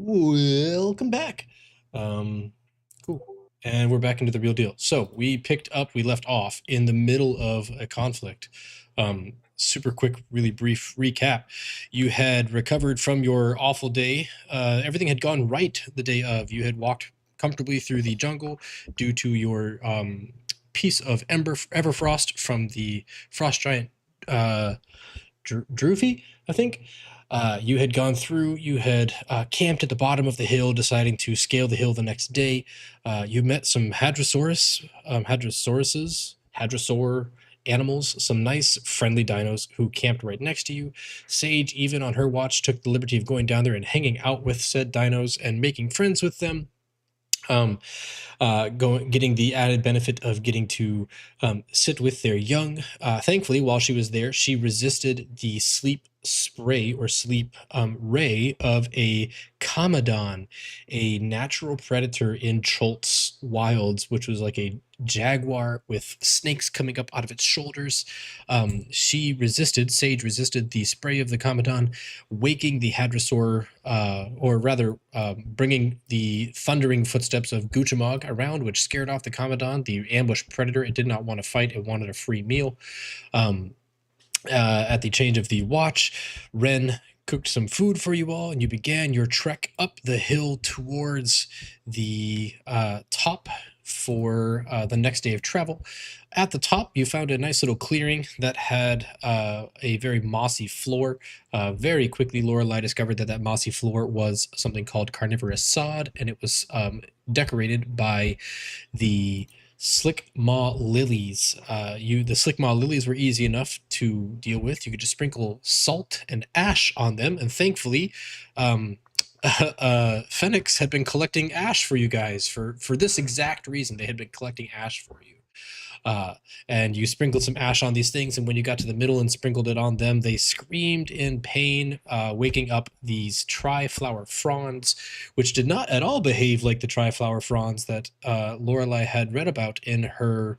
Welcome back. Cool. And we're back into the real deal. So we left off in the middle of a conflict. Super quick, really brief recap. You had recovered from your awful day. Everything had gone right the day of. You had walked comfortably through the jungle due to your piece of Everfrost from the frost giant Droofy, I think. You had gone through, you had camped at the bottom of the hill, deciding to scale the hill the next day. You met some Hadrosauruses, animals, some nice friendly dinos who camped right next to you. Sage, even on her watch, took the liberty of going down there and hanging out with said dinos and making friends with them. Getting the added benefit of getting to sit with their young. Thankfully, while she was there, she resisted the sleep spray or sleep ray of a Commodon, a natural predator in Cholt's wilds, which was like a jaguar with snakes coming up out of its shoulders. Sage resisted the spray of the Commodon, waking the Hadrosaur, or rather bringing the thundering footsteps of Guchamog around, which scared off the Commodon, the ambushed predator. It did not want to fight. It wanted a free meal. At the change of the watch, Ren cooked some food for you all, and you began your trek up the hill towards the top for the next day of travel. At the top, you found a nice little clearing that had a very mossy floor. Very quickly, Lorelai discovered that mossy floor was something called Carnivorous Sod, and it was decorated by the Slickmaw Lilies. The Slickmaw Lilies were easy enough to deal with. You could just sprinkle salt and ash on them, and thankfully, Phoenix had been collecting ash for you guys for this exact reason. They had been collecting ash for you. And you sprinkled some ash on these things, and when you got to the middle and sprinkled it on them, they screamed in pain, waking up these tri-flower fronds, which did not at all behave like the tri-flower fronds that Lorelai had read about in her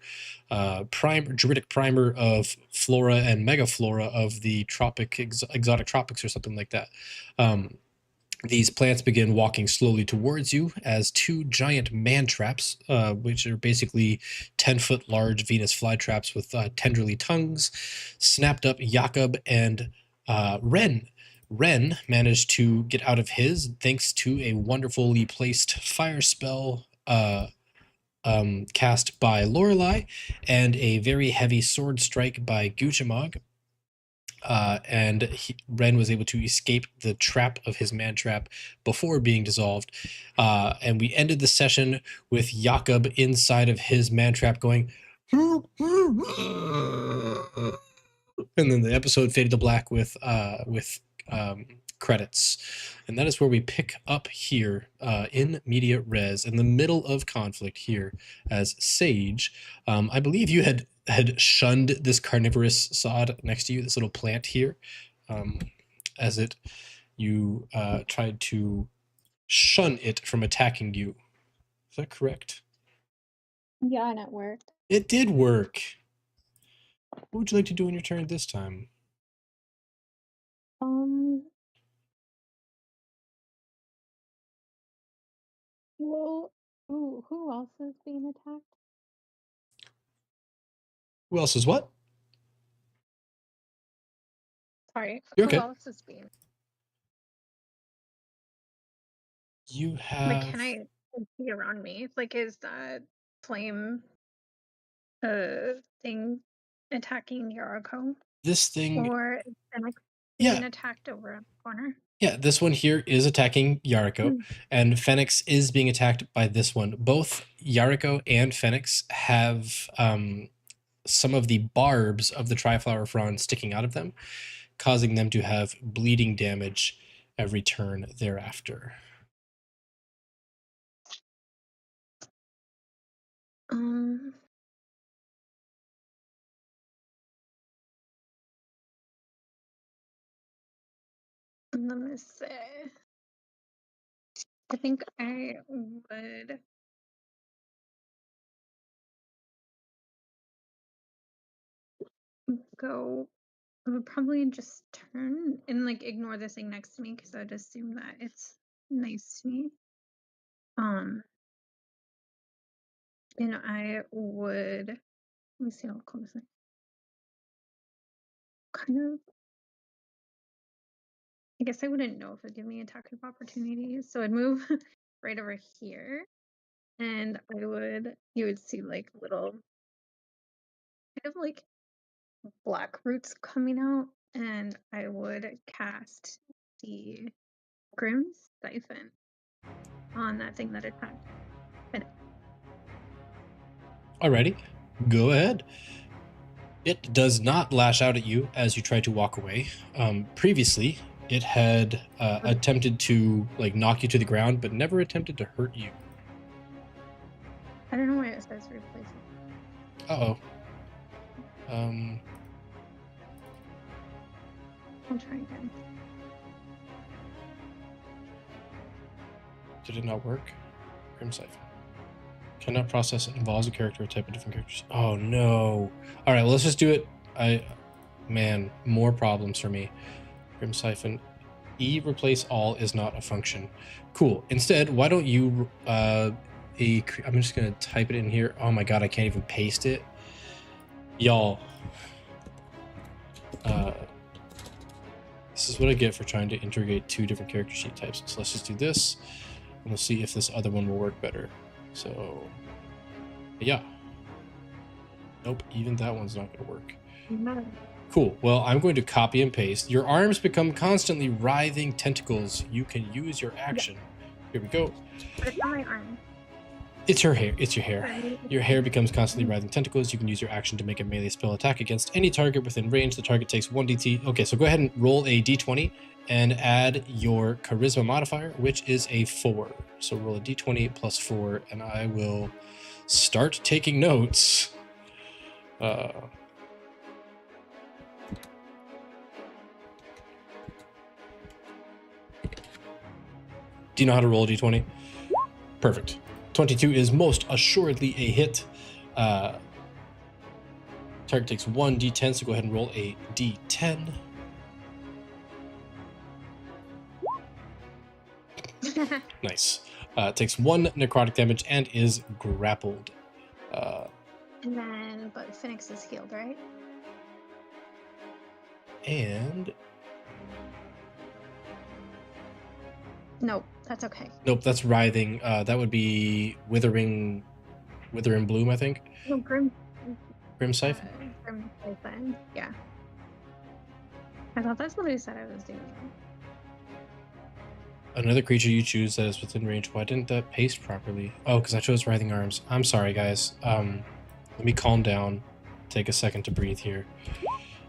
Druidic primer of flora and megaflora of the exotic tropics or something like that. These plants begin walking slowly towards you as two giant mantraps, which are basically 10-foot large Venus flytraps with tenderly tongues, snapped up Jakob and Ren. Ren managed to get out of his thanks to a wonderfully placed fire spell cast by Lorelai and a very heavy sword strike by Guchamog. Ren was able to escape the trap of his man trap before being dissolved. And we ended the session with Jakob inside of his man trap going, and then the episode faded to black with credits. And that is where we pick up here in media res, in the middle of conflict here, as Sage. I believe you had shunned this carnivorous sod next to you, this little plant here, as you tried to shun it from attacking you. Is that correct? Yeah, and it worked. It did work. What would you like to do on your turn this time? Well, ooh, who else is being attacked? Who else is what? Sorry, You're who okay. else is being? You have. Like, can I see around me? Like, is that flame thing attacking Yoriko? This thing. Or is Fennec Yeah. being attacked over in the corner? Yeah, this one here is attacking Yariko, and Phoenix is being attacked by this one. Both Yariko and Phoenix have some of the barbs of the Triflower Frond sticking out of them, causing them to have bleeding damage every turn thereafter. Let me see. I think I would go. I would probably just turn and like ignore the thing next to me because I'd assume that it's nice to me. And I would, let me see how close it. Kind of, I guess I wouldn't know if it'd give me attack of opportunity. So I'd move right over here, and you would see like little, kind of like black roots coming out, and I would cast the Grim Siphon on that thing that attacked. Alrighty, go ahead. It does not lash out at you as you try to walk away. Previously, it had attempted to like knock you to the ground, but never attempted to hurt you. I don't know why it says replace it. Uh-oh. I'll try again. Did it not work? Grim Siphon. Cannot process it. Involves a character or type of different characters. Oh no. Alright, well let's just do it. Man, more problems for me. Grim Siphon. Replace all is not a function. Cool. Instead, why don't you I'm just gonna type it in here. Oh my god, I can't even paste it. Y'all. This is what I get for trying to integrate two different character sheet types. So let's just do this, and we'll see if this other one will work better. So, yeah. Nope, even that one's not going to work. No. Cool. Well, I'm going to copy and paste. Your arms become constantly writhing tentacles. You can use your action. Here we go. But it's not my arm. It's her hair. It's your hair. Your hair becomes constantly writhing tentacles. You can use your action to make a melee spell attack against any target within range. The target takes 1d10. Okay, so go ahead and roll a d20 and add your charisma modifier, which is a 4. So roll a d20 plus 4, and I will start taking notes. Do you know how to roll a d20? Perfect. 22 is most assuredly a hit. Target takes 1d10, so go ahead and roll a d10. Nice. Takes 1 necrotic damage and is grappled. And then, but Phoenix is healed, right? And Nope, that's okay. Nope, that's writhing. That would be withering bloom, I think. No, Grim Siphon. Grim Siphon. Yeah. I thought that's what I said I was doing. Another creature you choose that is within range. Why didn't that paste properly? Oh, because I chose writhing arms. I'm sorry, guys. Let me calm down. Take a second to breathe here.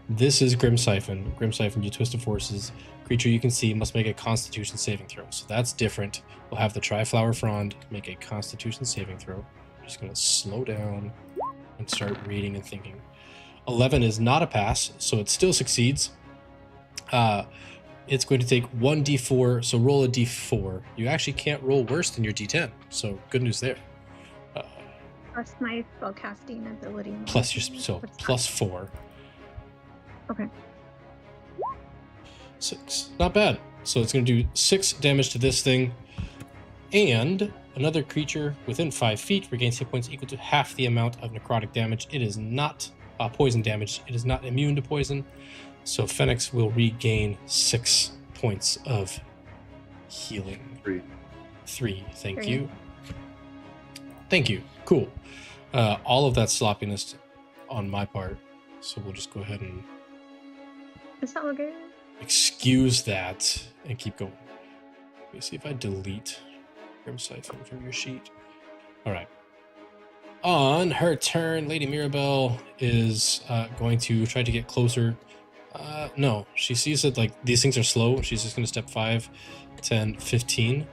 This is Grim Siphon. Grim Siphon, you twist of forces. Creature you can see must make a Constitution saving throw. So that's different. We'll have the Triflower Frond make a Constitution saving throw. I'm just going to slow down and start reading and thinking. 11 is not a pass, so it still succeeds. It's going to take 1d4, so roll a d4. You actually can't roll worse than your d10, so good news there. Plus my spellcasting ability. Plus your plus 4. Okay. 6. Not bad. So it's going to do 6 damage to this thing. And another creature within 5 feet regains hit points equal to half the amount of necrotic damage. It is not poison damage. It is not immune to poison. So Phoenix will regain 6 points of healing. 3. Thank you. Thank you. Cool. All of that sloppiness on my part. So we'll just go ahead and excuse that and keep going. Let me see if I delete Grim Siphon from your sheet. All right. On her turn, Lady Mirabelle is going to try to get closer. No, she sees that like these things are slow. She's just going to step 5, 10, 15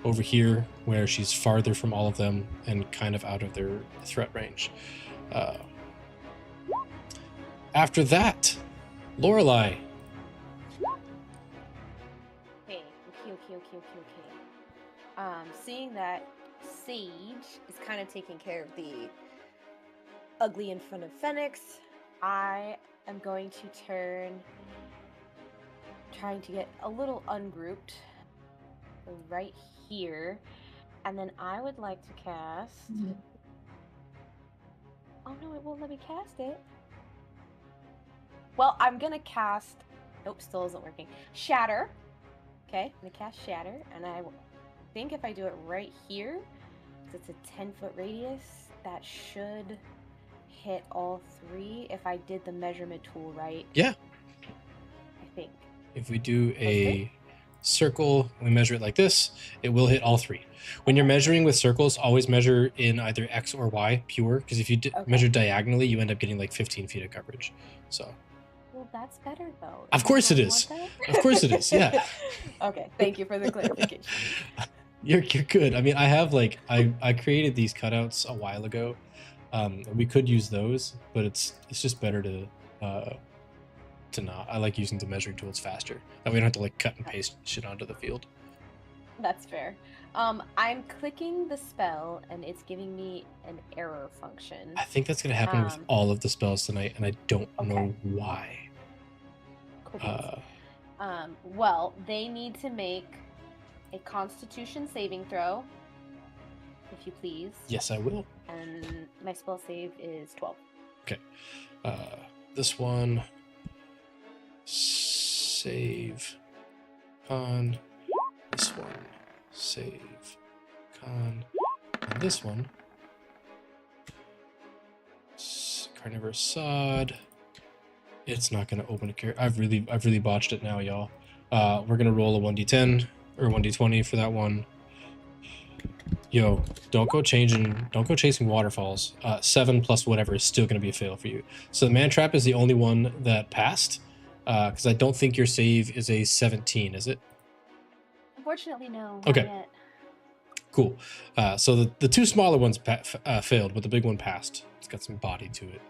over here where she's farther from all of them and kind of out of their threat range. After that, Lorelai. Okay. Seeing that Sage is kind of taking care of the ugly in front of Phoenix, I am going to turn, trying to get a little ungrouped, right here. And then I would like to cast... Oh no, it won't let me cast it. Well, I'm gonna cast... Nope, still isn't working. Shatter. Okay, I'm gonna cast Shatter, and I think if I do it right here, because it's a 10-foot radius, that should hit all 3 if I did the measurement tool right. Yeah. I think. If we do a circle, we measure it like this, it will hit all 3. When you're measuring with circles, always measure in either X or Y, pure, because if you measure diagonally, you end up getting like 15 feet of coverage. So. Well, that's better though. Of course it is. Of course it is. Yeah. Okay. Thank you for the clarification. You're good. I mean, I have like I created these cutouts a while ago. We could use those, but it's just better to not. I like using the measuring tool. It's faster. That we don't have to like cut and paste shit onto the field. That's fair. I'm clicking the spell and it's giving me an error function. I think that's gonna happen with all of the spells tonight, and I don't know why. Well, they need to make a Constitution saving throw, if you please. Yes, I will. And my spell save is 12. Okay. This one. Save. Con. This one. Save. Con. And this one. Carnivorous Sod. It's not going to open a character. I've really botched it now, y'all. We're going to roll a 1d10 or 1d20 for that one. Yo, don't go chasing waterfalls. 7 plus whatever is still going to be a fail for you. So the Mantrap is the only one that passed, because I don't think your save is a 17, is it? Unfortunately, no. Okay. Not yet. Cool. So the 2 smaller ones failed, but the big one passed. It's got some body to it.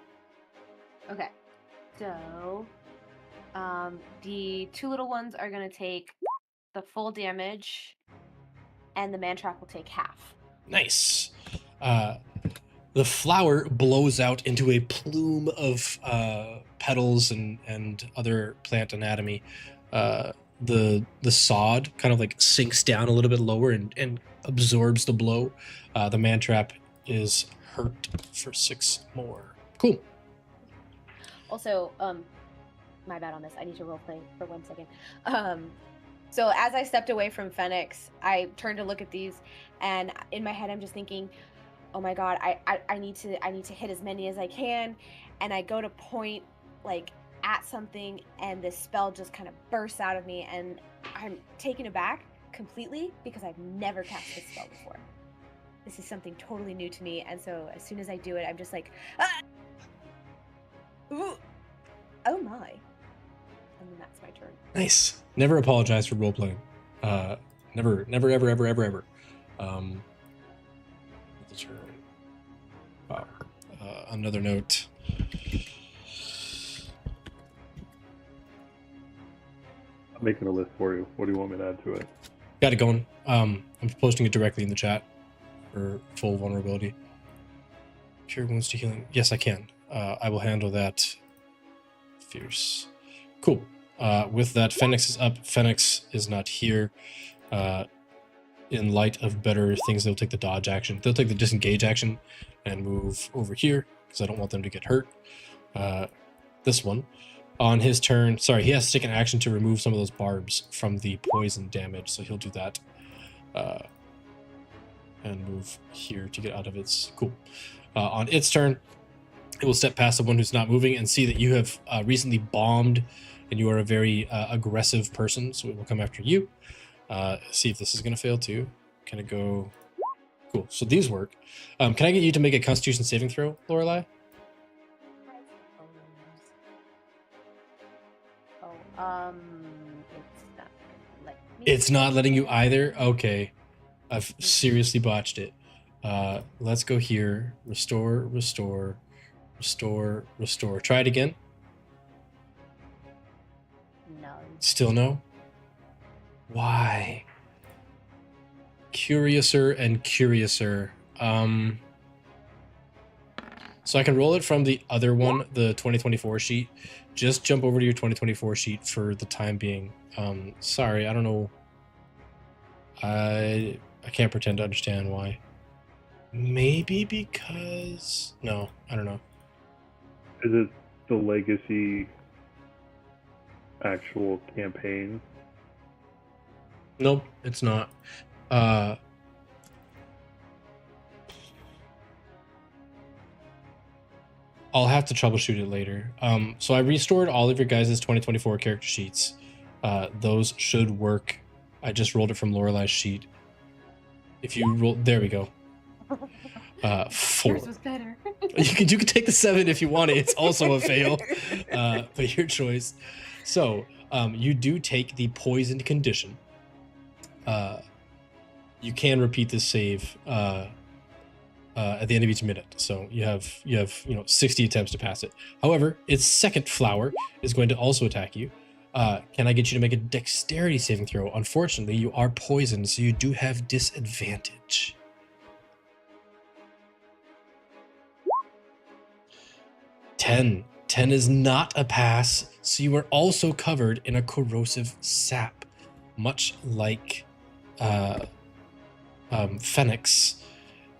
Okay. So, the 2 little ones are going to take the full damage, and the Mantrap will take half. Nice. The flower blows out into a plume of petals and other plant anatomy. The sod kind of like sinks down a little bit lower and absorbs the blow. The Mantrap is hurt for 6 more. Cool. Also, my bad on this. I need to roleplay for 1 second. So as I stepped away from Phoenix, I turned to look at these, and in my head, I'm just thinking, "Oh my God, I need to hit as many as I can," and I go to point like at something, and this spell just kind of bursts out of me, and I'm taken aback completely because I've never cast this spell before. This is something totally new to me, and so as soon as I do it, I'm just like, ah! Ooh. Oh my. And then that's my turn. Nice. Never apologize for role playing. Never, ever. The turn. Wow. Another note. I'm making a list for you. What do you want me to add to it? Got it going. I'm posting it directly in the chat for full vulnerability. Cure wounds to healing. Yes, I can. I will handle that. Fierce. Cool. With that, Phoenix is up. Phoenix is not here. In light of better things, they'll take the dodge action. They'll take the disengage action and move over here because I don't want them to get hurt. This one. On his turn, sorry, he has to take an action to remove some of those barbs from the poison damage, so he'll do that. And move here to get out of its... Cool. On its turn, it will step past the one who's not moving and see that you have recently bombed and you are a very aggressive person, so it will come after you. See if this is going to fail too. Can it go... Cool, so these work. Can I get you to make a Constitution saving throw, Lorelai? It's not letting you either? Okay. I've seriously botched it. Let's go here. Restore. Try it again. No. Still no? Why? Curiouser and curiouser. So I can roll it from the other one, the 2024 sheet. Just jump over to your 2024 sheet for the time being. Sorry, I don't know. I can't pretend to understand why. Maybe because... No, I don't know. Is it the Legacy actual campaign? Nope, it's not. I'll have to troubleshoot it later. So I restored all of your guys' 2024 character sheets. Those should work. I just rolled it from Lorelai's sheet. If you roll, there we go. 4. Yours was better. You can take the 7 if you want it. It's also a fail, but your choice. So you do take the poisoned condition. You can repeat this save at the end of each minute, so you have 60 attempts to pass it. However, its second flower is going to also attack you. Can I get you to make a dexterity saving throw? Unfortunately, you are poisoned, so you do have disadvantage. 10 is not a pass, so you are also covered in a corrosive sap, much like Phoenix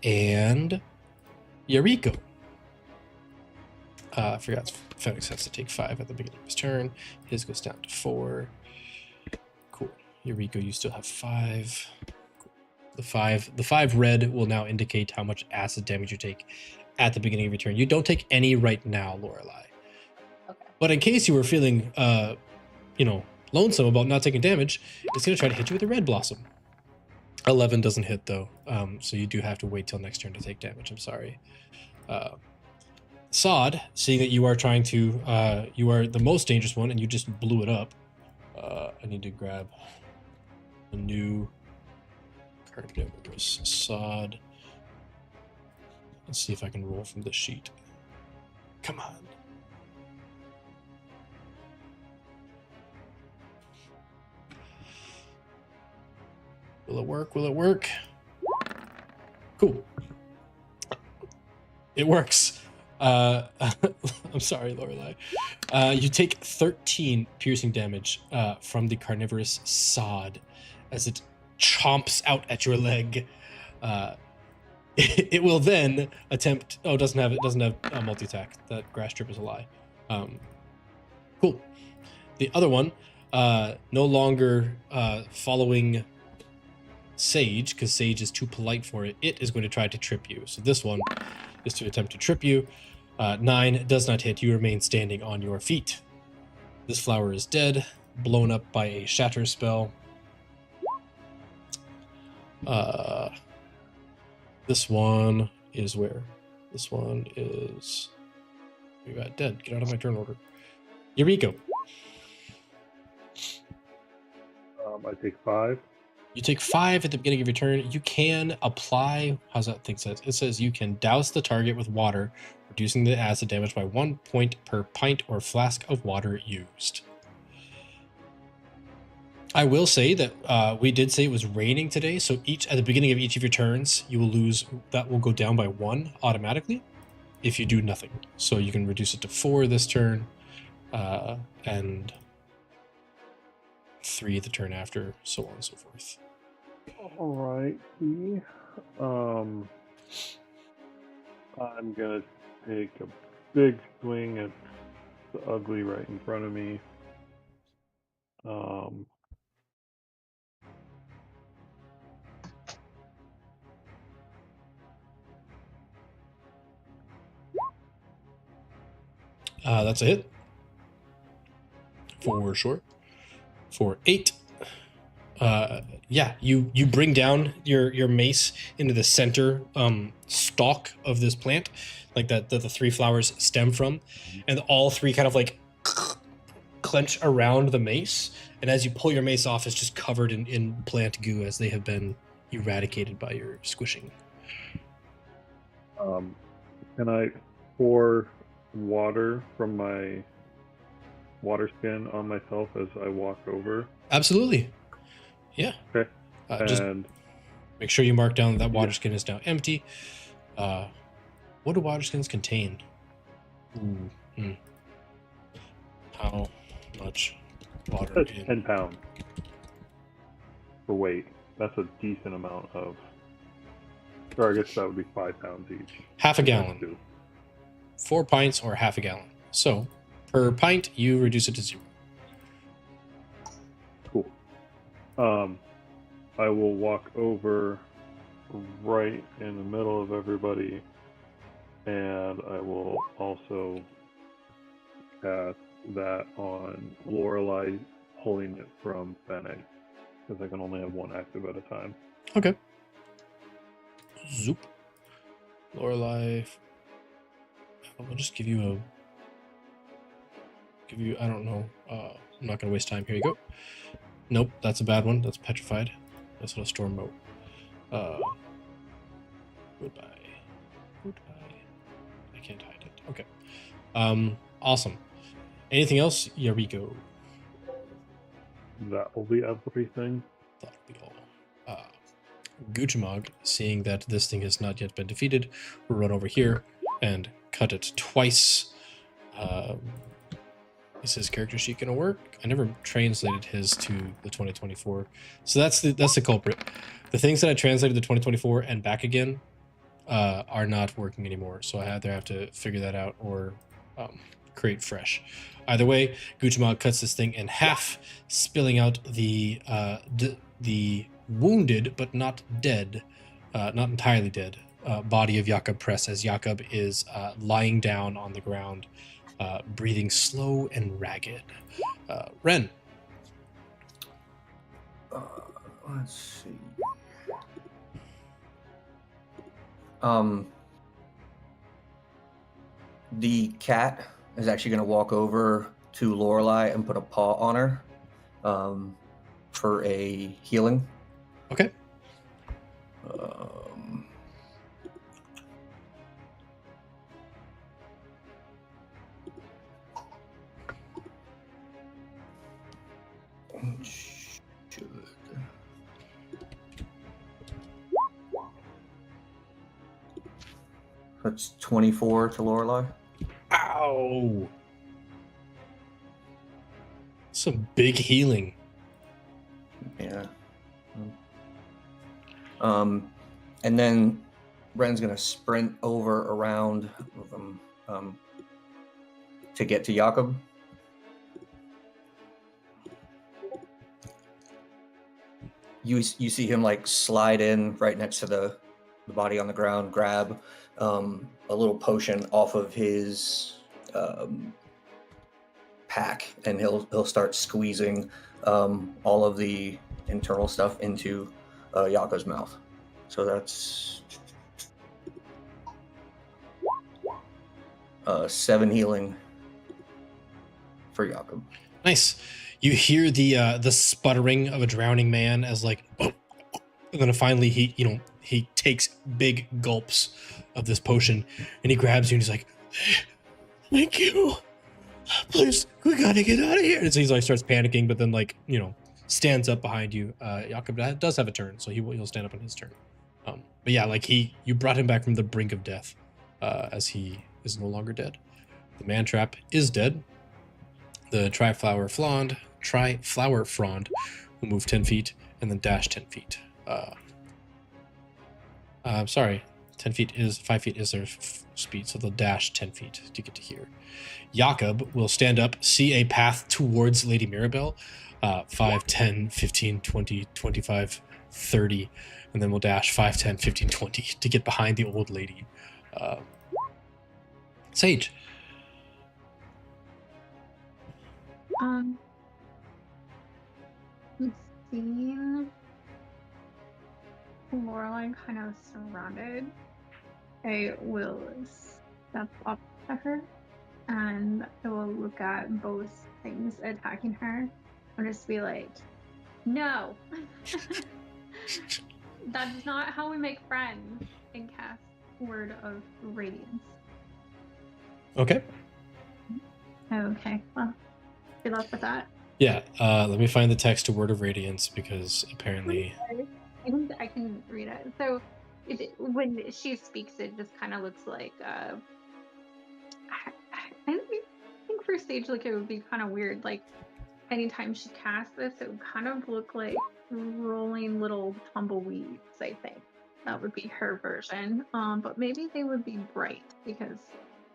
and Eureka. I forgot Phoenix has to take 5 at the beginning of his turn. His goes down to 4. Cool. Eureka, you still have 5. Cool. The 5 red will now indicate how much acid damage you take at the beginning of your turn. You don't take any right now, Lorelai. Okay. But in case you were feeling, lonesome about not taking damage, it's going to try to hit you with a red blossom. 11 doesn't hit though, so you do have to wait till next turn to take damage. I'm sorry. Sod, seeing that you are trying to, you are the most dangerous one and you just blew it up. I need to grab a new Carnivorous Sod. Let's see if I can roll from this sheet. Come on. Will it work? Will it work? Cool. It works. I'm sorry, Lorelai. You take 13 piercing damage from the Carnivorous Sod as it chomps out at your leg. It will then attempt. Oh, it doesn't have a multi-attack. That grass strip is a lie. Cool. The other one, no longer following Sage, because Sage is too polite for it. It is going to try to trip you. So this one is to attempt to trip you. 9 does not hit. You remain standing on your feet. This flower is dead, blown up by a shatter spell. This one is where? This one is... You got dead. Get out of my turn order. Eureka. I take 5. You take 5 at the beginning of your turn. You can apply... How's that thing says? It says you can douse the target with water, reducing the acid damage by 1 point per pint or flask of water used. I will say that we did say it was raining today, so at the beginning of each of your turns, you will lose... That will go down by 1 automatically if you do nothing. So you can reduce it to 4 this turn, and 3 the turn after, so on and so forth. Alright. I'm gonna take a big swing at the ugly right in front of me. That's a hit. For sure. For 8. Yeah, you bring down your mace into the center stalk of this plant, like that the 3 flowers stem from, and all 3 kind of like clench around the mace, and as you pull your mace off, it's just covered in plant goo as they have been eradicated by your squishing. Can I pour water from my water skin on myself as I walk over? Absolutely. Yeah. Okay. Just make sure you mark down that water skin is now empty. What do water skins contain? How much water? That's 10 pounds for weight. that's a decent amount of. Or I guess that would be 5 pounds each. Half a That's gallon. two. 4 pints or half a gallon. So per pint, you reduce it to 0. Cool. I will walk over right in the middle of everybody, and I will also cast that on Lorelai, pulling it from Fennec, because I can only have one active at a time. Okay. Zoop. Lorelai. I'll just give you I don't know. I'm not gonna waste time. Here you go. Nope, that's a bad one. That's petrified. That's not a storm moat. Goodbye. I can't hide it. Okay. Awesome. Anything else? Yariko. That will be everything. That'll be all. Guchamog, seeing that this thing has not yet been defeated, will run over here and cut it twice. Is his character sheet going to work? I never translated his to the 2024. So that's the culprit. The things that I translated to 2024 and back again are not working anymore. So I either have to figure that out or create fresh. Either way, Guchamog cuts this thing in half, spilling out the wounded but not dead, not entirely dead, body of Jakob Press, as Jakob is lying down on the ground, breathing slow and ragged. Ren. Let's see. The cat is actually going to walk over to Lorelai and put a paw on her for a healing. Okay. That's 24 to Lorelai. Ow. Some big healing. Yeah. And then Ren's gonna sprint over around to get to Jakob. You see him like slide in right next to the body on the ground, grab a little potion off of his pack, and he'll start squeezing all of the internal stuff into Yakko's mouth. So that's 7 healing for Jakob. Nice. You hear the sputtering of a drowning man as like, and then finally he takes big gulps of this potion and he grabs you and he's like, "Thank you. Please, we gotta get out of here." And so he's like starts panicking, but then stands up behind you. Jakob does have a turn, so he'll stand up on his turn. But yeah, like you brought him back from the brink of death, as he is no longer dead. The Mantrap is dead. The Tri-Flower Frond will move 10 feet and then dash 10 feet. I'm sorry, 10 feet is 5 feet is their speed, so they'll dash 10 feet to get to here. Jakob will stand up, see a path towards Lady Mirabelle, 5, 10, 15, 20, 25, 30, and then we'll dash 5, 10, 15, 20 to get behind the old lady. Sage. We've seen Lorelai kind of surrounded. I will step up to her and I will look at both things attacking her and just be like, "No, that's not how we make friends," and cast Word of Radiance. Okay. Okay, well, good luck with that. Yeah, let me find the text to Word of Radiance because apparently... I can read it. So when she speaks, it just kind of looks like... I think for Sage, like, it would be kind of weird. Like, anytime she casts this, it would kind of look like rolling little tumbleweeds, I think. That would be her version. But maybe they would be bright because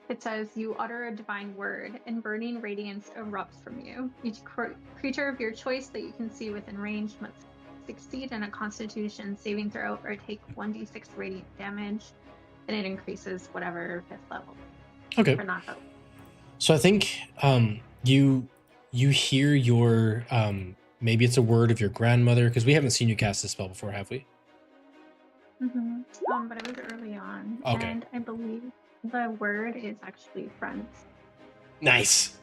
it says you utter a divine word and burning radiance erupts from you. Each creature of your choice that you can see within range must succeed in a constitution saving throw or take 1d6 radiant damage, and it increases whatever 5th level. Okay. For knockout. So I think you hear your maybe it's a word of your grandmother, because we haven't seen you cast this spell before, have we? Mm-hmm. But it was early on. Okay. And I believe the word is actually friends. Nice.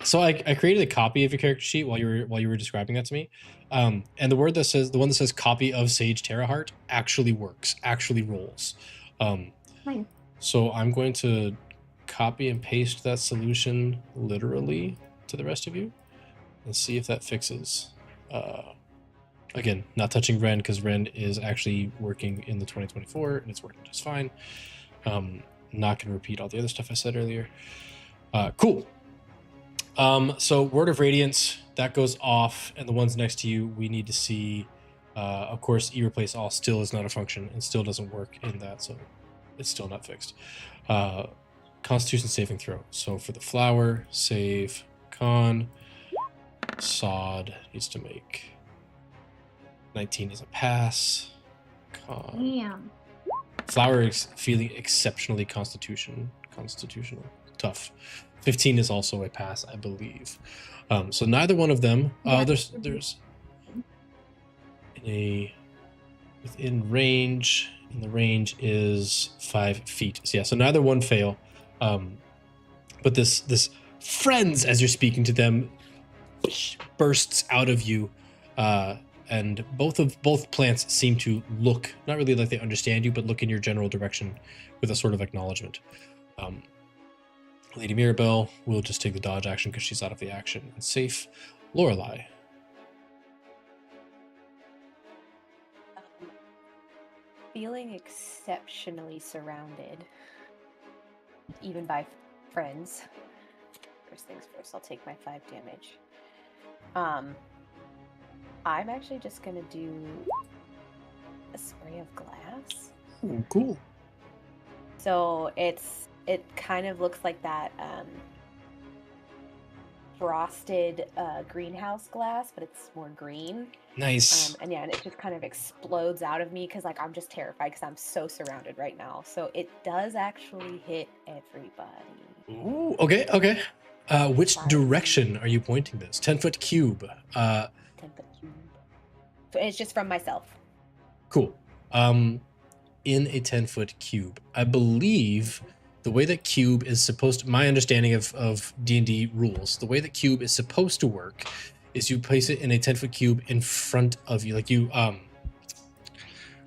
So I created a copy of your character sheet while you were describing that to me, and the one that says copy of Sage Terraheart actually works, actually rolls. Nice. So I'm going to copy and paste that solution literally to the rest of you and see if that fixes. Again, not touching Ren because Ren is actually working in the 2024 and it's working just fine. Not going to repeat all the other stuff I said earlier. Cool. So Word of Radiance, that goes off, and the ones next to you, we need to see, of course, E-Replace All still is not a function and still doesn't work in that, so it's still not fixed. Constitution saving throw. So for the flower, save con. Sod needs to make 19 is a pass. Con. Damn. Flower is feeling exceptionally constitutional. Tough. 15 is also a pass, I believe. So neither one of them. There's within range, and the range is 5 feet. So yeah, so neither one fail. But this friends, as you're speaking to them, bursts out of you, and both plants seem to look not really like they understand you, but look in your general direction with a sort of acknowledgement. Lady Mirabelle will just take the dodge action because she's out of the action and safe. Lorelai. Feeling exceptionally surrounded, even by friends. First things first, I'll take my 5 damage. I'm actually just gonna do a spray of glass. Ooh, cool. So it kind of looks like that frosted greenhouse glass, but it's more green. Nice. And yeah, and it just kind of explodes out of me because like I'm just terrified because I'm so surrounded right now. So it does actually hit everybody. Ooh, okay. Which direction are you pointing this? 10-foot cube. 10-foot cube. So it's just from myself. Cool. In a 10-foot cube, I believe the way that cube is supposed to, my understanding of D&D rules, the way that cube is supposed to work is you place it in a 10-foot cube in front of you. Like you,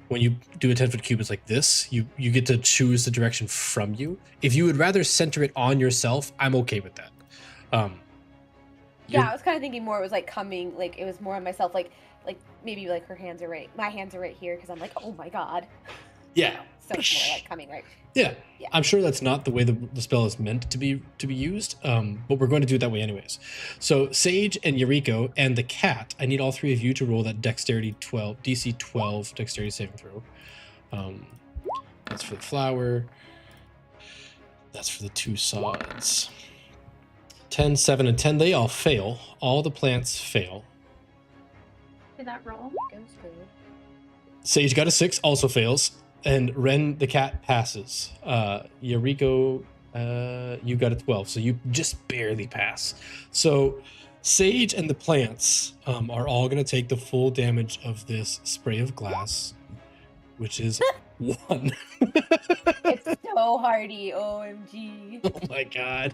when you do a 10-foot cube, it's like this. You get to choose the direction from you. If you would rather center it on yourself, I'm okay with that. Yeah, I was kind of thinking more it was like coming, like it was more on myself, like maybe like her hands are right, my hands are right here because I'm like, oh my god. Yeah. So it's more like coming right. Yeah. Yeah. I'm sure that's not the way the spell is meant to be used, but we're going to do it that way anyways. So Sage and Yuriko and the cat, I need all three of you to roll that DC 12 dexterity saving throw. That's for the flower. That's for the 2 sods. 10, 7, and 10, they all fail. All the plants fail. Did that roll? Goes good. Sage got a 6, also fails. And Ren the cat passes. Yuriko, you got a 12, so you just barely pass. So Sage and the plants are all going to take the full damage of this spray of glass, which is 1. It's so hardy, OMG. Oh my god.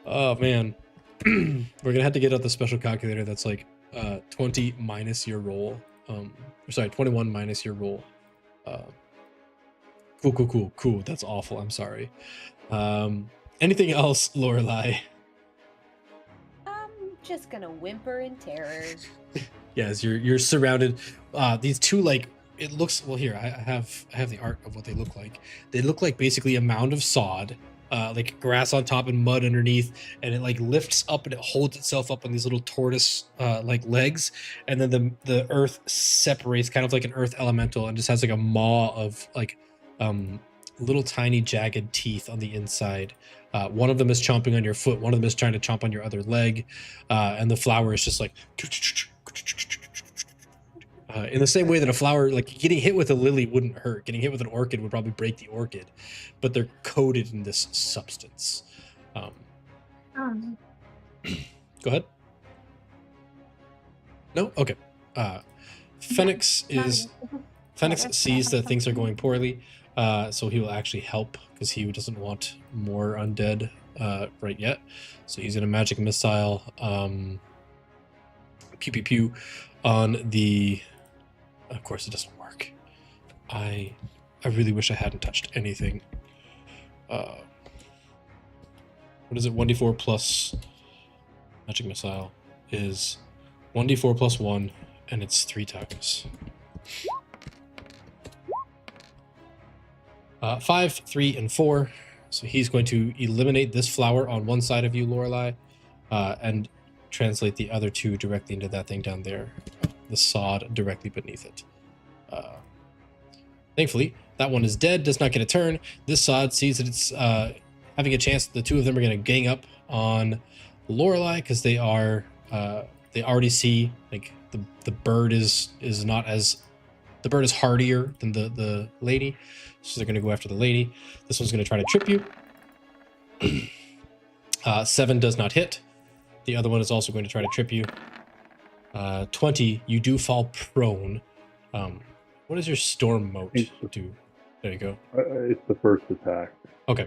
Oh man. We're going to have to get out the special calculator that's like 20 minus your roll. 21 minus your roll. Cool. That's awful. I'm sorry. Anything else, Lorelai? I'm just gonna whimper in terror. Yes, you're surrounded. These two, like, it looks, well, here I have the art of what they look like. They look like basically a mound of sod like grass on top and mud underneath, and it like lifts up and it holds itself up on these little tortoise like legs, and then the earth separates, kind of like an earth elemental, and just has like a maw of like little tiny jagged teeth on the inside. One of them is chomping on your foot, one of them is trying to chomp on your other leg, and the flower is just like in the same way that a flower, like getting hit with a lily wouldn't hurt, getting hit with an orchid would probably break the orchid, but they're coated in this substance. Um, Go ahead. No? Okay. Phoenix sees that things are going poorly, so he will actually help because he doesn't want more undead right yet. So he's in a magic missile, pew pew pew, on the. Of course, it doesn't work. I really wish I hadn't touched anything. What is it? 1d4 plus magic missile is 1d4 plus 1, and it's 3 times. 5, 3, and 4. So he's going to eliminate this flower on one side of you, Lorelai, and translate the other 2 directly into that thing down there. The sod directly beneath it. Thankfully, that one is dead, does not get a turn. This sod sees that it's having a chance. The 2 of them are going to gang up on Lorelai because they are they already see like the bird is not as the bird is hardier than the lady, so they're going to go after the lady. This one's going to try to trip you. 7 does not hit. The other one is also going to try to trip you. 20, you do fall prone. What does your storm mote do? There you go. It's the first attack. Okay.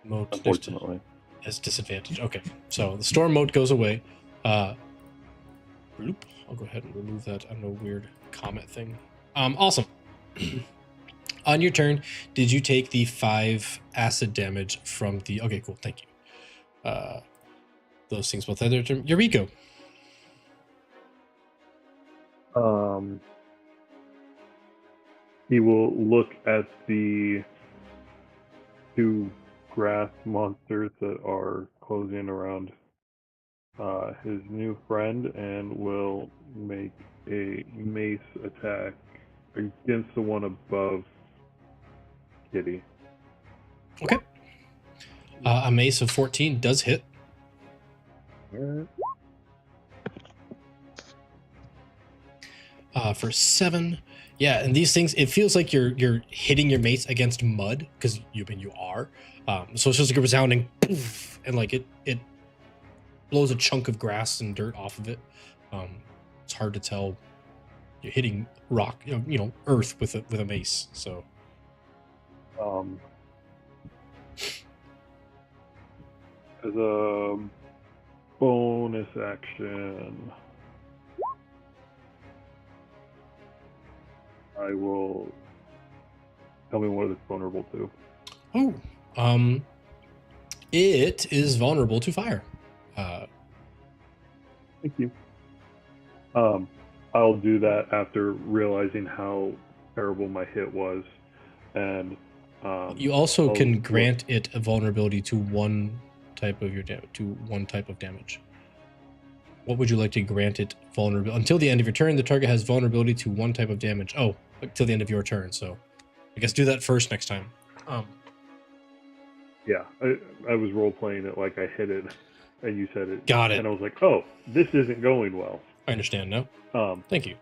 Mote Unfortunately. has disadvantage. Okay, so the storm mote goes away. Bloop. I'll go ahead and remove that. I don't know, weird comment thing. Awesome. On your turn, did you take the 5 acid damage from the? Okay, cool. Thank you. Those things both had their turn. Eureka. He will look at the 2 grass monsters that are closing around his new friend and will make a mace attack against the one above Kitty. Okay. A mace of 14 does hit. Alright. For 7. Yeah, and these things, it feels like you're hitting your mace against mud, because you are. So it's just like a resounding poof, and like it blows a chunk of grass and dirt off of it. It's hard to tell you're hitting rock, earth with a mace. So as a bonus action, I will tell me what it's vulnerable to. Oh, it is vulnerable to fire. Thank you. I'll do that after realizing how terrible my hit was, and you also can look. grant it a vulnerability to one type of damage. What would you like to grant it vulnerability? Until the end of your turn, the target has vulnerability to one type of damage. Oh, until the end of your turn. So I guess do that first next time. Yeah, I was role playing it like I hit it, and you said it. Got it. And I was like, oh, this isn't going well. I understand now. Thank you.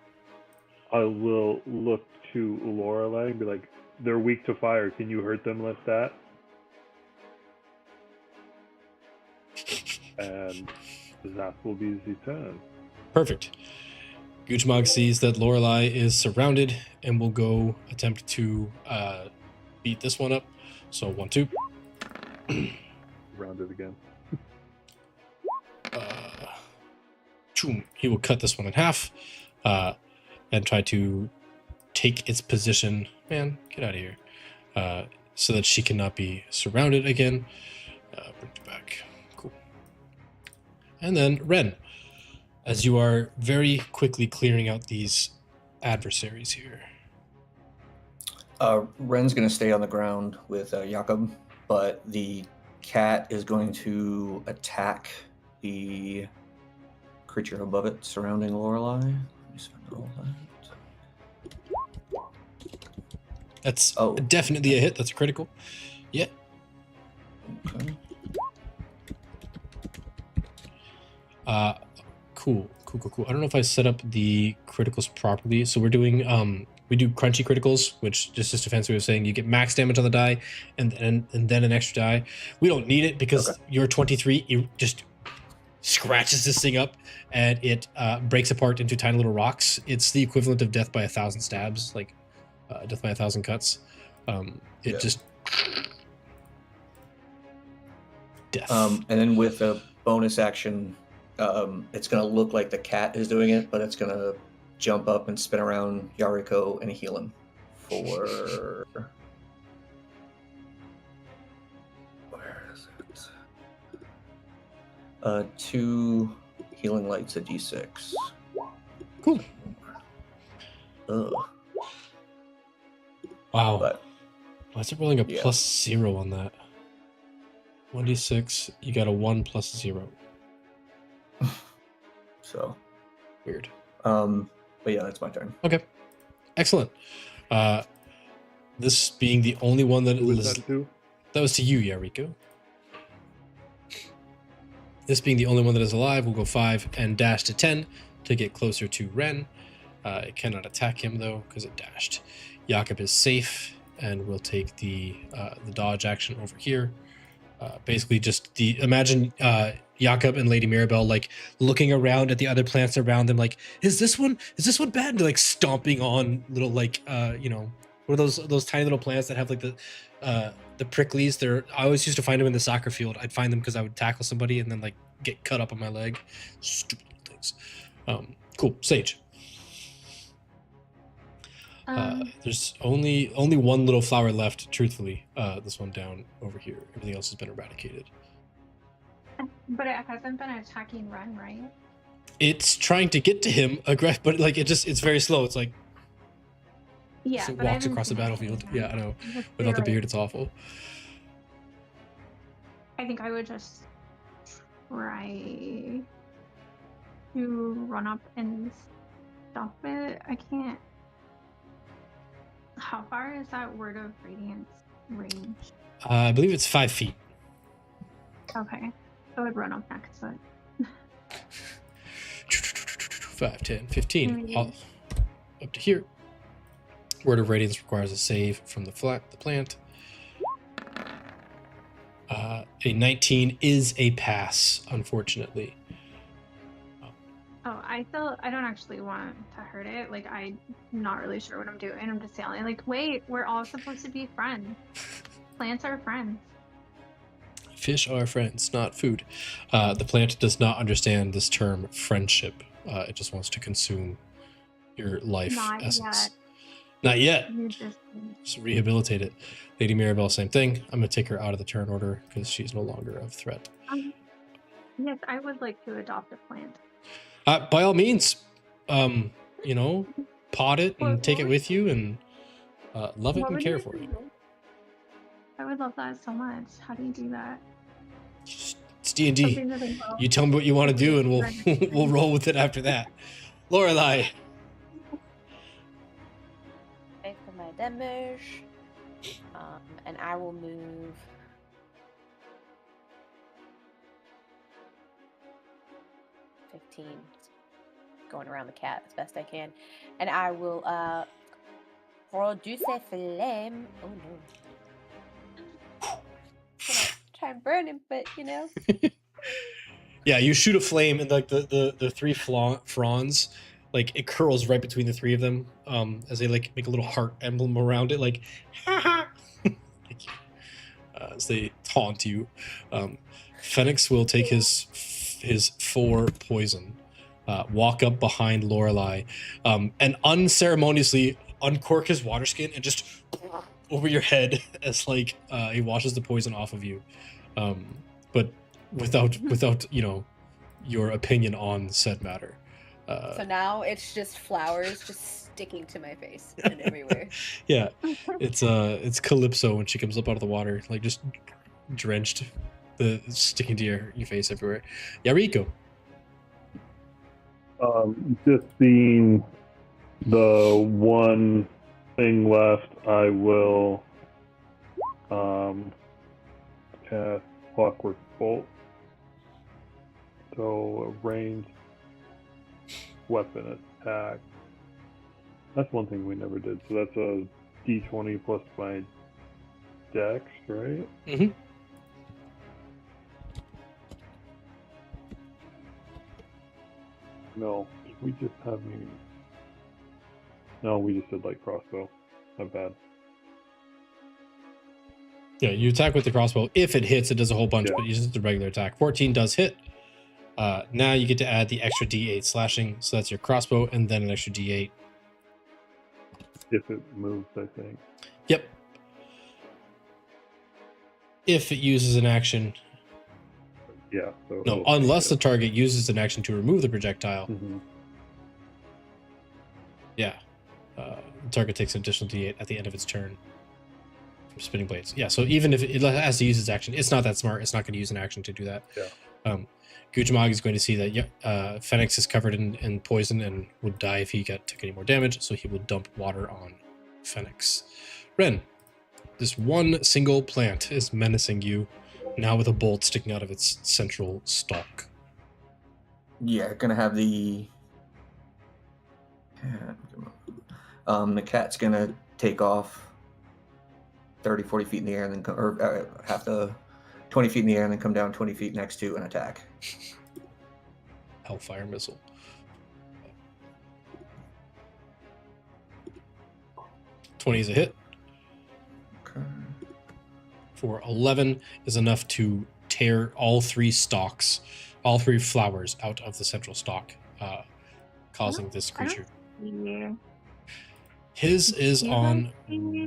I will look to Lorelai and be like, they're weak to fire. Can you hurt them like that? And that will be the turn. Perfect. Goochmog sees that Lorelai is surrounded and will go attempt to beat this one up. So 1, 2. Round it again. He will cut this one in half and try to take its position. Man, get out of here. So that she cannot be surrounded again. Bring it back. Cool. And then Ren, as you are very quickly clearing out these adversaries here. Ren's going to stay on the ground with Jakob, but the cat is going to attack the creature above it surrounding Lorelai. Let me spend all that. That's Oh. definitely a hit. That's a critical. Yeah. Okay. Cool. I don't know if I set up the criticals properly. So we're doing we do crunchy criticals, which just is a fancy way of saying you get max damage on the die and then an extra die. We don't need it because your 23 it just scratches this thing up and it breaks apart into tiny little rocks. It's the equivalent of death by 1,000 stabs, like death by 1,000 cuts. Just death. And then with a bonus action, it's going to look like the cat is doing it, but it's going to jump up and spin around Yariko and heal him for... Where is it? 2 healing lights, a d6. Cool. Ugh. Wow. But, why is it rolling a yeah. +0 on that? 1d6, you got a 1 + 0. So. Weird. But yeah, that's my turn. Okay. Excellent. This being the only one that Who was is... that to? That was to you, Yariko. This being the only one that is alive, we'll go 5 and dash to 10 to get closer to Ren. It cannot attack him, though, because it dashed. Jakob is safe, and we'll take the dodge action over here. Basically, just imagine Jakob and Lady Mirabelle like looking around at the other plants around them, like, is this one bad? And they're, like stomping on little like one of those tiny little plants that have like the pricklies. I always used to find them in the soccer field. I'd find them because I would tackle somebody and then like get cut up on my leg. Stupid things. Cool. Sage. There's only one little flower left, truthfully. This one down over here. Everything else has been eradicated. But it hasn't been attacking Ren, right? It's trying to get to him, but like it's very slow. It's like Yeah, it but I walks haven't across the seen it battlefield. anytime. Yeah, I know. Just Without the feel beard, like- it's awful. I think I would just try to run up and stop it. I can't. How far is that Word of Radiance range? I believe it's 5 feet. Okay, so I'd run up next to it. 5, 10, 15, Mhm. all up to here. Word of Radiance requires a save from the plant. A 19 is a pass, unfortunately. Oh, I don't actually want to hurt it. Like, I'm not really sure what I'm doing. I'm just yelling, like, wait, we're all supposed to be friends. Plants are friends. Fish are friends, not food. The plant does not understand this term friendship. It just wants to consume your life Not essence. yet. Not yet. You just Rehabilitate it. Lady Mirabelle, same thing. I'm going to take her out of the turn order because she's no longer a threat. yes, I would like to adopt a plant. By all means, pot it and What take it would- with you and love it What and would care you for it. do? I would love that so much. How do you do that? It's D&D. Something that involves- You tell me what you want to do and we'll Right. we'll roll with it after that. Lorelai. Okay, for my damage. And I will move 15. Going around the cat as best I can. And I will produce a flame. Oh no. Gonna try and burn him, but Yeah, you shoot a flame and like the three fronds, like it curls right between the three of them, as they like make a little heart emblem around it, like as they taunt you. Phoenix will take his 4 poison, walk up behind Lorelai, and unceremoniously uncork his water skin and just over your head as like he washes the poison off of you, but without your opinion on said matter. So now it's just flowers just sticking to my face and everywhere. Yeah, it's Calypso when she comes up out of the water, like just drenched, the sticking to your face everywhere. Yeah, Rico. Just seeing the one thing left, I will cast Clockwork Bolt. So a ranged weapon attack. That's one thing we never did. So that's a d20 plus my dex, right? Mm-hmm. No, we just have me. No, we just did light crossbow. Not bad. Yeah, you attack with the crossbow. If it hits, it does a whole bunch, Yeah. but uses the regular attack. 14 does hit. Now you get to add the extra d8 slashing, so that's your crossbow, and then an extra d8. If it moves, I think. Yep. If it uses an action. Yeah. So No, unless the target uses an action to remove the projectile. Mm-hmm. Yeah. The target takes an additional d8 at the end of its turn from spinning blades. Yeah, so even if it has to use its action, it's not that smart. It's not going to use an action to do that. Yeah. Gujamag is going to see that Phoenix is covered in poison and would die if he took any more damage, so he will dump water on Phoenix. Ren, this one single plant is menacing you, now with a bolt sticking out of its central stalk. Yeah, gonna have the cat's gonna take off 30, 40 feet in the air and then have to 20 feet in the air and then come down 20 feet next to and attack. Hellfire missile. 20 is a hit. Okay. For 11 is enough to tear all three flowers out of the central stalk, causing this creature. His is on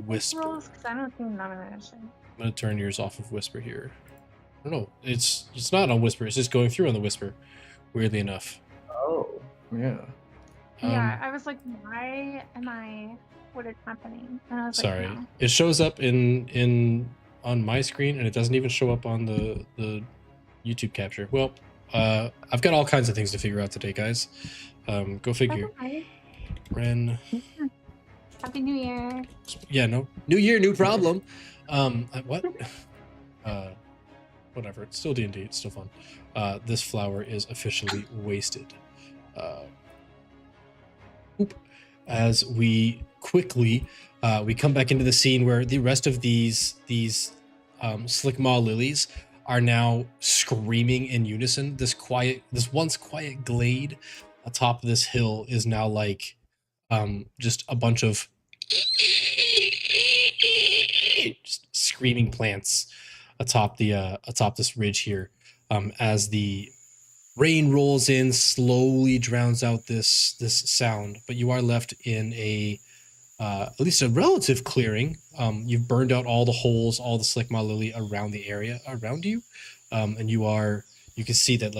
Whisper. I don't think none of that shit. I'm gonna turn yours off of Whisper here. I don't know. It's not on Whisper. It's just going through on the Whisper. Weirdly enough. Oh, yeah. Yeah, I was like, why am I? What is happening? And I was Sorry. like, no. It shows up on my screen, and it doesn't even show up on the YouTube capture. Well, I've got all kinds of things to figure out today, guys. Go figure. Okay. Ren. Happy New Year. Yeah, no. New year, new problem. What? Whatever. It's still D&D. It's still fun. This flower is officially wasted. As we quickly we come back into the scene where the rest of these Slickmaw Lilies are now screaming in unison. This once quiet glade atop this hill is now like just a bunch of just screaming plants atop this ridge here, as the rain rolls in, slowly drowns out this sound, but you are left in at least a relative clearing. You've burned out all the holes, all the Slickmaw Lily around the area around you, and you can see that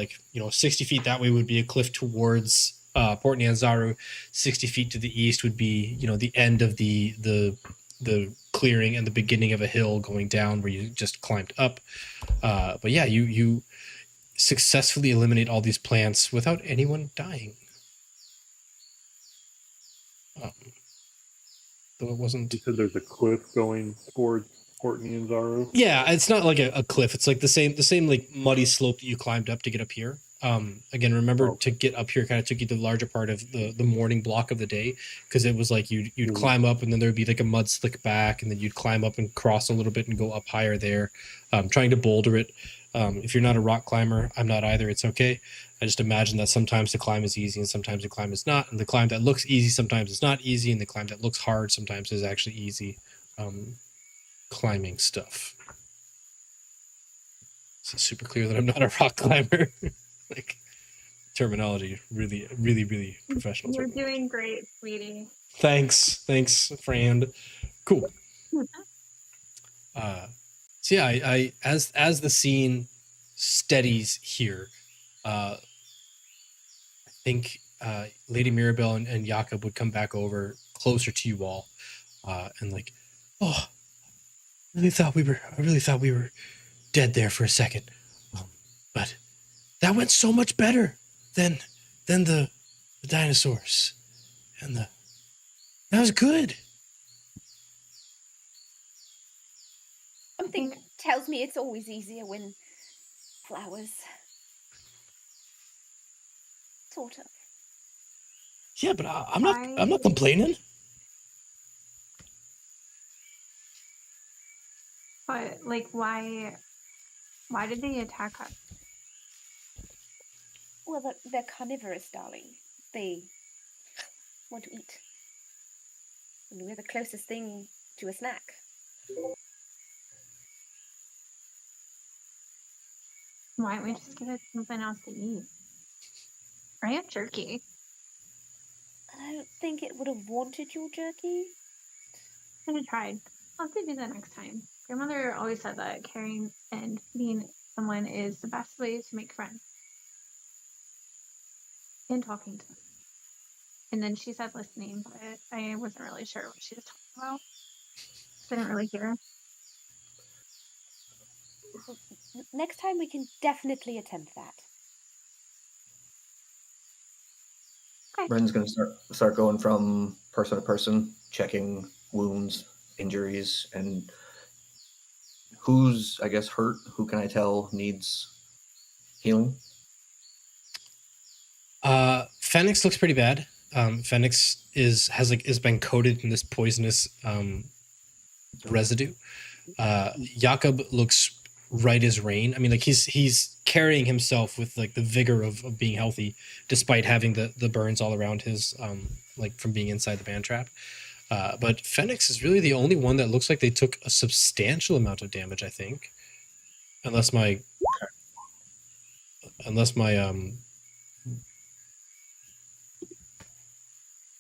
60 feet that way would be a cliff towards Port Nyanzaru. 60 feet to the east would be the end of the clearing and the beginning of a hill going down where you just climbed up. But yeah, you successfully eliminate all these plants without anyone dying. Though it wasn't. You said there's a cliff going towards Port Nyanzaru? Yeah, it's not like a cliff. It's like the same like muddy slope that you climbed up to get up here. Again, remember to get up here kind of took you the larger part of the morning block of the day, because it was like you'd climb up and then there'd be like a mud slick back, and then you'd climb up and cross a little bit and go up higher there, trying to boulder it. If you're not a rock climber, I'm not either. It's okay. I just imagine that sometimes the climb is easy and sometimes the climb is not, and the climb that looks easy sometimes is not easy, and the climb that looks hard sometimes is actually easy. Climbing stuff. It's super clear that I'm not a rock climber. Like terminology, really, really, really professional. You're doing great, sweetie. Thanks, Frond. Cool. So yeah, I as the scene steadies here, I think Lady Mirabelle and Jakob would come back over closer to you all, and like, oh, I really thought we were dead there for a second, but that went so much better than the dinosaurs, and that was good. Something tells me it's always easier when flowers. Sort of. Yeah, but I'm not complaining. But like, why did they attack us? Well, they're carnivorous, darling. They want to eat. And we're the closest thing to a snack. Why don't we just give it something else to eat? Right? Jerky. I don't think it would have wanted your jerky. Should have tried. I'll have to do that next time. Grandmother always said that caring and feeding someone is the best way to make friends. And talking to them. And then she said listening, but I wasn't really sure what she was talking about. So I didn't really hear. Next time we can definitely attempt that. Okay. Ren's going to start going from person to person, checking wounds, injuries, and who's, I guess, hurt. Who can I tell needs healing? Phoenix looks pretty bad. Phoenix has been coated in this poisonous residue. Jakob looks right as rain. I mean, like he's carrying himself with like the vigor of being healthy, despite having the burns all around his like from being inside the Mantrap. But Phoenix is really the only one that looks like they took a substantial amount of damage, I think. Unless my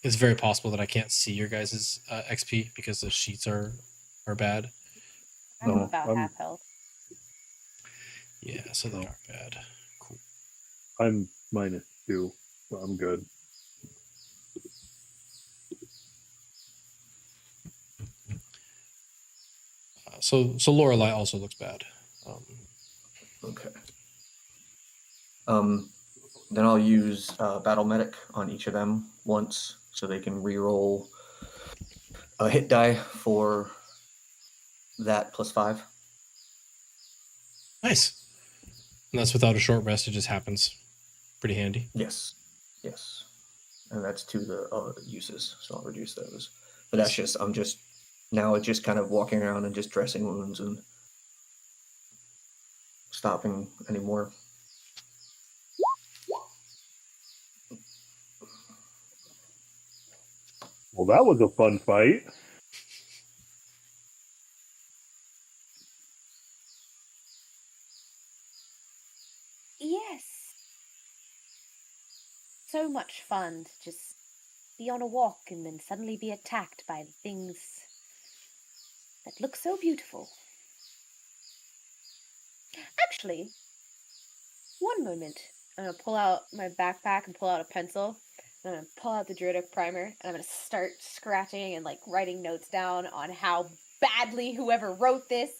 it's very possible that I can't see your guys' XP because the sheets are bad. I'm No, about half health. Yeah, so they are bad. Cool. I'm -2, so I'm good. So Lorelai also looks bad. Okay. Then I'll use Battle Medic on each of them once, so they can re-roll a hit die for that +5. Nice. And that's without a short rest. It just happens. Pretty handy. Yes. And that's to the uses, so I'll reduce those. But that's just, I'm just kind of walking around and just dressing wounds and stopping anymore. Well, that was a fun fight. Yes. So much fun to just be on a walk and then suddenly be attacked by things that look so beautiful. Actually, one moment. I'm going to pull out my backpack and pull out a pencil. I'm going to pull out the Druidic Primer, and I'm going to start scratching and like writing notes down on how badly whoever wrote this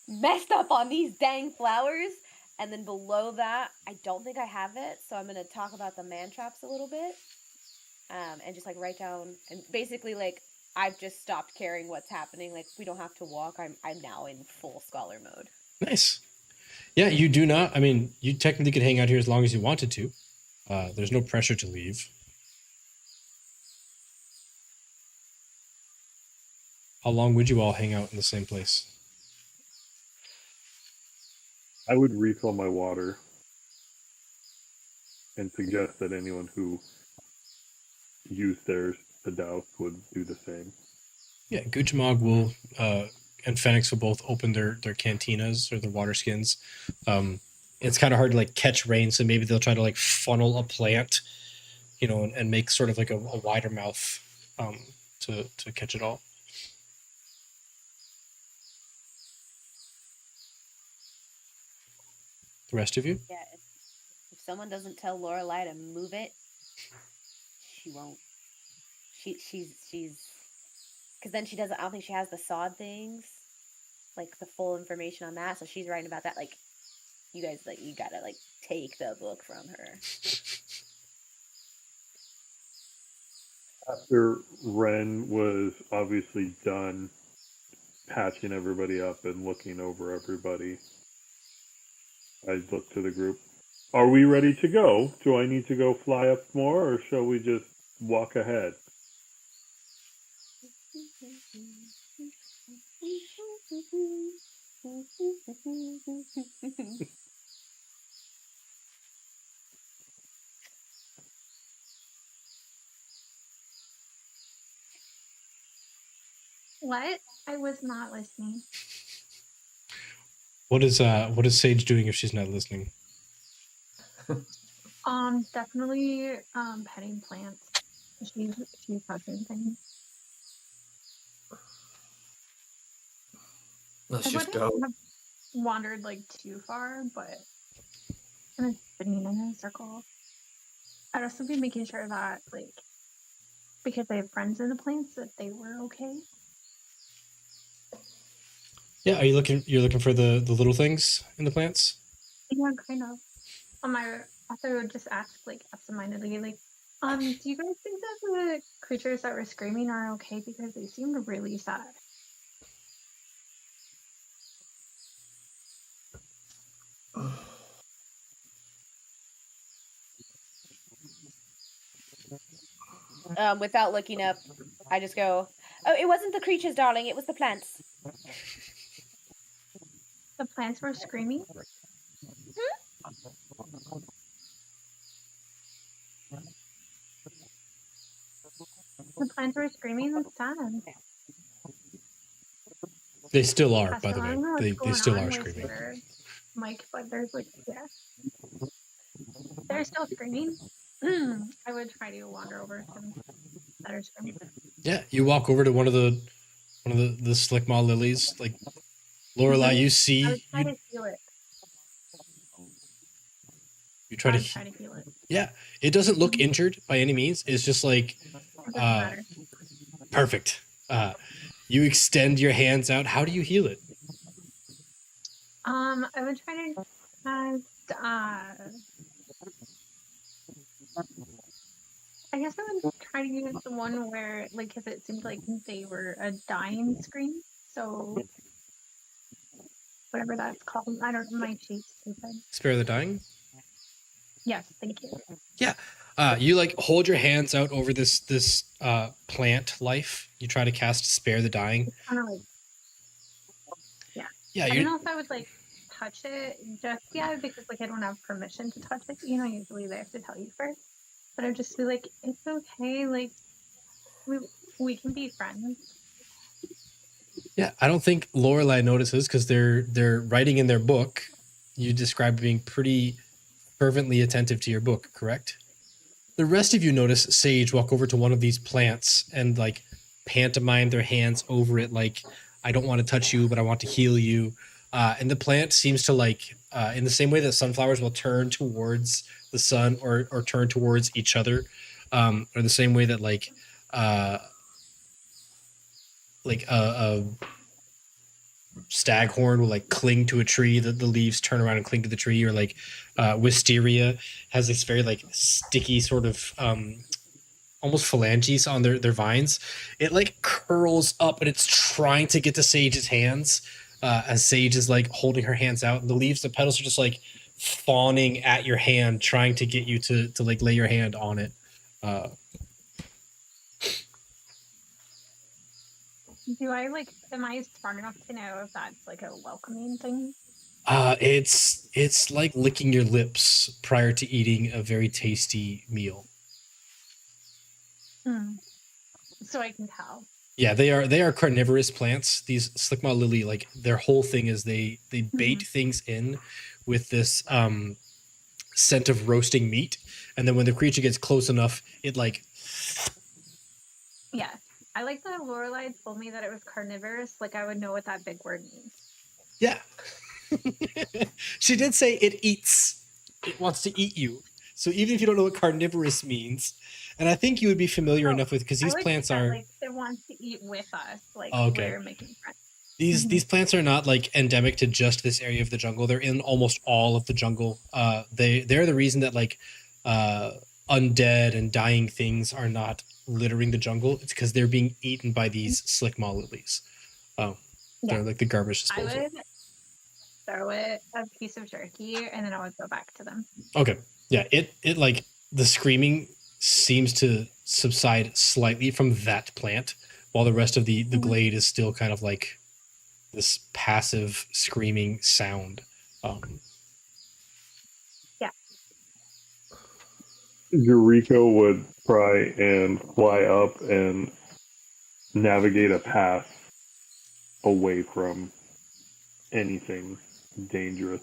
messed up on these dang flowers. And then below that, I don't think I have it, so I'm going to talk about the Mantraps a little bit. And just like write down, and basically like I've just stopped caring what's happening. Like we don't have to walk. I'm now in full scholar mode. Nice. Yeah, you do not. I mean, you technically could hang out here as long as you wanted to. There's no pressure to leave. How long would you all hang out in the same place? I would refill my water and suggest that anyone who used theirs to douse would do the same. Yeah, Guchamog will and Fenix will both open their cantinas or their water skins. It's kind of hard to like catch rain, so maybe they'll try to like funnel a plant, and make sort of like a wider mouth to catch it all. The rest of you? Yeah, if someone doesn't tell Lorelai to move it, she won't. She's because then she doesn't. I don't think she has the sod things, like the full information on that. So she's writing about that. Like, you guys, like, you gotta like take the book from her. After Ren was obviously done patching everybody up and looking over everybody, I looked to the group. Are we ready to go? Do I need to go fly up more, or shall we just walk ahead? What? I was not listening. What is Sage doing if she's not listening? Definitely petting plants. She's touching things. Let's I just wouldn't go. have wandered like too far, but kind of spinning in a circle. I'd also be making sure that, like, because I have friends in the plants, that they were okay. Yeah, are you looking? You're looking for the little things in the plants? Yeah, kind of. I would just ask, like, absentmindedly, like, do you guys think that the creatures that were screaming are okay? Because they seemed really sad. Without looking up, I just go, "Oh, it wasn't the creatures, darling. It was the plants." The plants were screaming? The plants were screaming? That's sad. They still are, by So the I way. don't know what's They going still on are with screaming. your mic, but there's like, yeah. They're still screaming. I would try to wander over to them that are screaming. Yeah, you walk over to one of the Slickmaw Lilies, like Lorelai. You I see, would try to heal it. you try I to. would try to heal it. Yeah, it doesn't look injured by any means. It's just like It doesn't matter. perfect. You extend your hands out. How do you heal it? I would try to cast, I guess I would try to use the one where, like, because it seemed like they were a dying scream. So, whatever that's called. I don't know. My sheet's stupid. Spare the dying. Yes, thank you. Yeah. You like hold your hands out over this plant life. You try to cast Spare the Dying. Kind of like, Yeah, I you don't know if I would like touch it just yet because like I don't have permission to touch it. You know, usually they have to tell you first. But I'd just be like, it's okay. Like we can be friends. Yeah, I don't think Lorelai notices because they're writing in their book. You described being pretty fervently attentive to your book, correct? The rest of you notice Sage walk over to one of these plants and like pantomime their hands over it, like I don't want to touch you, but I want to heal you. And the plant seems to like, in the same way that sunflowers will turn towards the sun or turn towards each other, or the same way that like a staghorn will like cling to a tree, that the leaves turn around and cling to the tree, or like wisteria has this very like sticky sort of almost phalanges on their vines. It like curls up and it's trying to get to Sage's hands, as Sage is like holding her hands out, and the leaves, the petals are just like fawning at your hand, trying to get you to like lay your hand on it. Am I smart enough to know if that's like a welcoming thing? It's like licking your lips prior to eating a very tasty meal. So I can tell. Yeah, they are carnivorous plants. These Slickmaw Lily, like their whole thing is they bait things in with this scent of roasting meat, and then when the creature gets close enough, it like. Yeah, I like that Lorelai told me that it was carnivorous. Like I would know what that big word means. Yeah, she did say it eats. It wants to eat you. So even if you don't know what carnivorous means, And I think you would be familiar Oh, enough with, because I these would plants say that, are like, they want to eat with us, like, oh, okay. we're making friends. These plants are not like endemic to just this area of the jungle. They're in almost all of the jungle. They're the reason that like undead and dying things are not littering the jungle. It's because they're being eaten by these Slickmaw Lilies. They're Yeah. like the garbage I disposal. would throw it a piece of jerky, and then I would go back to them. Okay. Yeah, it like the screaming seems to subside slightly from that plant, while the rest of the glade is still kind of like this passive screaming sound. Eureka would try and fly up and navigate a path away from anything dangerous.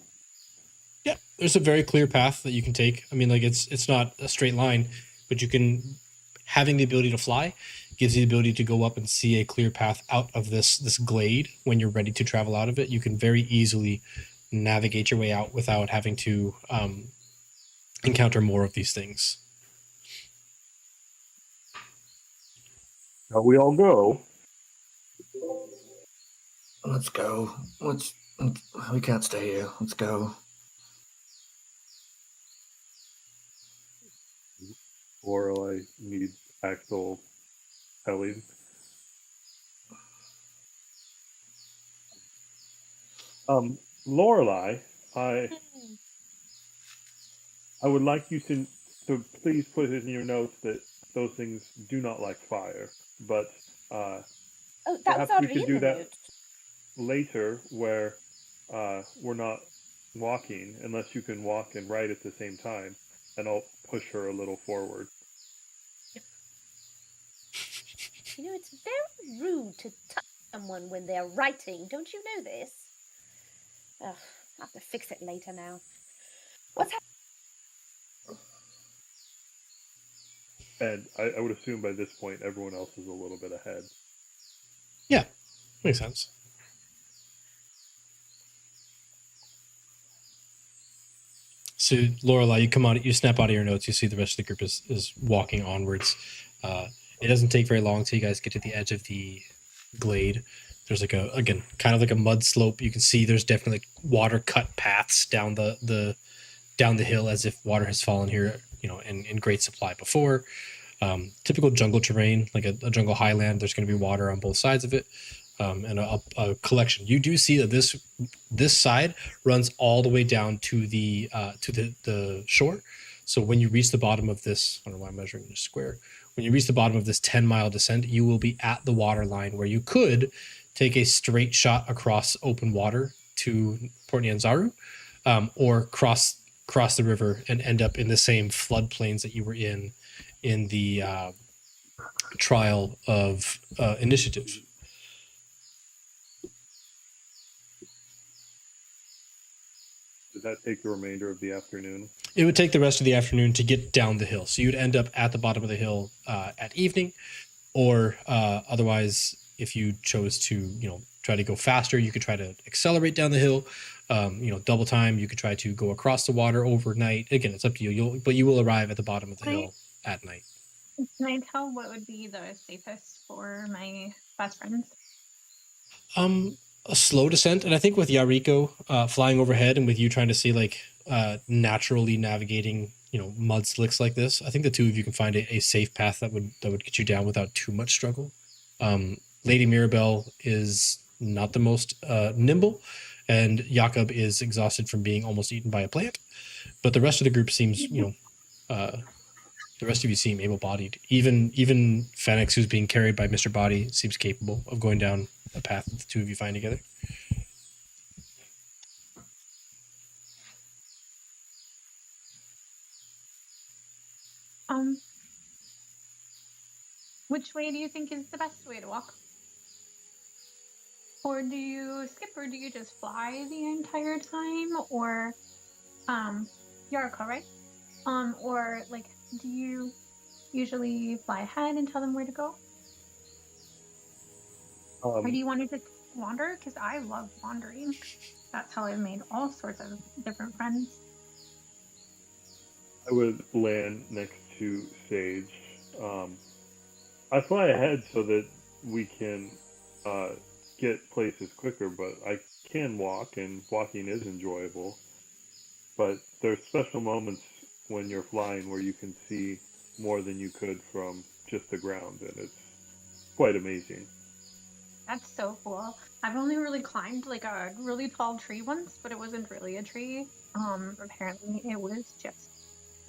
Yeah, there's a very clear path that you can take. I mean, like it's not a straight line, but you can, having the ability to fly gives you the ability to go up and see a clear path out of this glade. When you're ready to travel out of it, you can very easily navigate your way out without having to encounter more of these things. Shall we all go? Let's go. We can't stay here. Let's go. Lorelai needs actual telling. Lorelai, I would like you to please put in your notes that those things do not like fire. But Oh, that was perhaps we already could in do the that notes. later, where we're not walking, unless you can walk and ride at the same time, and I'll push her a little forward. You know, it's very rude to touch someone when they're writing. Don't you know this? Ugh, I'll have to fix it later now. What's happening? And I would assume by this point everyone else is a little bit ahead. Yeah, makes sense. So Lorelai, you come out, you snap out of your notes. You see the rest of the group is walking onwards. It doesn't take very long till you guys get to the edge of the glade. There's like kind of like a mud slope. You can see there's definitely water cut paths down the hill, as if water has fallen here, in great supply before. Typical jungle terrain, like a jungle highland. There's going to be water on both sides of it, and a collection. You do see that this side runs all the way down to the shore. So when you reach the bottom of this, I don't know why I'm measuring in a square. When you reach the bottom of this 10-mile descent, you will be at the water line, where you could take a straight shot across open water to Port Nyanzaru, or cross the river and end up in the same floodplains that you were in the trial of initiative. Does that take the remainder of the afternoon? It would take the rest of the afternoon to get down the hill. So you'd end up at the bottom of the hill at evening, or otherwise, if you chose to, try to go faster, you could try to accelerate down the hill. Double time. You could try to go across the water overnight. Again, it's up to you. But you will arrive at the bottom of the hill at night. Can I tell what would be the safest for my best friends? A slow descent, and I think with Yariko flying overhead, and with you trying to see like naturally navigating mud slicks like this, I think the two of you can find a safe path that would get you down without too much struggle. Lady Mirabelle is not the most nimble, and Jakob is exhausted from being almost eaten by a plant, but the rest of the group seems the rest of you seem able-bodied. Even Phoenix, who's being carried by Mr. Body, seems capable of going down a path that the two of you find together. Which way do you think is the best way to walk? Or do you skip, or do you just fly the entire time? Or, Yariko, right? Or, like, do you usually fly ahead and tell them where to go? Or do you want to just wander? Because I love wandering. That's how I've made all sorts of different friends. I would land next to Sage I fly ahead so that we can get places quicker, but I can walk, and walking is enjoyable. But there's special moments when you're flying where you can see more than you could from just the ground, and it's quite amazing. That's so cool. I've only really climbed like a really tall tree once, but it wasn't really a tree. Apparently it was just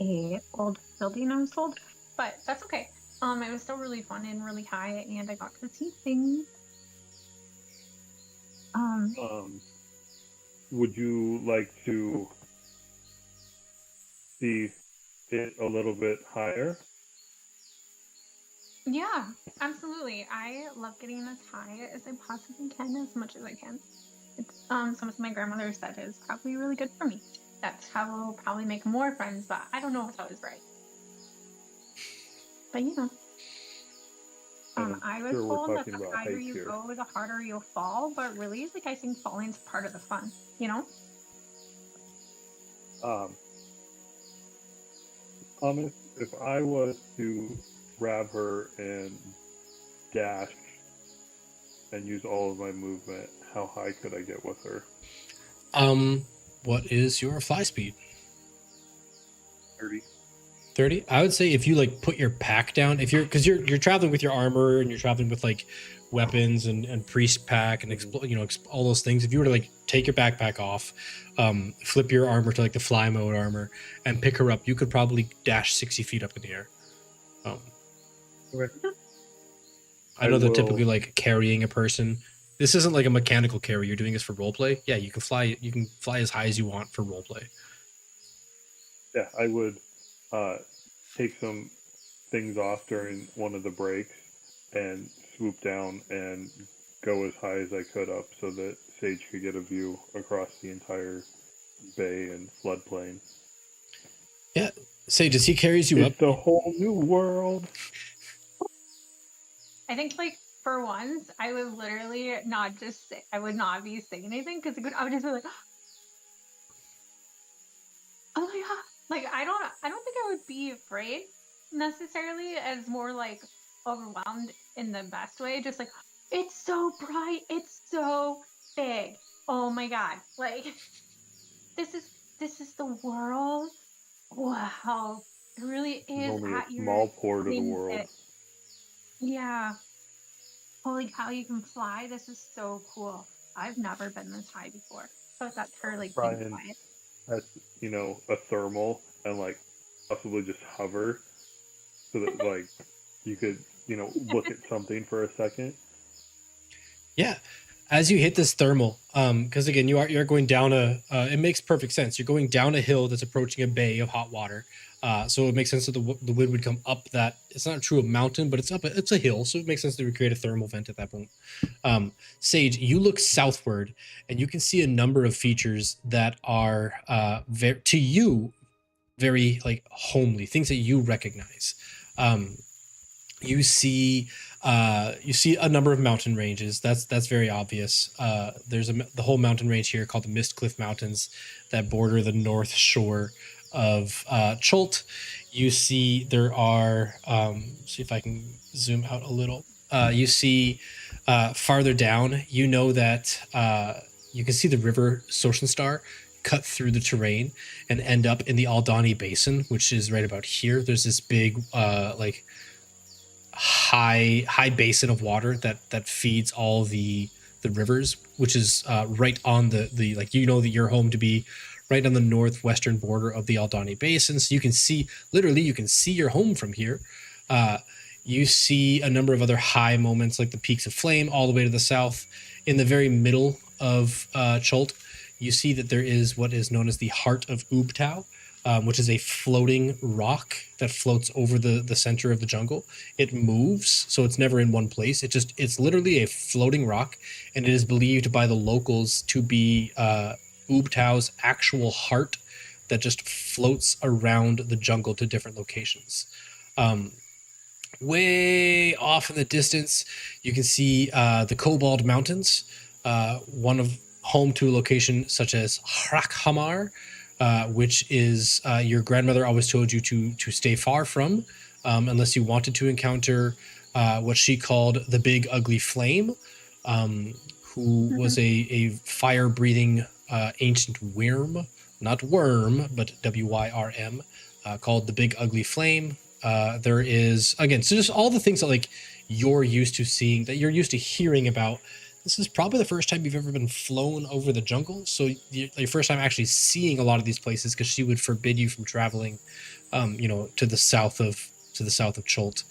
a old building, I was told. But that's okay. It was still really fun and really high, and I got to see things. Would you like to see it a little bit higher? Yeah, absolutely. I love getting as high as I possibly can, as much as I can. It's something my grandmother said is probably really good for me. That's how we'll probably make more friends, but I don't know if that was right. But you know. I was sure we're told that talking the about higher height you here. go, the harder you'll fall, but really, like, I think falling's part of the fun, you know? Thomas, if I was to grab her and dash and use all of my movement, how high could I get with her? What is your fly speed? 30. 30. I would say if you like put your pack down, if you're because you're traveling with your armor and you're traveling with like weapons and priest pack and all those things. If you were to like take your backpack off, flip your armor to like the fly mode armor and pick her up, you could probably dash 60 feet up in the air. Okay. I know that will- typically like carrying a person. This isn't like a mechanical carry. You're doing this for roleplay. Yeah, you can fly. You can fly as high as you want for roleplay. Yeah, I would take some things off during one of the breaks and swoop down and go as high as I could up so that Sage could get a view across the entire bay and floodplain. Yeah, Sage, as he carries you up, It's a whole new world. I think, like, for once, I would literally not just say, I would not be saying anything, because I would just be like, oh my god. Like, I don't think I would be afraid necessarily, as more like overwhelmed in the best way. Just like, it's so bright, it's so big. Oh my god! Like, this is the world. Wow, it really is Only a at your small port of the fingertips. world. Yeah. Holy cow! You can fly. This is so cool. I've never been this high before. So it's that her like being Brian quiet. has, a thermal and like possibly just hover so that like you could, look at something for a second. yeah. As you hit this thermal, because again, you're going down it makes perfect sense. You're going down a hill that's approaching a bay of hot water. So it makes sense that the wind would come up that. It's not true a mountain, but it's a hill, so it makes sense to create a thermal vent at that point. Sage, you look southward, and you can see a number of features that are to you very like homely, things that you recognize. You see a number of mountain ranges. That's very obvious. There's the whole mountain range here called the Mist Cliff Mountains that border the north shore of Cholt. You see there are, see if I can zoom out a little. You see farther down, you know that you can see the river Sosenstar cut through the terrain and end up in the Aldani Basin, which is right about here. There's this big high basin of water that feeds all the rivers, which is right on the like, that you're home to be right on the northwestern border of the Aldani Basin. So you can see your home from here. You see a number of other high moments like the Peaks of Flame all the way to the south. In the very middle of Cholt, you see that there is what is known as the Heart of Ubtao, which is a floating rock that floats over the center of the jungle. It moves, so it's never in one place. It's literally a floating rock, and it is believed by the locals to be Ubtao's actual heart that just floats around the jungle to different locations. Way off in the distance, you can see the Cobalt Mountains, home to a location such as Hrakhamar, which is your grandmother always told you to stay far from. unless you wanted to encounter what she called the Big Ugly Flame, who was a fire-breathing ancient worm, not worm, but WYRM, called the Big Ugly Flame. There is, again, so just all the things that like you're used to seeing, that you're used to hearing about. This is probably the first time you've ever been flown over the jungle, so your first time actually seeing a lot of these places, because she would forbid you from traveling, to the south of Cholt.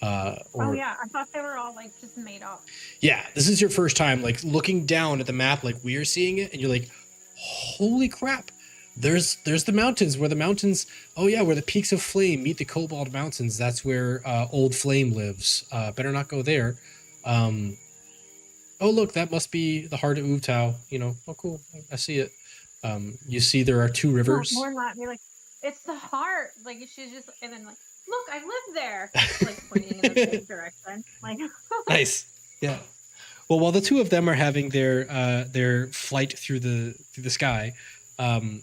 Oh yeah, I thought they were all like just made up. Yeah, this is your first time like looking down at the map like we're seeing it, and you're like, holy crap! There's the mountains, where the peaks of flame meet the Cobalt Mountains. That's where Old Flame lives. Better not go there. Oh look, that must be the heart of Uvtau. Oh cool, I see it. You see there are two rivers. More than that, you're like, it's the heart. Like she's just, and then like, look, I live there. Like pointing in the same direction. Like Nice, yeah. Well, while the two of them are having their flight through the sky, and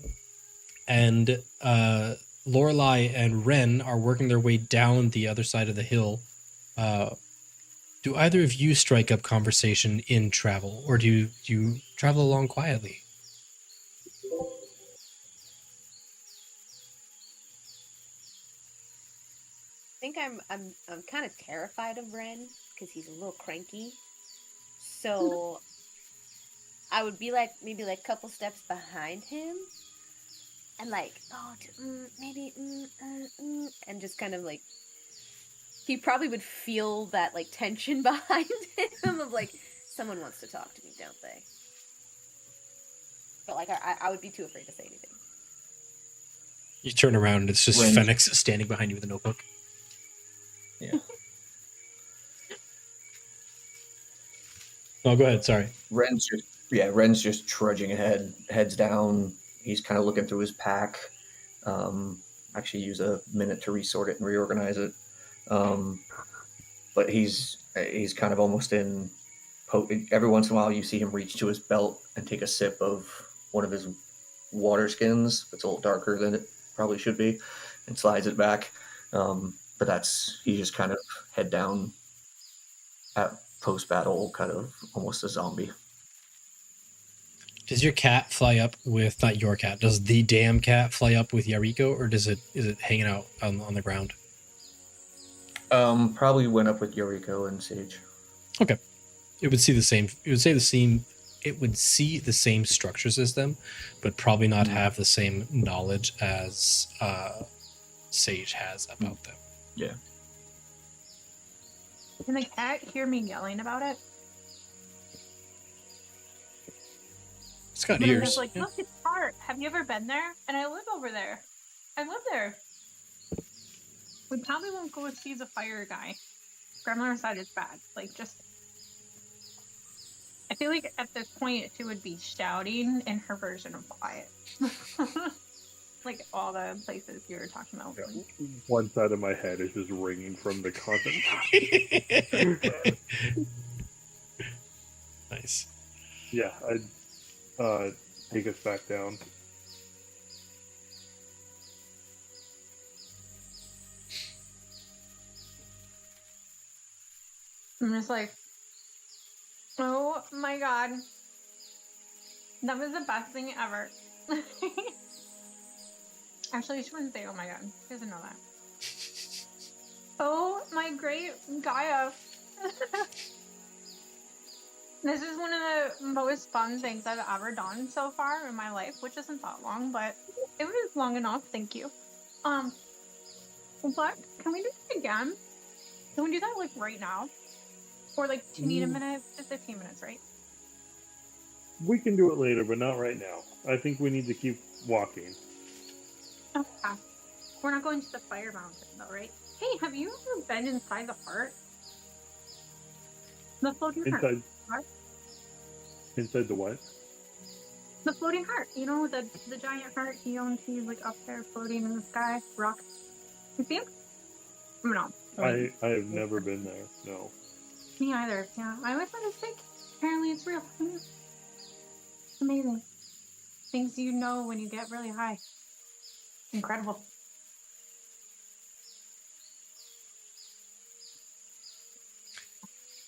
Lorelai and Ren are working their way down the other side of the hill. Do either of you strike up conversation in travel, or do you travel along quietly? I think I'm kind of terrified of Ren because he's a little cranky. So I would be like maybe like a couple steps behind him, and like and just kind of like he probably would feel that like tension behind him of like someone wants to talk to me, don't they? But like I would be too afraid to say anything. You turn around and it's just Ren. Phoenix standing behind you with a notebook. Yeah. Oh, go ahead. Sorry. Ren's just trudging ahead, heads down. He's kind of looking through his pack. Actually, use a minute to resort it and reorganize it. But he's kind of almost in. Every once in a while, you see him reach to his belt and take a sip of one of his water skins. It's a little darker than it probably should be, and slides it back. But he's just kind of head down at post-battle, kind of almost a zombie. Does your cat fly up with, not your cat, does the damn cat fly up with Yariko, or is it hanging out on the ground? Probably went up with Yoriko and Sage. Okay. It would see the same structures as them, but probably not have the same knowledge as Sage has about them. Yeah. Can the cat hear me yelling about it? It's got But ears. I'm just like, Yeah. look, it's heart. Have you ever been there? And I live over there. I live there. We probably won't go see the fire guy. Gremlin side is bad. Like, just. I feel like at this point she would be shouting in her version of quiet. Like all the places you were talking about. Yeah. One side of my head is just ringing from the content. Nice. Yeah, I'd take us back down. I'm just like, oh my god. That was the best thing ever. Actually, she wouldn't say, oh my god. She doesn't know that. Oh my great Gaia. This is one of the most fun things I've ever done so far in my life, which isn't that long, but it was long enough. Thank you. But can we do it again? Can we do that like right now? Or like, do you need a minute? Just 15 minutes, right? We can do it later, but not right now. I think we need to keep walking. Okay. We're not going to the fire mountain though, right? Hey, have you ever been inside the heart? The floating heart. Inside the what? The floating heart. You know, the giant heart he owns. He's like up there floating in the sky. Rock. You see him? No. I have never been there. No. Me either. Yeah. I always thought it was fake. Apparently it's real. It's amazing. Things you know when you get really high. Incredible.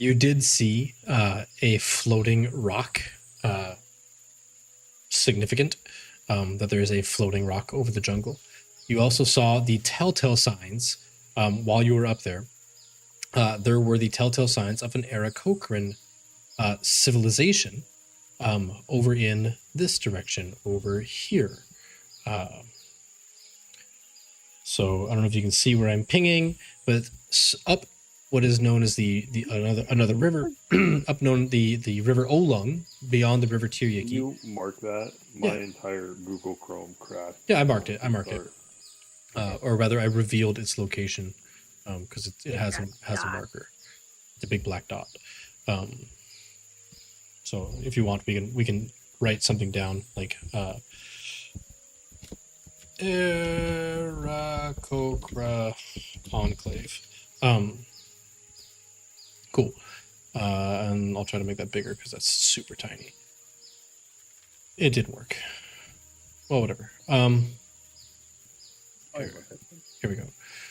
You did see a floating rock, significant, that there is a floating rock over the jungle. You also saw the telltale signs while you were up there. There were the telltale signs of an Aarakocran civilization over in this direction, over here. So I don't know if you can see where I'm pinging, but up what is known as the another river, up known the river Olung, beyond the river Can Tiryaki. you mark that? My Yeah. entire Google Chrome crashed. Yeah, I marked it. Sorry. Or rather, I revealed its location because it has a dot. marker. It's a big black dot. So if you want, we can write something down like Aarakocra Enclave. Cool. And I'll try to make that bigger because that's super tiny. It didn't work. Well, whatever. Here we go.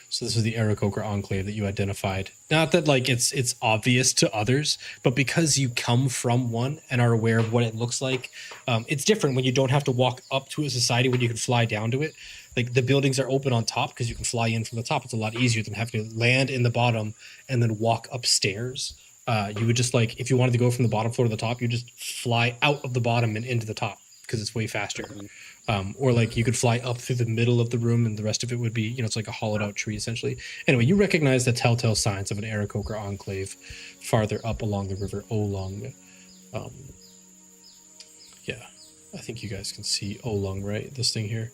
So this is the Aarakocra Enclave that you identified. Not that like it's obvious to others, but because you come from one and are aware of what it looks like, it's different when you don't have to walk up to a society when you can fly down to it. Like the buildings are open on top because you can fly in from the top. It's a lot easier than having to land in the bottom and then walk upstairs. You would just like, if you wanted to go from the bottom floor to the top, you just fly out of the bottom and into the top because it's way faster. Or like you could fly up through the middle of the room and the rest of it would be, you know, it's like a hollowed out tree essentially. Anyway, you recognize the telltale signs of an Aarakocra enclave farther up along the river Olung. Yeah, I think you guys can see Olung, right? This thing here.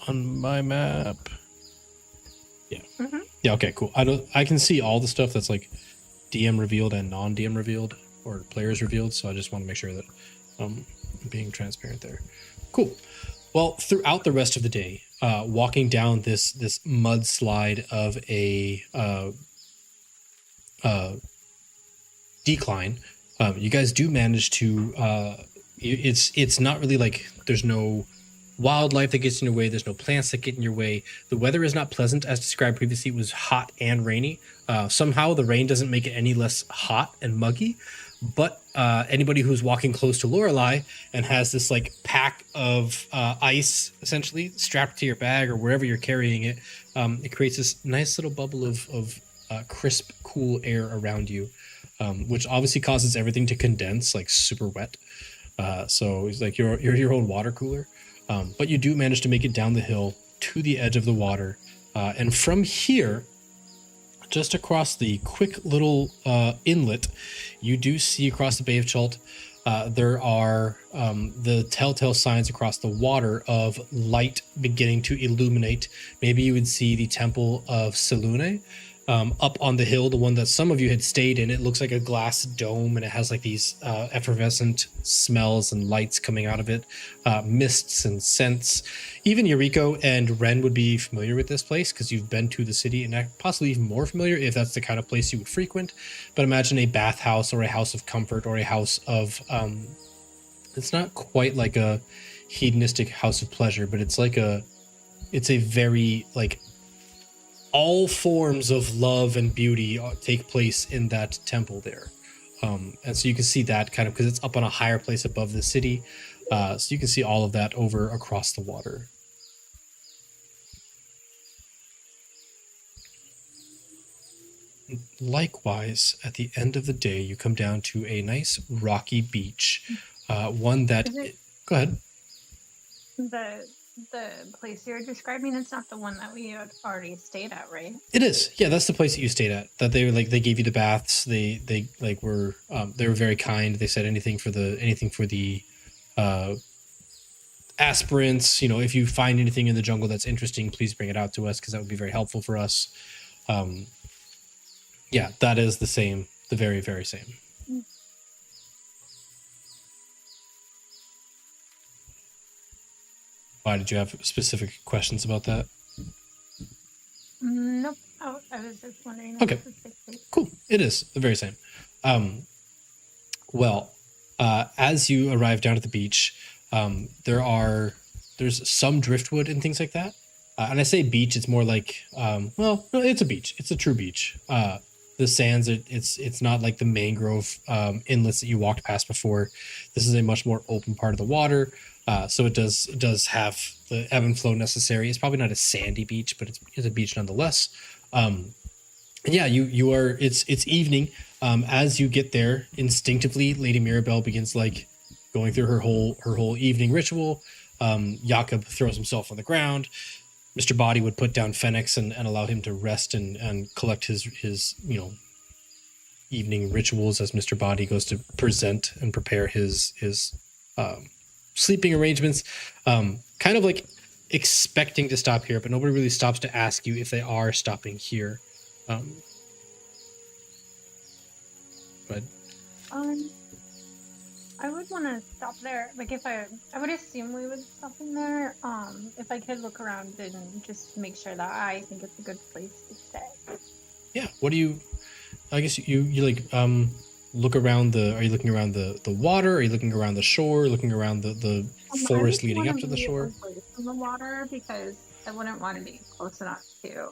On my map. Yeah. Mhm. Yeah, okay, cool. I can see all the stuff that's like DM revealed and non-DM revealed or players revealed, so I just want to make sure that I'm being transparent there. Cool. Well, throughout the rest of the day, walking down this mudslide of a decline, you guys do manage to it's not really like there's no wildlife that gets in your way, there's no plants that get in your way. The weather is not pleasant. As described previously, it was hot and rainy. Somehow the rain doesn't make it any less hot and muggy, but anybody who's walking close to Lorelai and has this like pack of ice essentially strapped to your bag or wherever you're carrying it, it creates this nice little bubble of crisp, cool air around you, which obviously causes everything to condense, like super wet. So it's like you're your own water cooler. But you do manage to make it down the hill to the edge of the water. And from here, just across the quick little inlet, you do see across the Bay of Chult, there are the telltale signs across the water of light beginning to illuminate. Maybe you would see the Temple of Selune up on the hill, the one that some of you had stayed in. It looks like a glass dome and it has like these effervescent smells and lights coming out of it, mists and scents. Even Yuriko and Ren would be familiar with this place because you've been to the city and possibly even more familiar if that's the kind of place you would frequent. But imagine a bathhouse or a house of comfort or a house of, it's not quite like a hedonistic house of pleasure, but it's a very like, all forms of love and beauty take place in that temple there. And so you can see that kind of because it's up on a higher place above the city. So you can see all of that over across the water. Likewise, at the end of the day, you come down to a nice rocky beach. One that... Go ahead. The place you're describing, it's not the one that we had already stayed at, right? It is. Yeah, that's the place that you stayed at. That they were like they gave you the baths. They were very kind. They said anything for the aspirants. You know, if you find anything in the jungle that's interesting, please bring it out to us because that would be very helpful for us. Yeah, that is the same. The very, very same. Why did you have specific questions about that? Nope. Oh, I was just wondering. Okay. Cool. It is the very same. Well, as you arrive down at the beach, there's some driftwood and things like that. And I say beach, it's more like, well, no, it's a beach. It's a true beach. the sands. It's not like the mangrove inlets that you walked past before. This is a much more open part of the water. So it does have the ebb and flow necessary. It's probably not a sandy beach, but it's a beach nonetheless. And yeah, you are. It's evening. As you get there, instinctively, Lady Mirabelle begins like going through her whole evening ritual. Jakob throws himself on the ground. Mr. Body would put down Fenix and allow him to rest and collect his evening rituals as Mr. Body goes to present and prepare his sleeping arrangements. Kind of like expecting to stop here, but nobody really stops to ask you if they are stopping here. But I would want to stop there. Like if I would assume we would stop in there. If I could look around and just make sure that I think it's a good place to stay. yeah, what do you? I guess you like look around the. Are you looking around the water? Are you looking around the shore? Looking around the forest leading up to the shore? Away from the water because I wouldn't want to be close enough to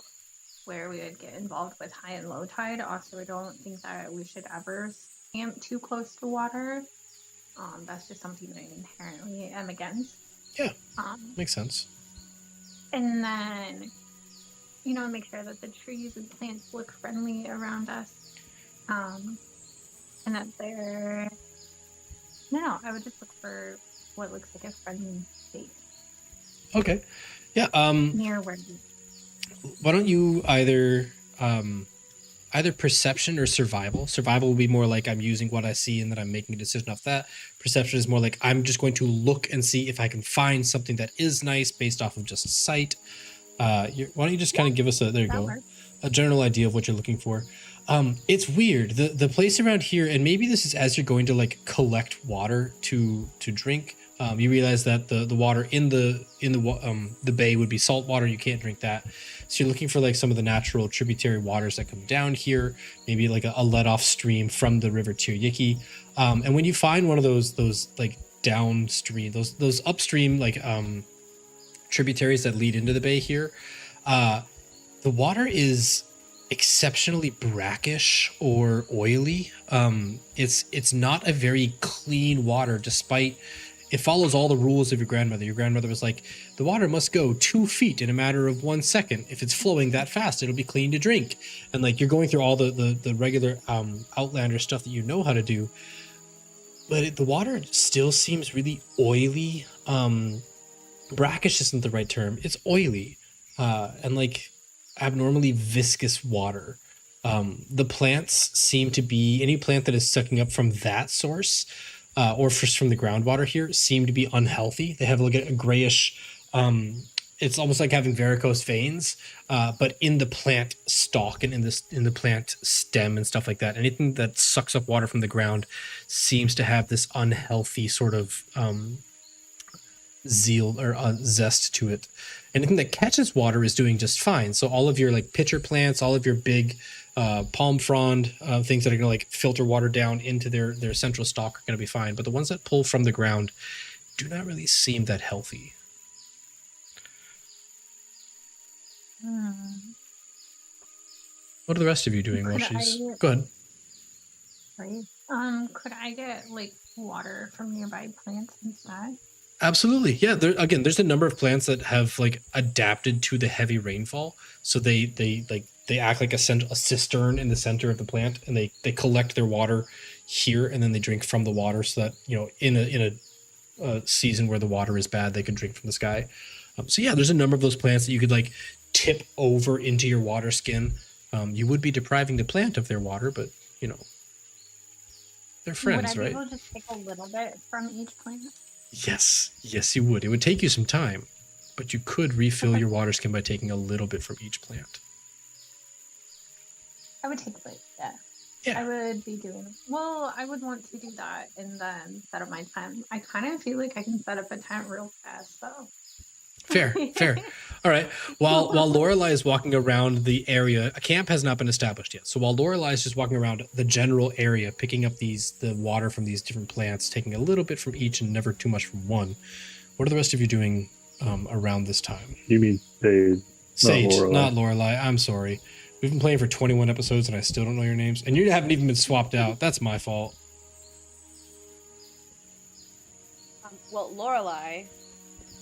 where we would get involved with high and low tide. Also, I don't think that we should ever camp too close to water. That's just something that I inherently am against. Yeah, makes sense. And then, make sure that the trees and plants look friendly around us. And that they're... No, I would just look for what looks like a friendly space. Okay. Yeah. Near where we... Why don't you either perception or survival? Survival will be more like I'm using what I see and then I'm making a decision off that. Perception is more like I'm just going to look and see if I can find something that is nice based off of just sight. Why don't you just kind of give us a general idea of what you're looking for? It's weird. The place around here, and maybe this is as you're going to like collect water to drink. You realize that the water in the bay would be salt water. You can't drink that. So you're looking for like some of the natural tributary waters that come down here, maybe like a let off stream from the river Tiryiki. And when you find one of those like downstream, those upstream like tributaries that lead into the bay here, the water is exceptionally brackish or oily. It's not a very clean water, despite it follows all the rules of your grandmother. Your grandmother was like, the water must go 2 feet in a matter of 1 second. If it's flowing that fast, it'll be clean to drink. And like you're going through all the regular Outlander stuff that you know how to do. But the water still seems really oily. Brackish isn't the right term. It's oily. And like abnormally viscous water. The plants seem to be, any plant that is sucking up from that source, or just from the groundwater here, seem to be unhealthy. They have like a grayish, it's almost like having varicose veins, but in the plant stalk and in the plant stem and stuff like that. Anything that sucks up water from the ground seems to have this unhealthy sort of zeal or zest to it. Anything that catches water is doing just fine. So all of your like pitcher plants, all of your big palm frond, things that are going to like filter water down into their central stalk are going to be fine. But the ones that pull from the ground do not really seem that healthy. What are the rest of you doing while she's... Go ahead. Right. Could I get like water from nearby plants instead? Absolutely. Yeah. There's a number of plants that have like adapted to the heavy rainfall. So they act like a cistern in the center of the plant, and they collect their water here, and then they drink from the water, so that, in a season where the water is bad, they can drink from the sky. So yeah, there's a number of those plants that you could like tip over into your water skin. You would be depriving the plant of their water, but they're friends, right? Would I be able to take a little bit from each plant? Yes, you would. It would take you some time, but you could refill your water skin by taking a little bit from each plant. I would take a bit, yeah. Yeah. I would be doing... Well, I would want to do that and then set up my tent. I kind of feel like I can set up a tent real fast, though. Fair. All right. While Lorelai is walking around the area, a camp has not been established yet. So while Lorelai is just walking around the general area, picking up the water from these different plants, taking a little bit from each and never too much from one, what are the rest of you doing around this time? You mean Sage? Sage, not Lorelai. I'm sorry. We've been playing for 21 episodes and I still don't know your names. And you haven't even been swapped out. That's my fault. Well, Lorelai,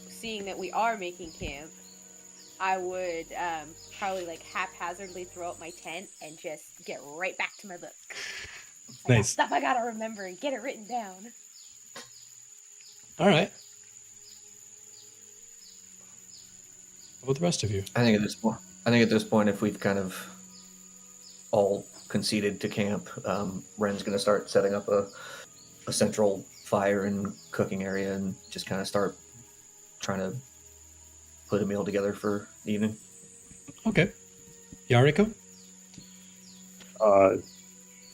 seeing that we are making camp, I would probably like haphazardly throw up my tent and just get right back to my book. I got Nice. stuff I gotta remember and get it written down. All right. How about the rest of you? I think at this point, if we've kind of all conceded to camp, Ren's going to start setting up a central fire and cooking area and just kind of start trying to put a meal together for the evening. Okay. Yariko?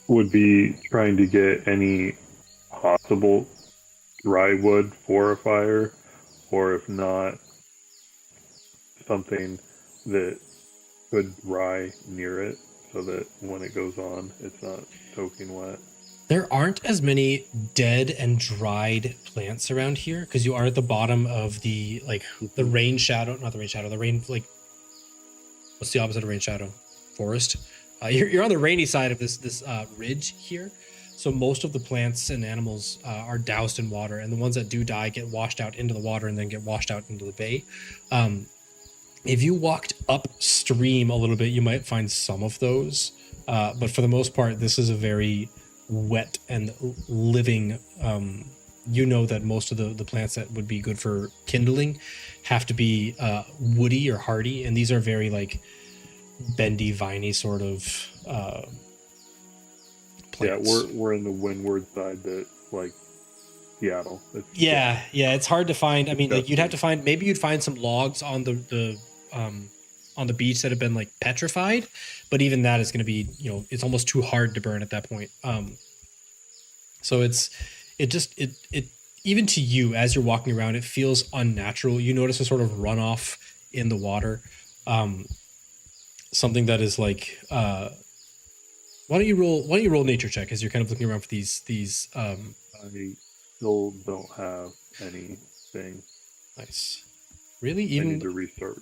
Would be trying to get any possible dry wood for a fire, or if not, something that could dry near it so that when it goes on, it's not soaking wet. There aren't as many dead and dried plants around here because you are at the bottom of the the rain shadow, not the rain shadow, the rain what's the opposite of rain shadow? Forest. You're on the rainy side of this ridge here, so most of the plants and animals are doused in water, and the ones that do die get washed out into the water and then get washed out into the bay. If you walked upstream a little bit, you might find some of those, but for the most part, this is a very wet and living. You know that most of the plants that would be good for kindling have to be woody or hardy, and these are very bendy, viney sort of plants. Yeah, we're in the windward side that Seattle. Yeah, it's hard to find. I mean, you'd have to find, maybe you'd find some logs on the beach that have been petrified, but even that is going to be, it's almost too hard to burn at that point. So it even to you as you're walking around, it feels unnatural. You notice a sort of runoff in the water. Something that is why don't you roll nature check as you're kind of looking around for these I still don't have anything. Nice. Really? I need to research.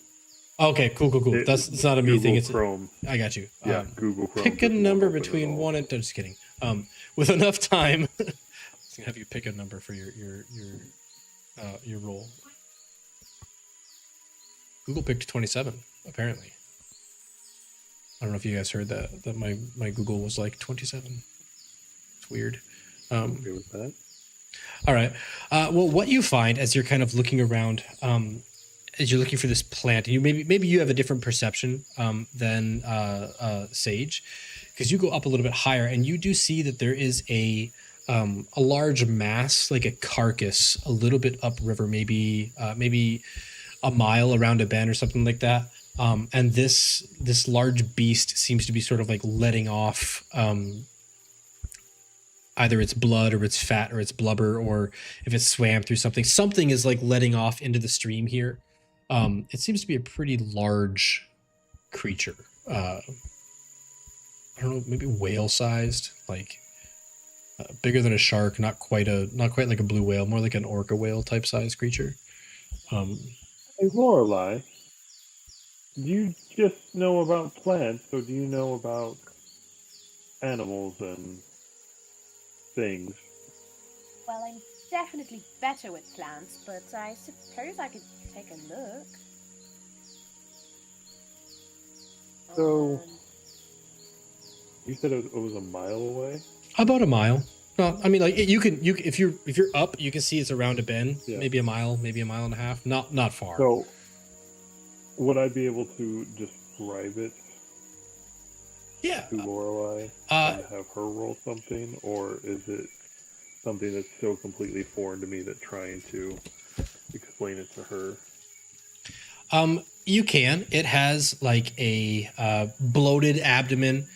Okay, cool. It's not a me thing. It's Chrome. I got you. Yeah, Google Chrome. Pick a number between 1 and... I'm just kidding. With enough time, I was gonna have you pick a number for your roll. Google picked 27. Apparently, I don't know if you guys heard that my Google was 27. It's weird. Okay with that. All right. Well, what you find as you're kind of looking around, as you're looking for this plant, you maybe you have a different perception than Sage, because you go up a little bit higher and you do see that there is a large mass, like a carcass, a little bit upriver, maybe a mile around a bend or something like that. And this large beast seems to be sort of letting off either its blood or its fat or its blubber, or if it swam through something is letting off into the stream here. It seems to be a pretty large creature. I don't know, maybe whale sized, bigger than a shark, not quite like a blue whale, more like an orca whale type size creature. Hey, Lorelai, do you just know about plants, or do you know about animals and things? Well, I'm definitely better with plants, but I suppose I could take a look. So, you said it was a mile away? About a mile. No, I mean, if you're up, you can see it's around a bend, Yeah. maybe a mile and a half, not far. So, would I be able to describe it Yeah. to Lorelai and have her roll something, or is it something that's so completely foreign to me that trying to explain it to her? You can. It has a bloated abdomen.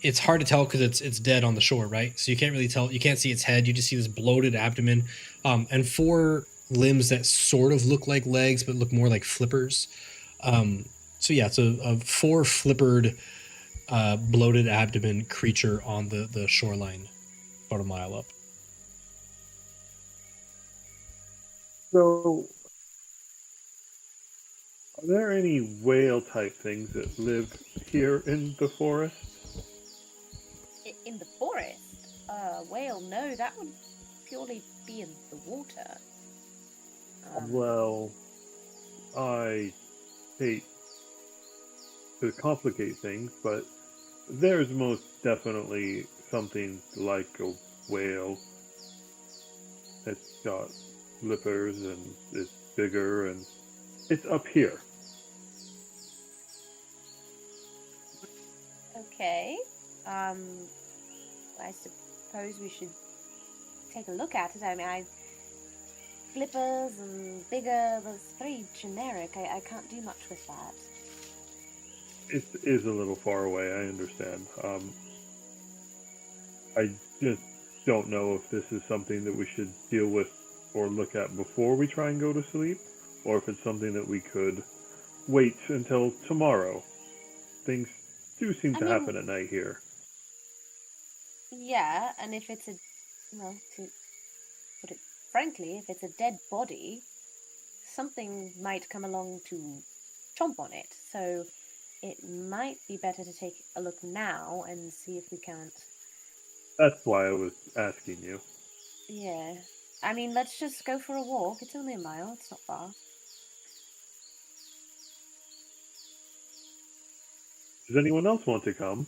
It's hard to tell because it's dead on the shore, right? So you can't really tell. You can't see its head. You just see this bloated abdomen, and 4 limbs that sort of look like legs but look more like flippers. So yeah, it's a 4 flippered, bloated abdomen creature on the shoreline, about a mile up. So, Are there any whale-type things that live here in the forest? In the forest? Whale, no, that would purely be in the water. Well, I hate to complicate things, but there's most definitely something like a whale. It's got flippers and it's bigger and it's up here. Okay. I suppose we should take a look at it. I mean, flippers and bigger, that's very generic. I can't do much with that. It is a little far away, I understand. I just don't know if this is something that we should deal with or look at before we try and go to sleep, or if it's something that we could wait until tomorrow. Things do seem to happen at night here. Yeah, and if it's to put it frankly, if it's a dead body, something might come along to chomp on it. So it might be better to take a look now and see if we can't. That's why I was asking you. Yeah. I mean, let's just go for a walk. It's only a mile. It's not far. Does anyone else want to come?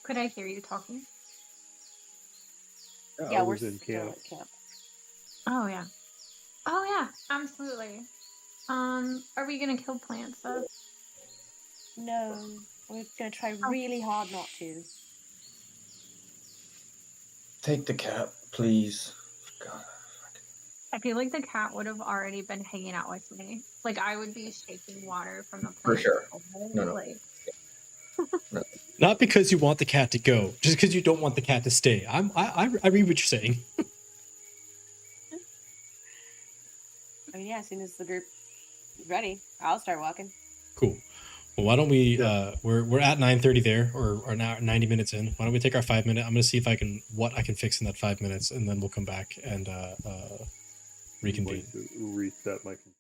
Could I hear you talking? Yeah, I we're was in still camp. at camp. Oh yeah. Oh yeah, absolutely. Are we gonna kill plants though? No, we're gonna try really hard not to. Take the cat, please. God. I feel like the cat would have already been hanging out with me. Like I would be shaking water from the For plant. sure. No. Like, No. Not because you want the cat to go, just because you don't want the cat to stay. I read what you're saying. I mean, yeah, as soon as the group is ready, I'll start walking. Cool. Well, why don't we? Yeah. We're at 9:30 there, or now 90 minutes in. Why don't we take our 5 minute? I'm gonna see if I can fix in that 5 minutes, and then we'll come back and reconvene. I'm going to reset my computer.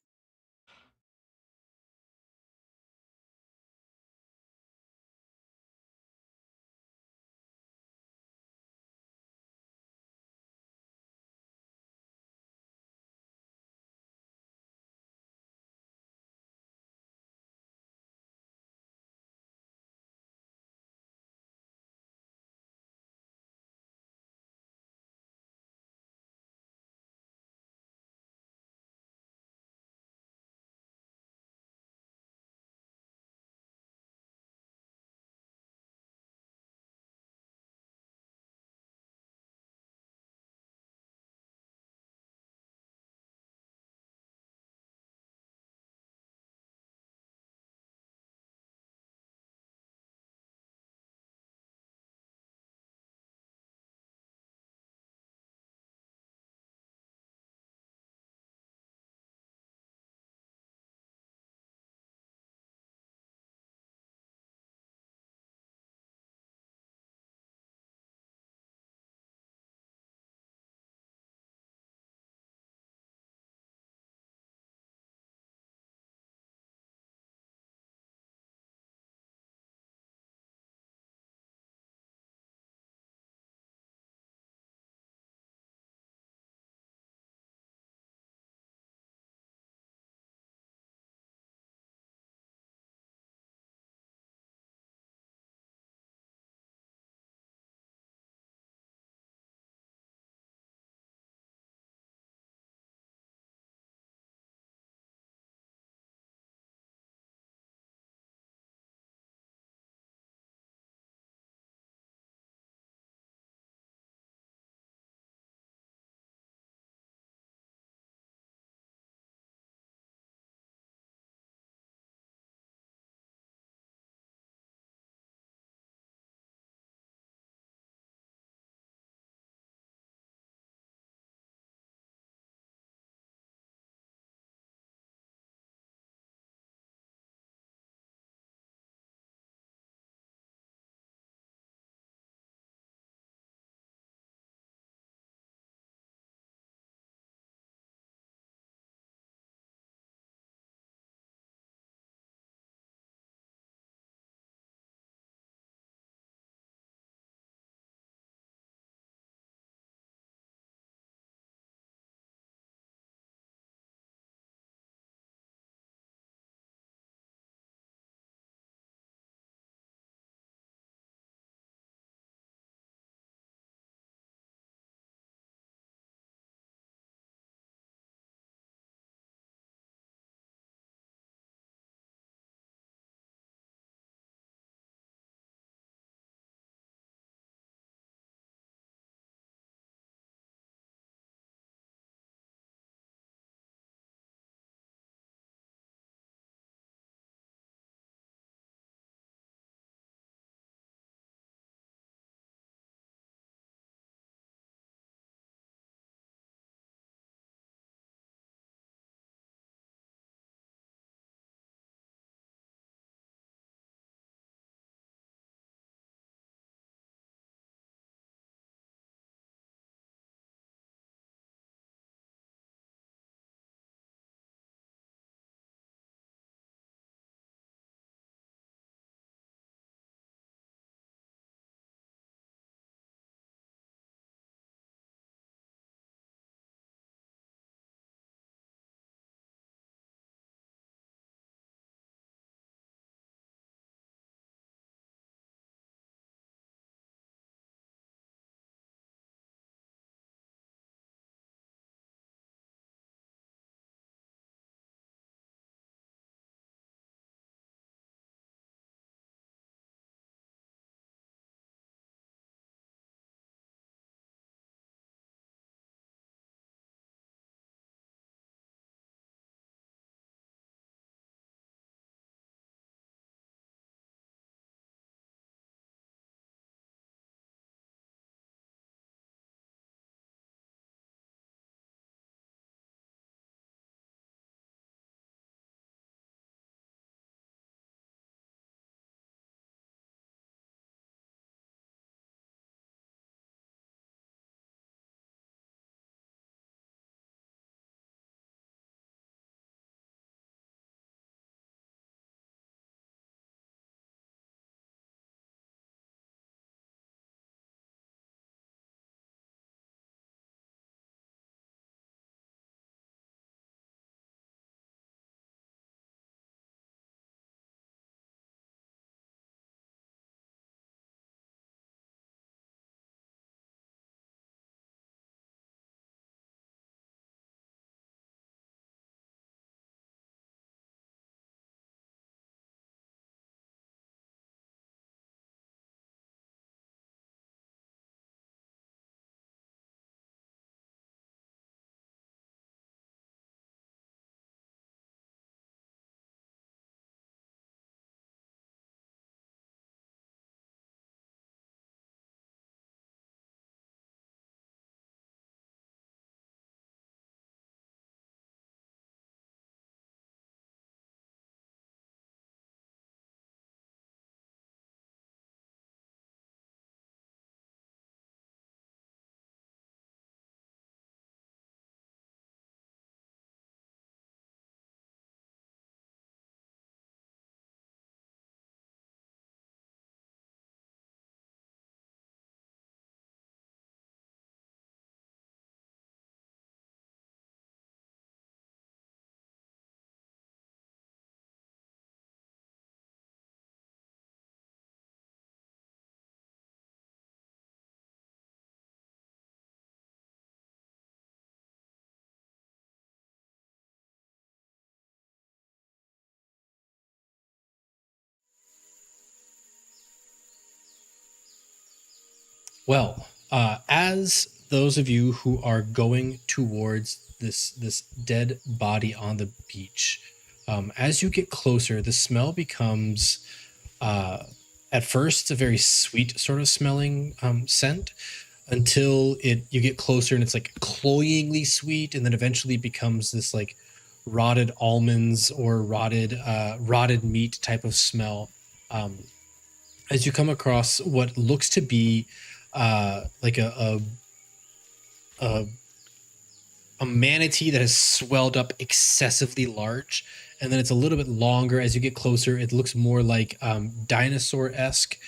Well, as those of you who are going towards this dead body on the beach, as you get closer, the smell becomes, at first, it's a very sweet sort of smelling scent, until you get closer and it's like cloyingly sweet, and then eventually becomes this like rotted almonds or rotted meat type of smell. As you come across what looks to be like a manatee that has swelled up excessively large, and then it's a little bit longer. As you get closer, it looks more like dinosaur-esque,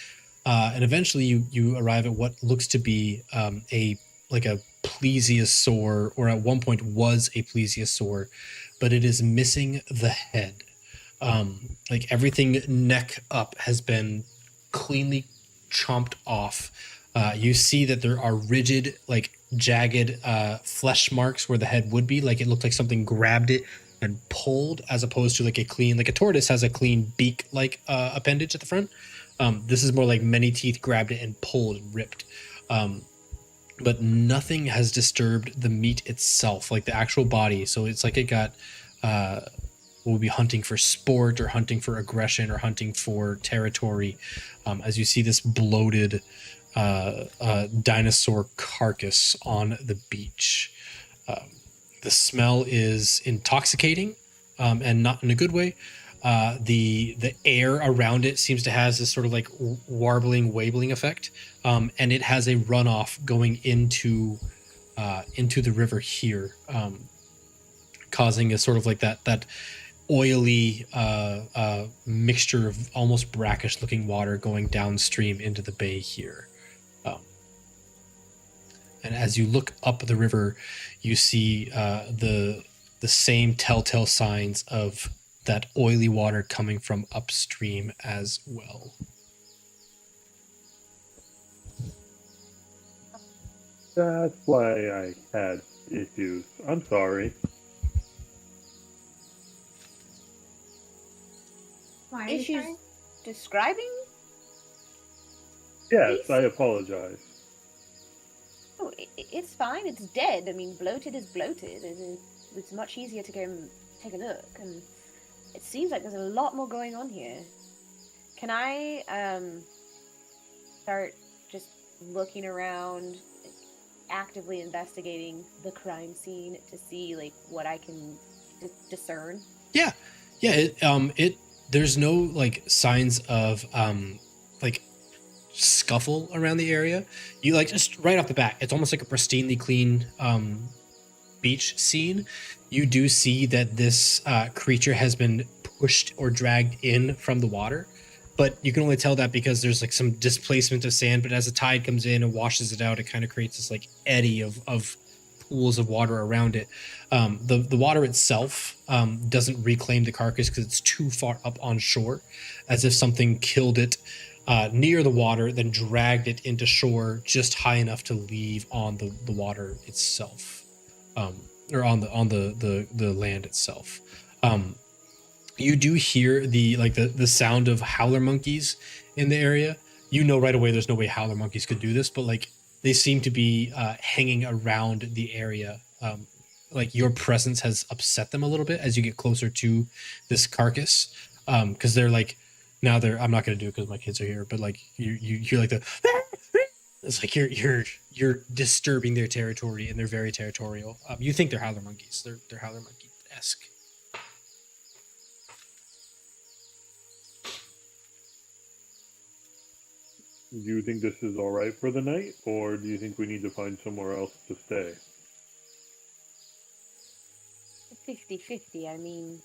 and eventually you arrive at what looks to be a plesiosaur, or at one point was a plesiosaur, but it is missing the head. Like everything neck up has been cleanly chomped off. You see that there are rigid, like jagged flesh marks where the head would be. Like it looked like something grabbed it and pulled, as opposed to like a clean, like a tortoise has a clean beak like appendage at the front. This is more like many teeth grabbed it and pulled and ripped. But nothing has disturbed the meat itself, like the actual body. So it's like it got will be hunting for sport, or hunting for aggression, or hunting for territory. As you see this bloated dinosaur carcass on the beach. The smell is intoxicating, and not in a good way. The air around it seems to have this sort of like warbling, wabling effect, and it has a runoff going into the river here, causing a sort of like that oily mixture of almost brackish looking water going downstream into the bay here. And as you look up the river, you see the same telltale signs of that oily water coming from upstream as well. That's why I had issues. I'm sorry. Why are you Issues sorry? describing? Yes, Please? I apologize. Oh, it's fine. It's dead. I mean, bloated is bloated. It's much easier to go and take a look. And it seems like there's a lot more going on here. Can I start just looking around, actively investigating the crime scene to see like what I can discern? Yeah. There's no like signs of like scuffle around the area. You like just right off the bat, it's almost like a pristinely clean beach scene. You do see that this creature has been pushed or dragged in from the water, but you can only tell that because there's like some displacement of sand. But as the tide comes in and washes it out, it kind of creates this like eddy of pools of water around it. The water itself doesn't reclaim the carcass because it's too far up on shore, as if something killed it near the water, then dragged it into shore just high enough to leave on the water itself, or on the land itself. You do hear the sound of howler monkeys in the area. You know right away there's no way howler monkeys could do this, but like they seem to be hanging around the area. Like your presence has upset them a little bit as you get closer to this carcass, because they're like, now they're, I'm not going to do it because my kids are here, but like you hear like the, it's like you're disturbing their territory, and they're very territorial. You think they're howler monkeys. They're howler monkey-esque. Do you think this is all right for the night, or do you think we need to find somewhere else to stay? 50-50. I mean,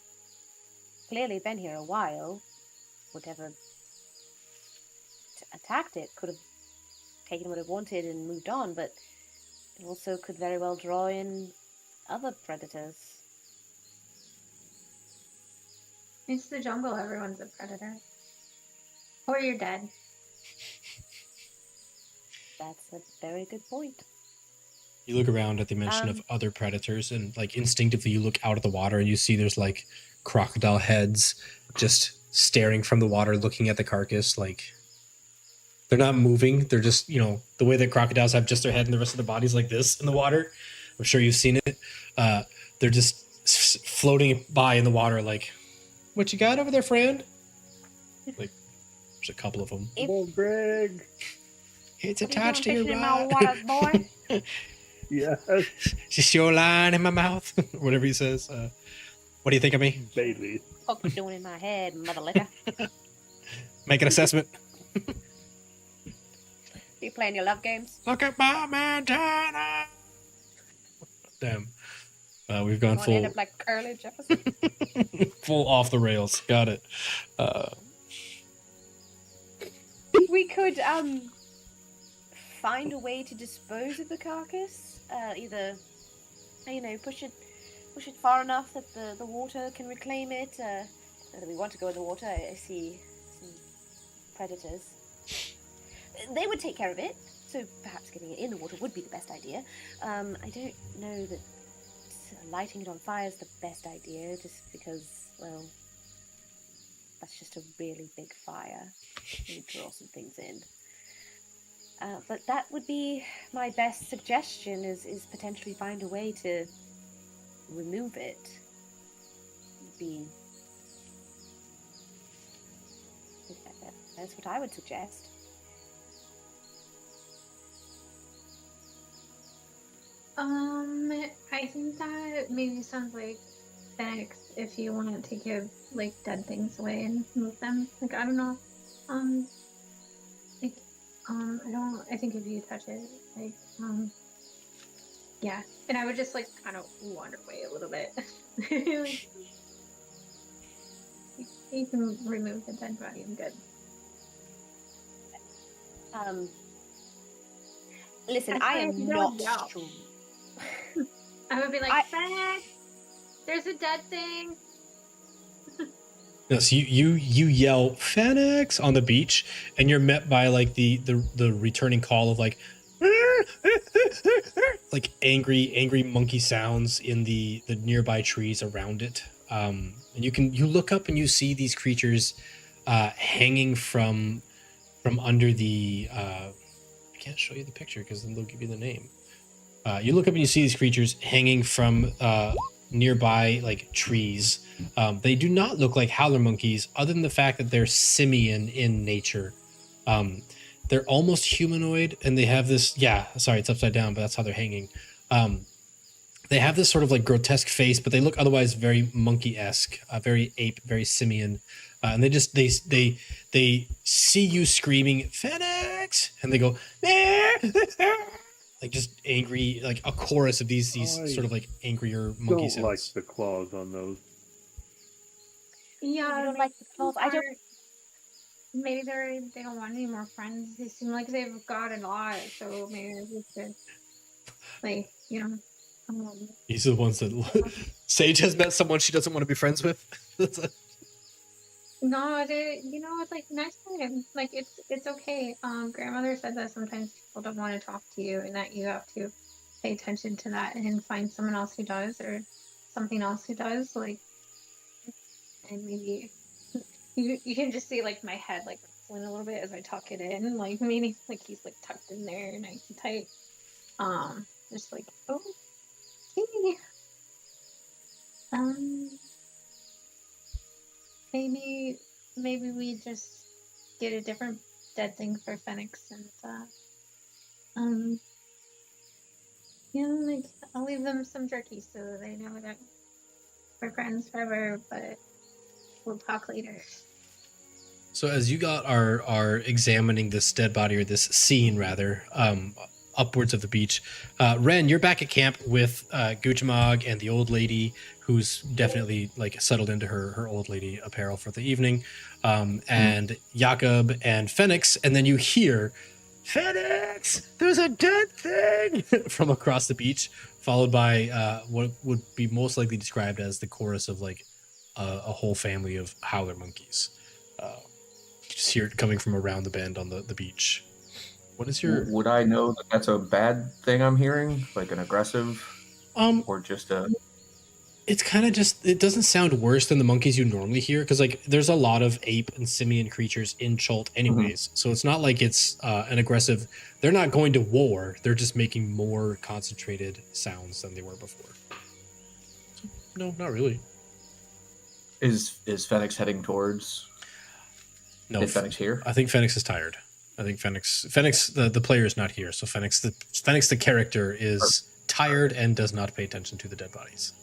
clearly been here a while. Whatever attacked it could have taken what it wanted and moved on, but it also could very well draw in other predators. It's the jungle. Everyone's a predator. Or you're dead. That's a very good point. You look around at the mention of other predators, and like instinctively you look out of the water and you see there's like crocodile heads just staring from the water, looking at the carcass. Like They're not moving. They're just, the way that crocodiles have just their head and the rest of their bodies like this in the water. I'm sure you've seen it. They're just floating by in the water like, what you got over there, friend? Like, there's a couple of them. Come on, Greg. It's What are you attached to doing your fishing in my rod. water, boy? Yes, Just your line in my mouth. Whatever he says. What do you think of me? Bailey. What you doing in my head, mother liquor? Make an assessment. You playing your love games? Look at my Montana. Damn. We've gone Want to full end up like Curly Jefferson? full off the rails. Got it. We could find a way to dispose of the carcass. Either push it far enough that the water can reclaim it. Not that we want to go in the water. I see some predators. They would take care of it, so perhaps getting it in the water would be the best idea. I don't know that lighting it on fire is the best idea, just because, well, that's just a really big fire. You draw some things in. But that would be my best suggestion, is potentially find a way to remove it. That's what I would suggest. I think that maybe sounds like Phoenix if you want to give like dead things away and move them. Like, I don't know. I think if you touch it, like, yeah. And I would just like kind of wander away a little bit. Like, you can remove the dead body. I'm good. Listen, I I am don't not know. strong. I would be like, Phoenix, there's a dead thing. No, so you yell Phoenix on the beach, and you're met by like the returning call of like like angry monkey sounds in the nearby trees around it. And you look up and you see these creatures hanging from under the I can't show you the picture because then they'll give you the name. You look up and you see these creatures hanging from nearby like trees. They do not look like howler monkeys, other than the fact that they're simian in nature. They're almost humanoid, and they have this. Yeah, sorry, it's upside down, but that's how they're hanging. They have this sort of like grotesque face, but they look otherwise very monkey-esque, very ape, very simian. And they see you screaming Phoenix, and they go like just angry, like a chorus of these sort of like angrier monkey sounds. Don't like the claws on those. Yeah, You don't like the claws? I don't. Maybe they don't want any more friends. They seem like they've got a lot, so maybe we should, like, These are the ones that Sage has met someone she doesn't want to be friends with. No, it's like next time, like it's okay. Grandmother said that sometimes people don't want to talk to you, and that you have to pay attention to that and find someone else who does, or something else who does, like, and maybe you can just see like my head like wrestling a little bit as I tuck it in, like meaning like he's like tucked in there nice and tight. Just like, oh, okay. Maybe we just get a different dead thing for Phoenix, and like I'll leave them some jerky so they know that we're friends forever, but we'll talk later. So as you got are examining this dead body, or this scene rather, upwards of the beach, Ren, you're back at camp with Guchamog and the old lady, who's definitely like settled into her old lady apparel for the evening, and Jakob and Phoenix, and then you hear Phoenix, there's a dead thing from across the beach, followed by what would be most likely described as the chorus of like a whole family of howler monkeys. Just hear it coming from around the bend on the beach. What is your... Would I know that that's a bad thing I'm hearing? Like an aggressive? Or just a... It's kind of just, it doesn't sound worse than the monkeys you normally hear, because like there's a lot of ape and simian creatures in Chult anyways, so it's not like it's an aggressive, they're not going to war, they're just making more concentrated sounds than they were before. No, not really. Is Fenix heading towards? No, Is Fenix here? I think Fenix is tired. I think Fenix the player is not here, so Fenix the character is tired and does not pay attention to the dead bodies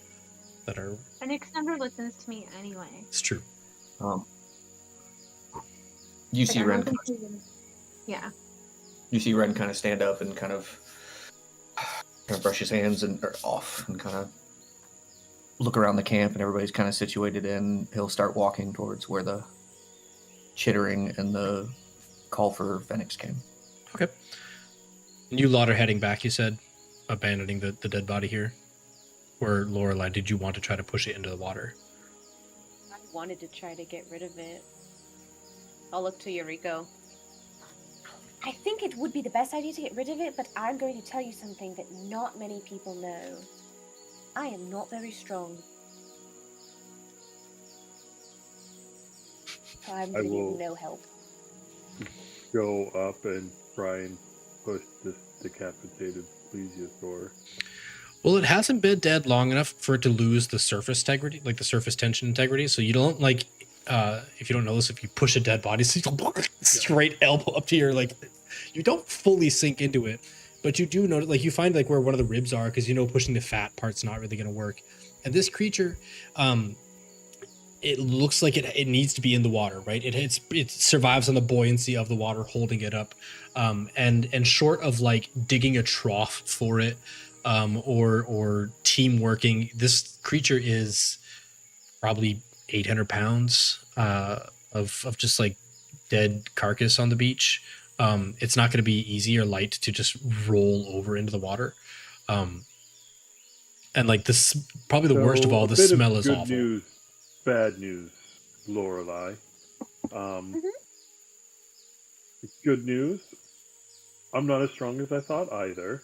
that are. Phoenix never listens to me anyway. It's true. You see Like, I Ren. don't think he- Yeah. You see Ren kind of stand up and kind of brush his hands off and kind of look around the camp, and everybody's kind of situated in. He'll start walking towards where the chittering and the call for Fenix came. Okay. And you lot are heading back, you said, abandoning the dead body here. Or Lorelai, did you want to try to push it into the water? I wanted to try to get rid of it. I'll look to Eureka. I think it would be the best idea to get rid of it, but I'm going to tell you something that not many people know. I am not very strong. So I'm going to need no help. Go up and try and push this decapitated plesiosaur. Well, it hasn't been dead long enough for it to lose the surface integrity, like the surface tension integrity. So you don't like, if you don't know this, if you push a dead body, so straight elbow up to your, like, you don't fully sink into it, but you do know, like, you find like where one of the ribs are, because you know pushing the fat part's not really going to work. And this creature, it looks like it needs to be in the water, right? It survives on the buoyancy of the water holding it up, and short of like digging a trough for it, or team working, this creature is probably 800 pounds of just like dead carcass on the beach. It's not going to be easy or light to just roll over into the water. And like this, probably the worst of all, the smell is awful. News, bad news, Lorelai. Good news. I'm not as strong as I thought either.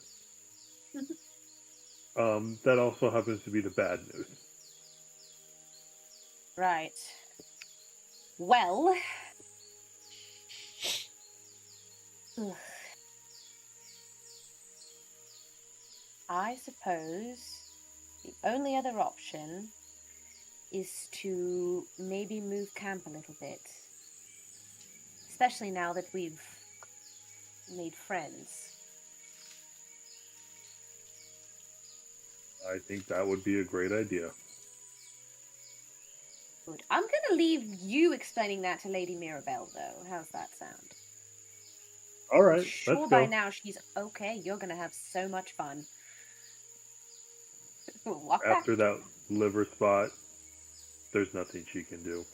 That also happens to be the bad news. Right. Well. I suppose the only other option is to maybe move camp a little bit. Especially now that we've made friends. I think that would be a great idea. Good. I'm going to leave you explaining that to Lady Mirabelle, though. How's that sound? All right, Sure, let's by go. now she's okay. You're going to have so much fun. Walk After back. that liver spot, there's nothing she can do.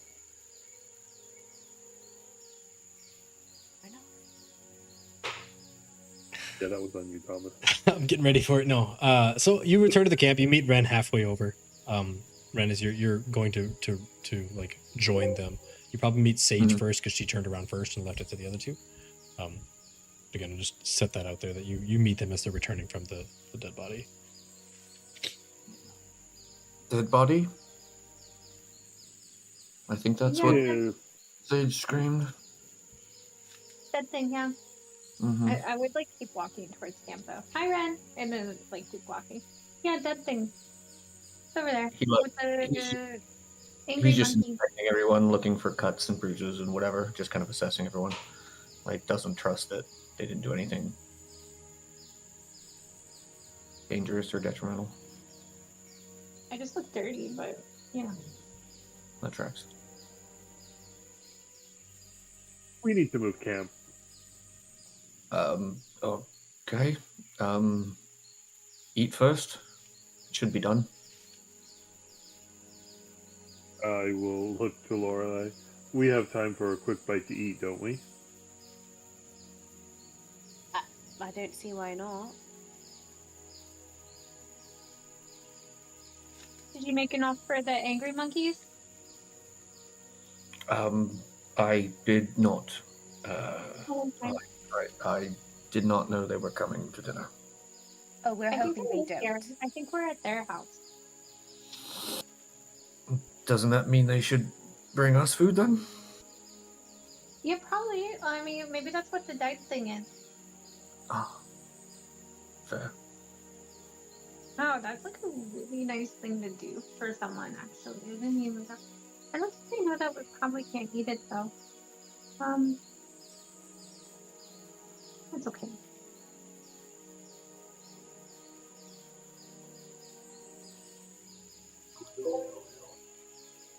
I know. Yeah, that was on you, Thomas. I'm getting ready for it. No. So you return to the camp. You meet Ren halfway over. Ren, is you're going to like join them. You probably meet Sage first, because she turned around first and left it to the other two. Again, I'll just set that out there that you meet them as they're returning from the dead body. Dead body? I think that's what Yeah. Sage screamed. That thing, yeah. Mm-hmm. I would like keep walking towards camp though. Hi, Ren, and then like keep walking. Yeah, that thing. It's over there. He look- With the he's- angry He's just monkey. inspecting everyone, looking for cuts and bruises and whatever, just kind of assessing everyone. Like, doesn't trust that they didn't do anything dangerous or detrimental. I just look dirty, but yeah. That tracks. We need to move camp. Okay. Eat first. It should be done. I will look to Lorelai. We have time for a quick bite to eat, don't we? I don't see why not. Did you make enough for the angry monkeys? I did not. Oh, okay. I did not know they were coming to dinner. Oh, we're I think hoping we're they with don't. their- I think we're at their house. Doesn't that mean they should bring us food then? Yeah, probably. I mean, maybe that's what the dice thing is. Ah, fair. Oh, that's like a really nice thing to do for someone, actually. I didn't even know. I don't think I know that we probably can't eat it, though. That's okay.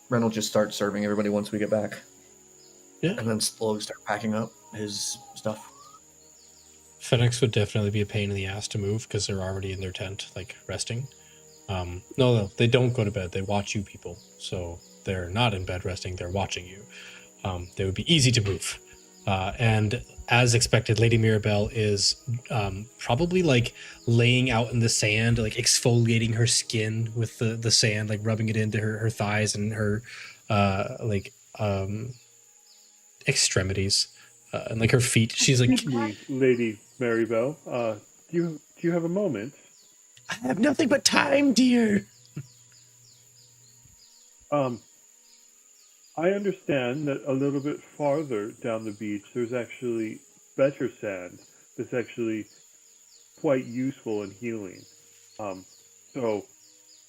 Ren will just start serving everybody once we get back. Yeah. And then slowly start packing up his stuff. Fenix would definitely be a pain in the ass to move because they're already in their tent, like resting. No, they don't go to bed. They watch you people. So they're not in bed resting. They're watching you. They would be easy to move. And as expected, Lady Mirabelle is probably like laying out in the sand, like exfoliating her skin with the sand, like rubbing it into her thighs and her extremities and like her feet. She's like, Lady Maribel, do you have a moment? I have nothing but time, dear. I understand that a little bit farther down the beach, there's actually better sand that's actually quite useful and healing. So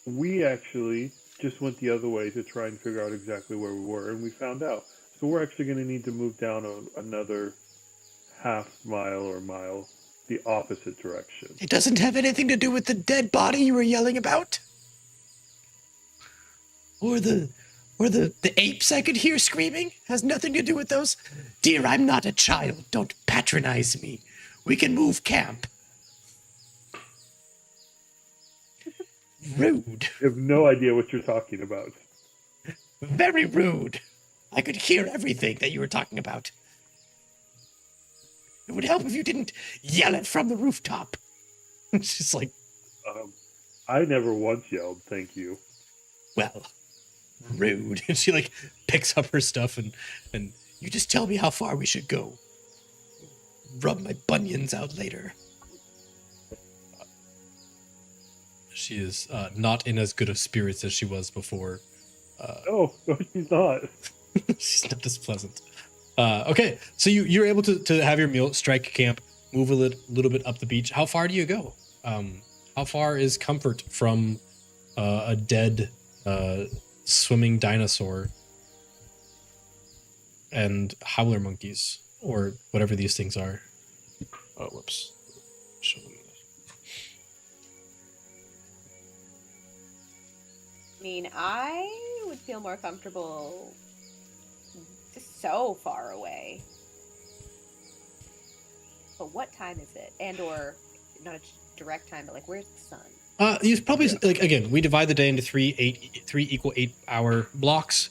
we actually just went the other way to try and figure out exactly where we were, and we found out. So we're actually going to need to move down another half mile or mile the opposite direction. It doesn't have anything to do with the dead body you were yelling about? Or the apes I could hear screaming? Has nothing to do with those? Dear, I'm not a child. Don't patronize me. We can move camp. Rude. I have no idea what you're talking about. Very rude. I could hear everything that you were talking about. It would help if you didn't yell it from the rooftop. It's just like... I never once yelled, thank you. Well, rude. And she like picks up her stuff and you just tell me how far we should go. Rub my bunions out later. She is not in as good of spirits as she was before. No, she's not. She's not as pleasant. Okay, so you're able to have your meal, strike camp, move a little bit up the beach. How far do you go? How far is Comfort from a dead swimming dinosaur and howler monkeys or whatever these things are? Oh, whoops. Show them this. I mean, I would feel more comfortable just so far away. But what time is it? And or not a direct time, but like where's the sun? You probably like again. We divide the day into three equal 8-hour blocks.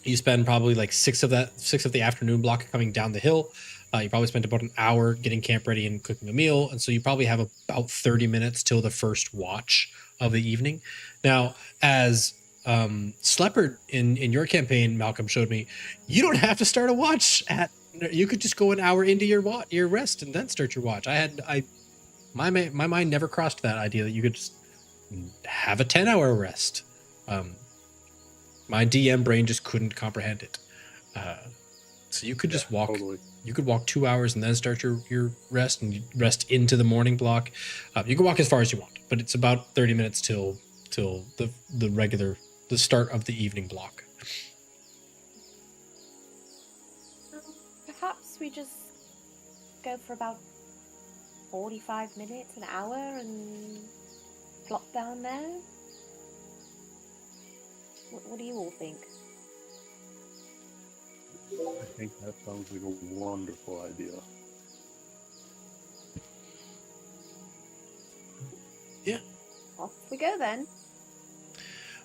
You spend probably like six of the afternoon block coming down the hill. You probably spent about an hour getting camp ready and cooking a meal, and so you probably have about 30 minutes till the first watch of the evening. Now, as Sleppard in your campaign, Malcolm showed me, you don't have to start a watch at. You could just go an hour into your rest and then start your watch. My mind never crossed that idea that you could just have a 10-hour rest. My DM brain just couldn't comprehend it. So you could just walk. Totally. You could walk 2 hours and then start your rest and rest into the morning block. You can walk as far as you want, but it's about 30 minutes till the start of the evening block. Perhaps we just go for about 45 minutes, an hour, and plop down there? What do you all think? I think that sounds like a wonderful idea. Yeah. Off we go then.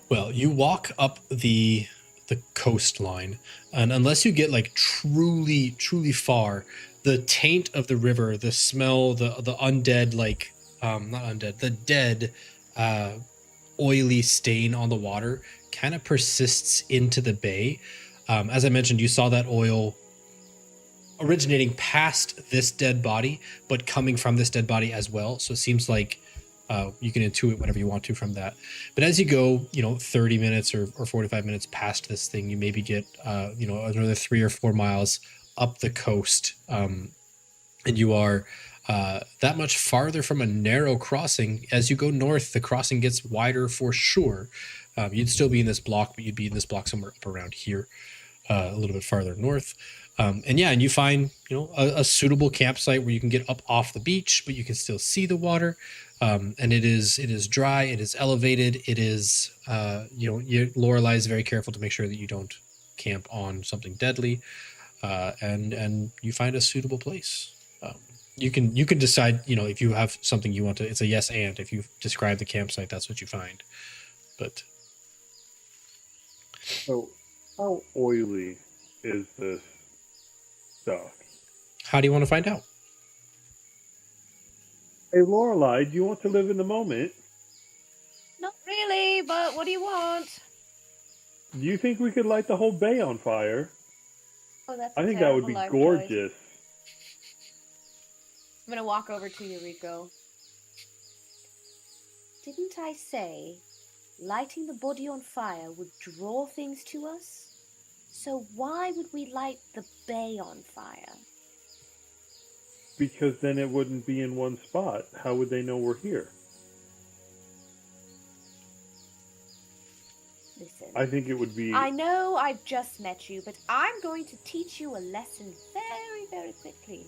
Well, you walk up the coastline, and unless you get like truly far, the taint of the river, the smell, the undead, like not undead, the dead oily stain on the water kind of persists into the bay. As I mentioned, you saw that oil originating past this dead body, but coming from this dead body as well. So it seems like You can intuit whatever you want to from that. But as you go, 30 minutes or 45 minutes past this thing, you maybe get, another 3 or 4 miles up the coast. And you are that much farther from a narrow crossing. As you go north, the crossing gets wider for sure. You'd still be in this block, but you'd be in this block somewhere up around here, a little bit farther north. And you find, a suitable campsite where you can get up off the beach, but you can still see the water. And it is dry. It is elevated. It is, Lorelai is very careful to make sure that you don't camp on something deadly. And you find a suitable place. You can decide, if you have something you want to, it's a yes and. If you describe the campsite, that's what you find. But so how oily is this stuff? How do you want to find out? Hey, Lorelai, do you want to live in the moment? Not really, but what do you want? Do you think we could light the whole bay on fire? Oh, that's I think that would be gorgeous. I'm gonna walk over to you, Rico. Didn't I say lighting the body on fire would draw things to us? So why would we light the bay on fire? Because then it wouldn't be in one spot. How would they know we're here? Listen. I think it would be... I know I've just met you, but I'm going to teach you a lesson very, very quickly.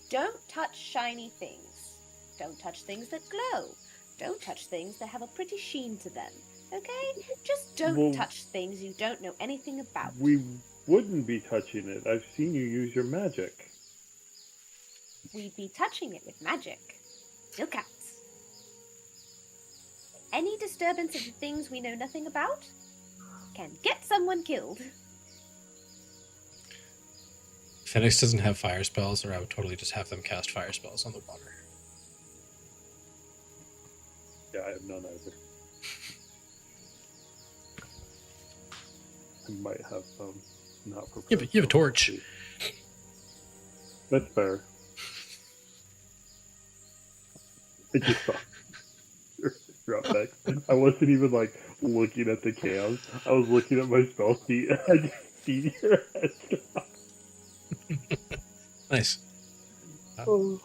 Don't touch shiny things. Don't touch things that glow. Don't touch things that have a pretty sheen to them. Okay? Just don't touch things you don't know anything about. We wouldn't be touching it. I've seen you use your magic. We'd be touching it with magic. Still counts. Any disturbance of the things we know nothing about can get someone killed. Phoenix doesn't have fire spells, or I would totally just have them cast fire spells on the water. Yeah, I have none either. I might have some not prepared. Yeah, but you have a torch. That's fair. I just saw drop back. I wasn't even looking at the cams. I was looking at my spell sheet and I just see your head drop. Nice. Oh.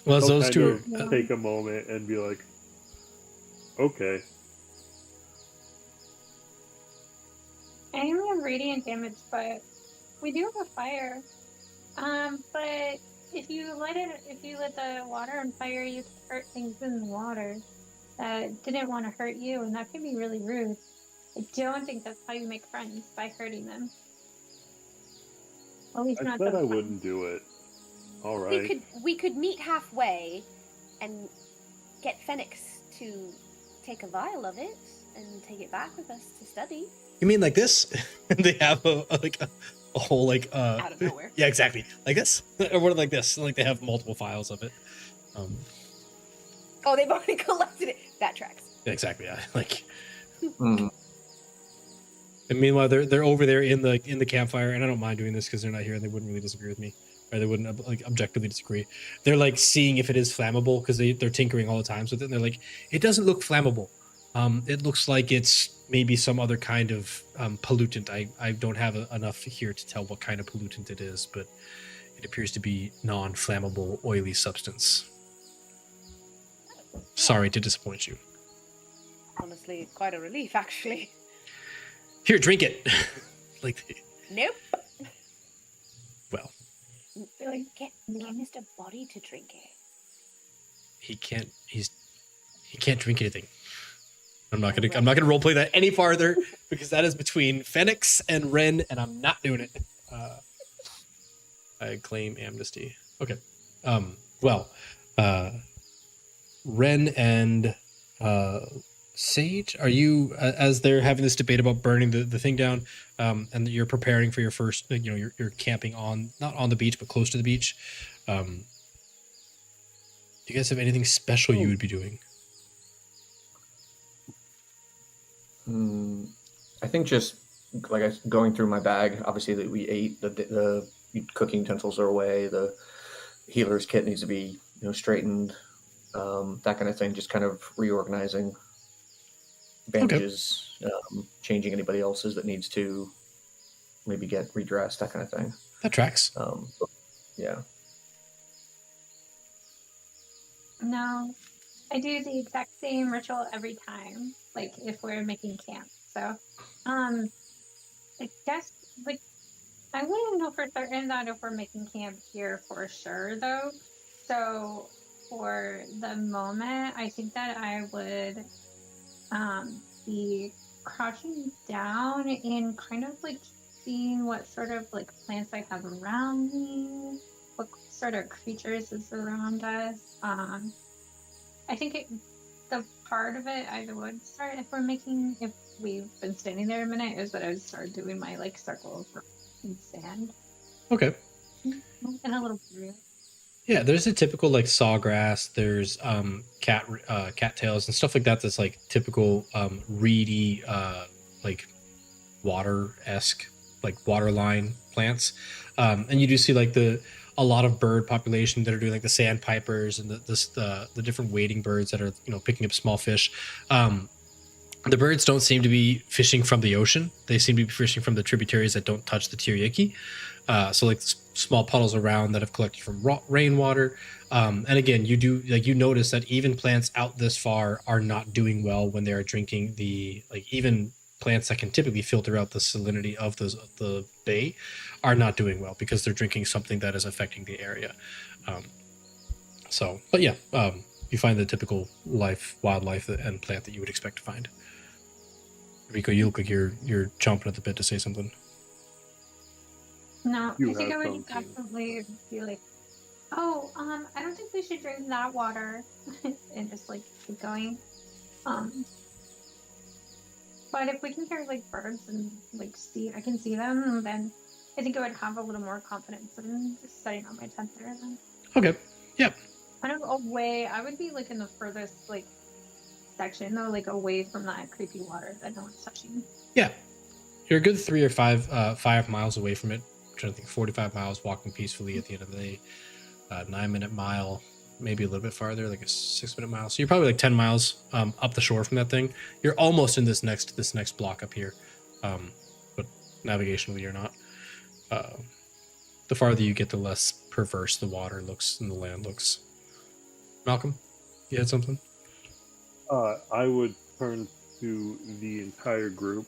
Well, as those two take a moment and be like, okay. I only have radiant damage, but we do have a fire. But if you let the water on fire, you can hurt things in the water that didn't want to hurt you, and that could be really rude. I don't think that's how you make friends, by hurting them. At least I said I wouldn't do it. All right. We could meet halfway and get Phoenix to take a vial of it and take it back with us to study. You mean like this? They have a whole out of nowhere. Yeah, exactly. Like this? Or what, like this? Like they have multiple files of it. Oh, they've already collected it. That tracks. Yeah, exactly. Yeah. Like. Mm. And meanwhile, they're over there in the campfire, and I don't mind doing this because they're not here and they wouldn't really disagree with me, or they wouldn't objectively disagree. They're seeing if it is flammable because they're tinkering all the time with it. And they're like, it doesn't look flammable. It looks like it's maybe some other kind of pollutant. I don't have enough here to tell what kind of pollutant it is, but it appears to be non-flammable, oily substance. Sorry to disappoint you. Honestly, quite a relief, actually. Here, drink it. Nope. Well. Get Mr. Body to drink it. He can't drink anything. I'm not gonna roleplay that any farther because that is between Phoenix and Ren, and I'm not doing it. I claim amnesty. Okay. Ren and Sage, are you, as they're having this debate about burning the thing down, and you're preparing for your first, you're camping not on the beach, but close to the beach. Do you guys have anything special you would be doing? I think just going through my bag. Obviously, that we ate, the cooking utensils are away. The healer's kit needs to be straightened. that kind of thing. Just kind of reorganizing bandages, changing anybody else's that needs to maybe get redressed, that kind of thing. That tracks. Yeah. No, I do the exact same ritual every time, like if we're making camp. So, I guess like I wouldn't know for certain that if we're making camp here for sure, though. So for the moment, I think that I would be crouching down and kind of like seeing what sort of like plants I have around me, what sort of creatures is around us. I think the part of it I would start if we've been standing there a minute is that I would start doing my like circle in sand. Okay. And a little brew. Yeah, there's a typical like sawgrass. There's cattails and stuff like that. That's like typical reedy like water-esque like waterline plants. And you do see like a lot of bird population that are doing like the sandpipers and the different wading birds that are picking up small fish. The birds don't seem to be fishing from the ocean. They seem to be fishing from the tributaries that don't touch the Tiriyaki. So like small puddles around that have collected from rainwater. And again, you notice that even plants out this far are not doing well when they're drinking even plants that can typically filter out the salinity of the bay are not doing well because they're drinking something that is affecting the area. You find the typical wildlife and plant that you would expect to find. Rico, you look like you're chomping at the bit to say something. No, You I think I have would something. absolutely be like, oh, I don't think we should drink that water, and just like keep going. But if we can hear like birds and like I can see them, then I think I would have a little more confidence in just setting up my tent there. Then. Okay. Yep. Kind of away. I would be like in the furthest like section though, like away from that creepy water that no one's touching. Yeah. You're a good 3 or 5 miles away from it. I'm trying to think, 45 miles walking peacefully at the end of the day. 9-minute mile, maybe a little bit farther, like a 6-minute mile. So you're probably like 10 miles up the shore from that thing. You're almost in this next block up here, but navigationally you're not. The farther you get, the less perverse the water looks and the land looks. Malcolm, you had something? I would turn to the entire group.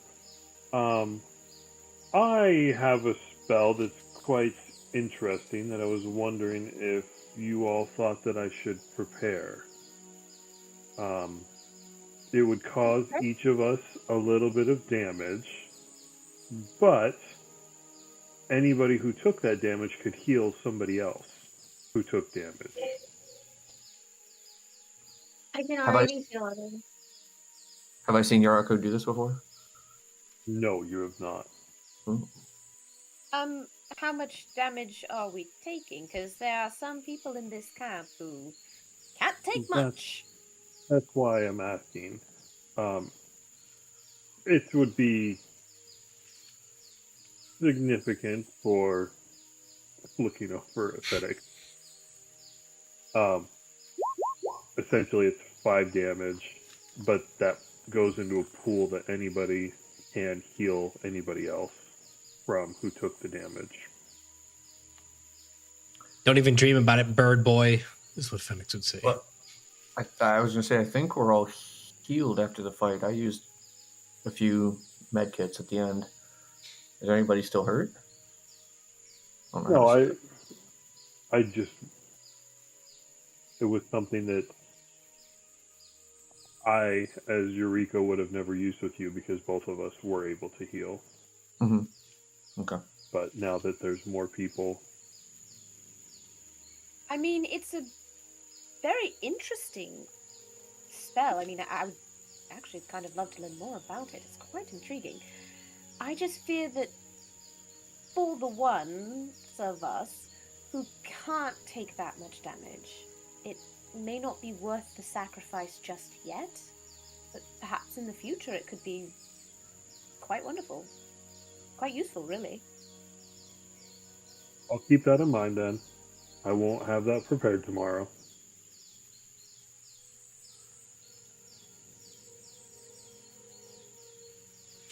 I have a spell that's quite interesting that I was wondering if you all thought that I should prepare. It would cause each of us a little bit of damage, but anybody who took that damage could heal somebody else who took damage. I can already feel it. Have I seen Yarako do this before? No, you have not. How much damage are we taking? Because there are some people in this camp who can't take much. That's why I'm asking. It would be significant for looking over aesthetic. Essentially, it's 5 damage, but that goes into a pool that anybody can heal anybody else from who took the damage. Don't even dream about it, bird boy, is what Phoenix would say. Well, I was going to say, I think we're all healed after the fight. I used a few med kits at the end. Is anybody still hurt? No, I just... It was something that I, as Eureka, would have never used with you because both of us were able to heal. Mm-hmm. Okay. But now that there's more people... I mean, it's a very interesting spell. I mean, I would actually kind of love to learn more about it. It's quite intriguing. I just fear that for the ones of us who can't take that much damage, it may not be worth the sacrifice just yet, but perhaps in the future it could be quite wonderful. Quite useful, really. I'll keep that in mind then. I won't have that prepared tomorrow.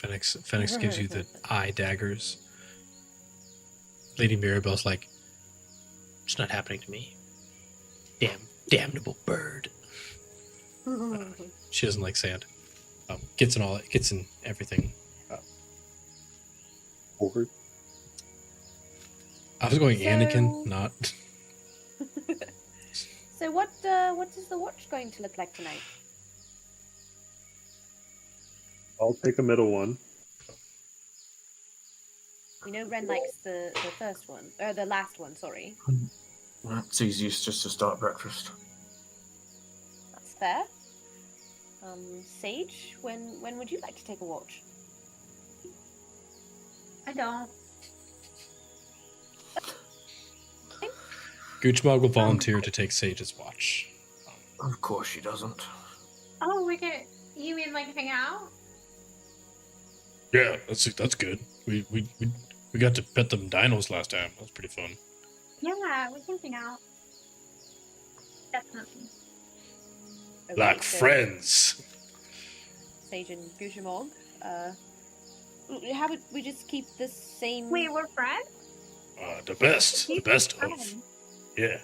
Fenix gives you the eye daggers. Lady Mirabelle's like, it's not happening to me. Damnable bird. She doesn't like sand. Gets in everything. Forward. I was going So- Anakin, not. So what is the watch going to look like tonight? I'll take a middle one. You know Ren likes the first one. Or the last one, sorry. It's easiest just to start breakfast. That's fair. Sage, when would you like to take a watch? I don't. Goochmog will volunteer to take Sage's watch. Of course she doesn't. Oh, we can. You mean like hang out? Yeah, that's good. We got to pet them dinos last time. That was pretty fun. Yeah, we can hang out. Definitely. Okay, Like so friends. Sage and Gushamog. How would we just keep the same? Wait, we're friends? The best of. Friends. Yeah.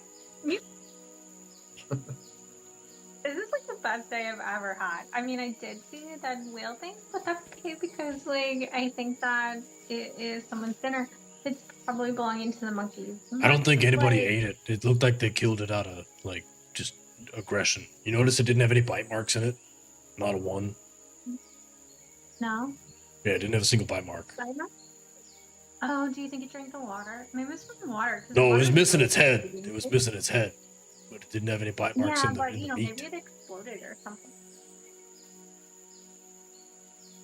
This is like the best day I've ever had. I mean, I did see that whale thing, but that's okay because, like, I think that it is someone's dinner. It's probably belonging to the monkeys. I don't think anybody Like, ate it. It looked like they killed it out of, like, just aggression. You notice it didn't have any bite marks in it? Not a one. No. Yeah, it didn't have a single bite mark. I don't- Oh, do you think it drank the water? Maybe it's from the water. 'cause No, it water was is missing really its head. good. It was missing its head. But it didn't have any bite marks Yeah, in but the you know, meat. maybe it exploded or something.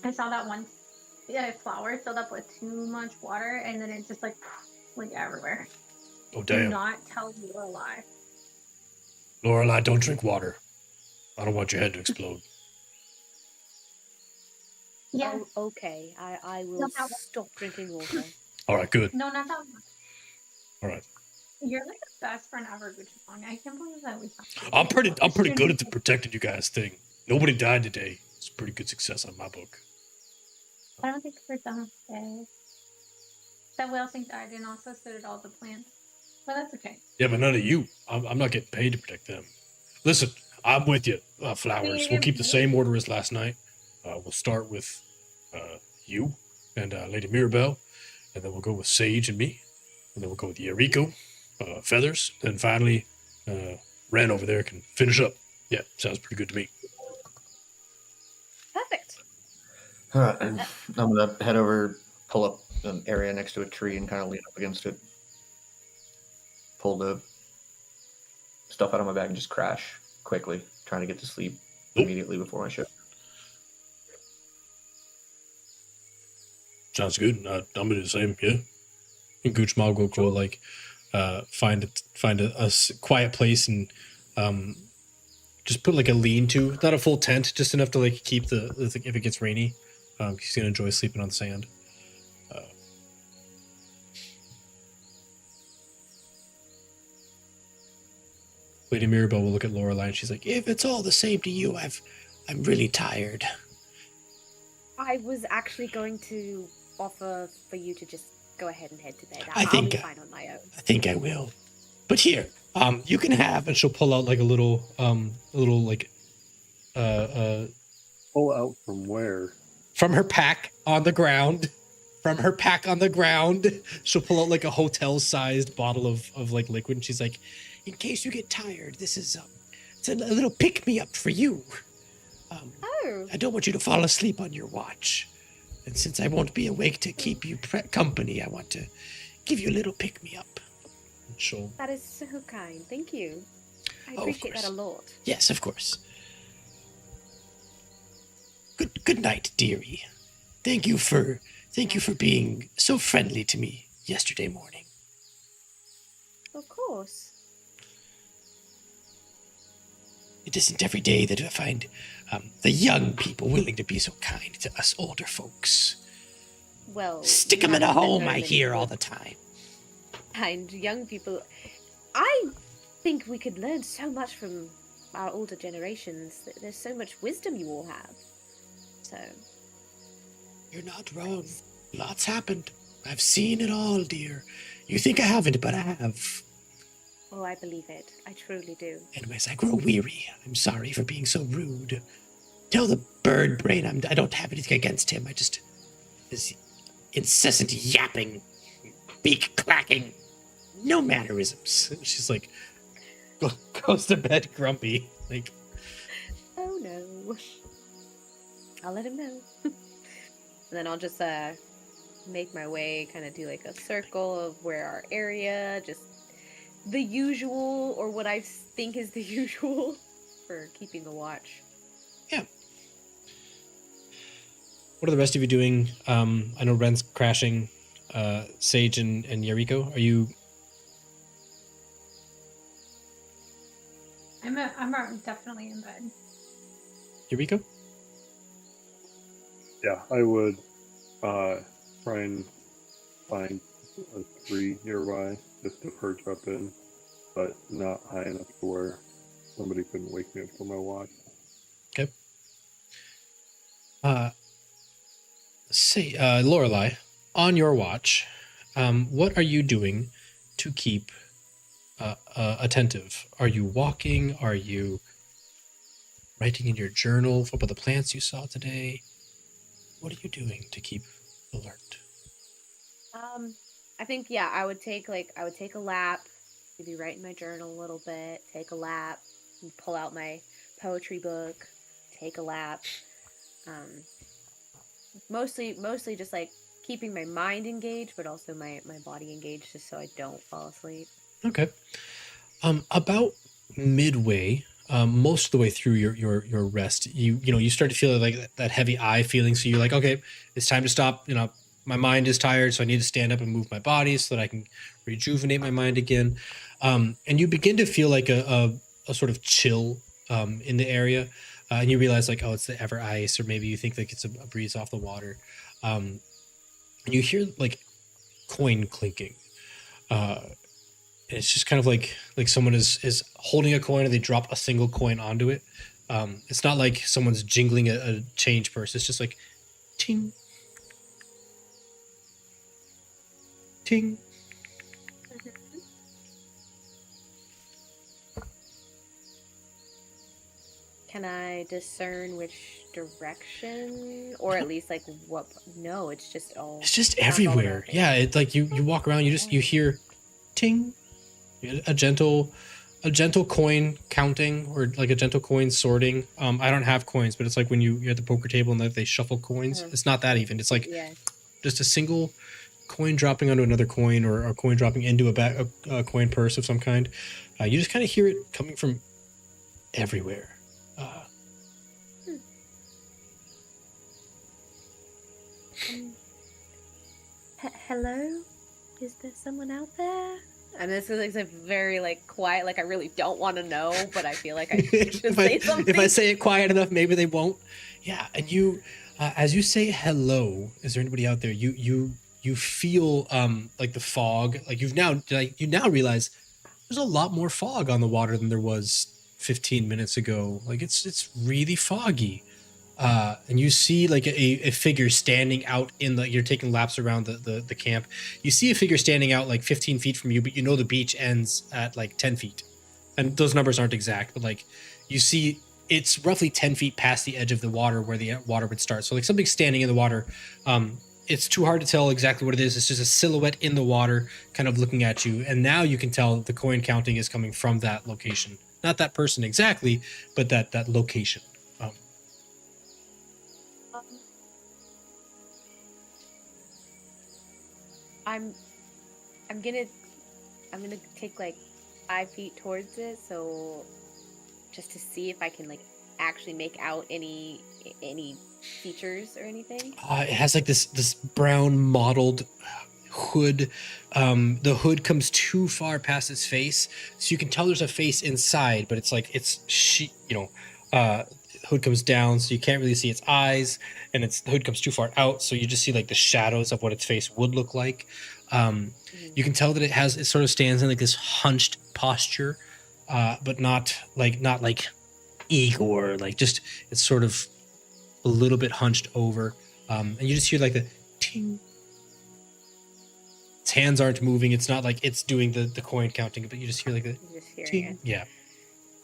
I saw that one flower filled up with too much water, and then it just like everywhere. Oh, Do damn. not tell Lorelai. Lorelai, don't drink water. I don't want your head to explode. Yeah. Oh, okay. I will Not that one. stop drinking water. All right, good. No, not that one. All right. You're like the best friend ever, Gucci. I can't believe that we found I'm pretty good at the protecting you guys thing. Nobody died today. It's a pretty good success on my book. I don't think we're done today. That whale thing died, and also so did all the plants. But that's okay. Yeah, but none of you. I'm not getting paid to protect them. Listen, I'm with you, Flowers. We'll keep the same order as last night. We'll start with you and Lady Mirabelle, and then we'll go with Sage and me, and then we'll go with Yeriko, Feathers, then finally Ren over there can finish up. Yeah, sounds pretty good to me. Perfect. All right, and I'm gonna head over, pull up an area next to a tree, and kind of lean up against it. Pull the stuff out of my bag and just crash quickly, trying to get to sleep Nope. immediately before my shift. Sounds good. I'm gonna do the same. Yeah. And Gooch Mog will go like find a quiet place and just put like a lean-to, not a full tent, just enough to like keep the if it gets rainy. He's gonna enjoy sleeping on the sand. Lady Mirabelle will look at Lorelai and she's like, "If it's all the same to you, I'm really tired." I was actually going to offer for you to just go ahead and head to bed. I think- I'll be fine on my own. I think I will. But here, you can have, and she'll pull out like a little like, Pull out from where? from her pack on the ground. From her pack on the ground, she'll pull out like a hotel-sized bottle of like liquid. And she's like, "In case you get tired, this is it's a little pick-me-up for you. Oh, I don't want you to fall asleep on your watch, and since I won't be awake to keep you company, I want to give you a little pick-me-up." And she'll that is so kind. Thank you. I of appreciate that course. a lot. Yes, of course. Good night, dearie. Thank you for being so friendly to me yesterday morning. Of course. It isn't every day that I find the young people willing to be so kind to us older folks. Well, Stick you them in a haven't met home, very I many hear all good the time. kind young people. I think we could learn so much from our older generations. There's so much wisdom you all have. So You're not wrong. Lots happened. I've seen it all, dear. You think I haven't, but I have. Oh, I believe it. I truly do. Anyways, I grow weary. I'm sorry for being so rude. Tell the bird brain I don't have anything against him. I just... his incessant yapping, beak clacking, no mannerisms. She's like, goes to bed grumpy. Like, Oh no. I'll let him know. And then I'll just make my way, kind of do like a circle of where our area, just the usual, or what I think is the usual for keeping a watch. yeah. What are the rest of you doing? I know Ren's crashing. Sage and Yariko, are you... I'm definitely in bed. Yariko? Yeah, I would try and find a tree nearby just to perch up in, but not high enough to where somebody couldn't wake me up for my watch. Okay. Lorelai, on your watch, what are you doing to keep attentive? Are you walking? Are you writing in your journal about the plants you saw today? What are you doing to keep alert? I think, yeah, I would take a lap, maybe write in my journal a little bit, take a lap, and pull out my poetry book, take a lap. Mostly just like keeping my mind engaged, but also my body engaged, just so I don't fall asleep. Okay. About midway, most of the way through your rest, you start to feel like that heavy eye feeling. So you're like, okay, it's time to stop. My mind is tired, so I need to stand up and move my body so that I can rejuvenate my mind again. And you begin to feel like a sort of chill in the area. And you realize like, oh, it's the ever ice, or maybe you think like it's a breeze off the water. And you hear like coin clinking. And it's just kind of like someone is holding a coin and they drop a single coin onto it. It's not like someone's jingling a change purse. It's just like ting, ting. Can I discern which direction, or at least like what? No, it's just all. It's just everywhere. Yeah, it's like you walk around, you hear ting, a gentle coin counting, or like a gentle coin sorting. I don't have coins, but it's like when you're at the poker table and they shuffle coins. It's not that even. It's like just a single coin dropping onto another coin, or a coin dropping into a coin purse of some kind. You just kind of hear it coming from everywhere. Hello? Is there someone out there? And this is like very like quiet, like I really don't want to know, but I feel like I should say something. If I say it quiet enough, maybe they won't. Yeah, and you, as you say hello, is there anybody out there? You feel like the fog, like you now realize there's a lot more fog on the water than there was 15 minutes ago. Like it's really foggy. And you see like a figure standing out you're taking laps around the camp. You see a figure standing out like 15 feet from you, but you know the beach ends at like 10 feet. And those numbers aren't exact, but like you see it's roughly 10 feet past the edge of the water where the water would start. So like something standing in the water. It's too hard to tell exactly what it is. It's just a silhouette in the water kind of looking at you. And now you can tell the coin counting is coming from that location. Not that person exactly, but that location. I'm gonna take like 5 feet towards it, so just to see if I can like actually make out any features or anything. It has like this brown mottled hood. The hood comes too far past its face, so you can tell there's a face inside, but it's like hood comes down, so you can't really see its eyes, and the hood comes too far out, so you just see like the shadows of what its face would look like. You can tell that it sort of stands in like this hunched posture, but not like Igor, like just it's sort of a little bit hunched over. And you just hear like the ting. Its hands aren't moving. It's not like it's doing the coin counting, but you just hear like the I'm just hearing ting. it. Yeah.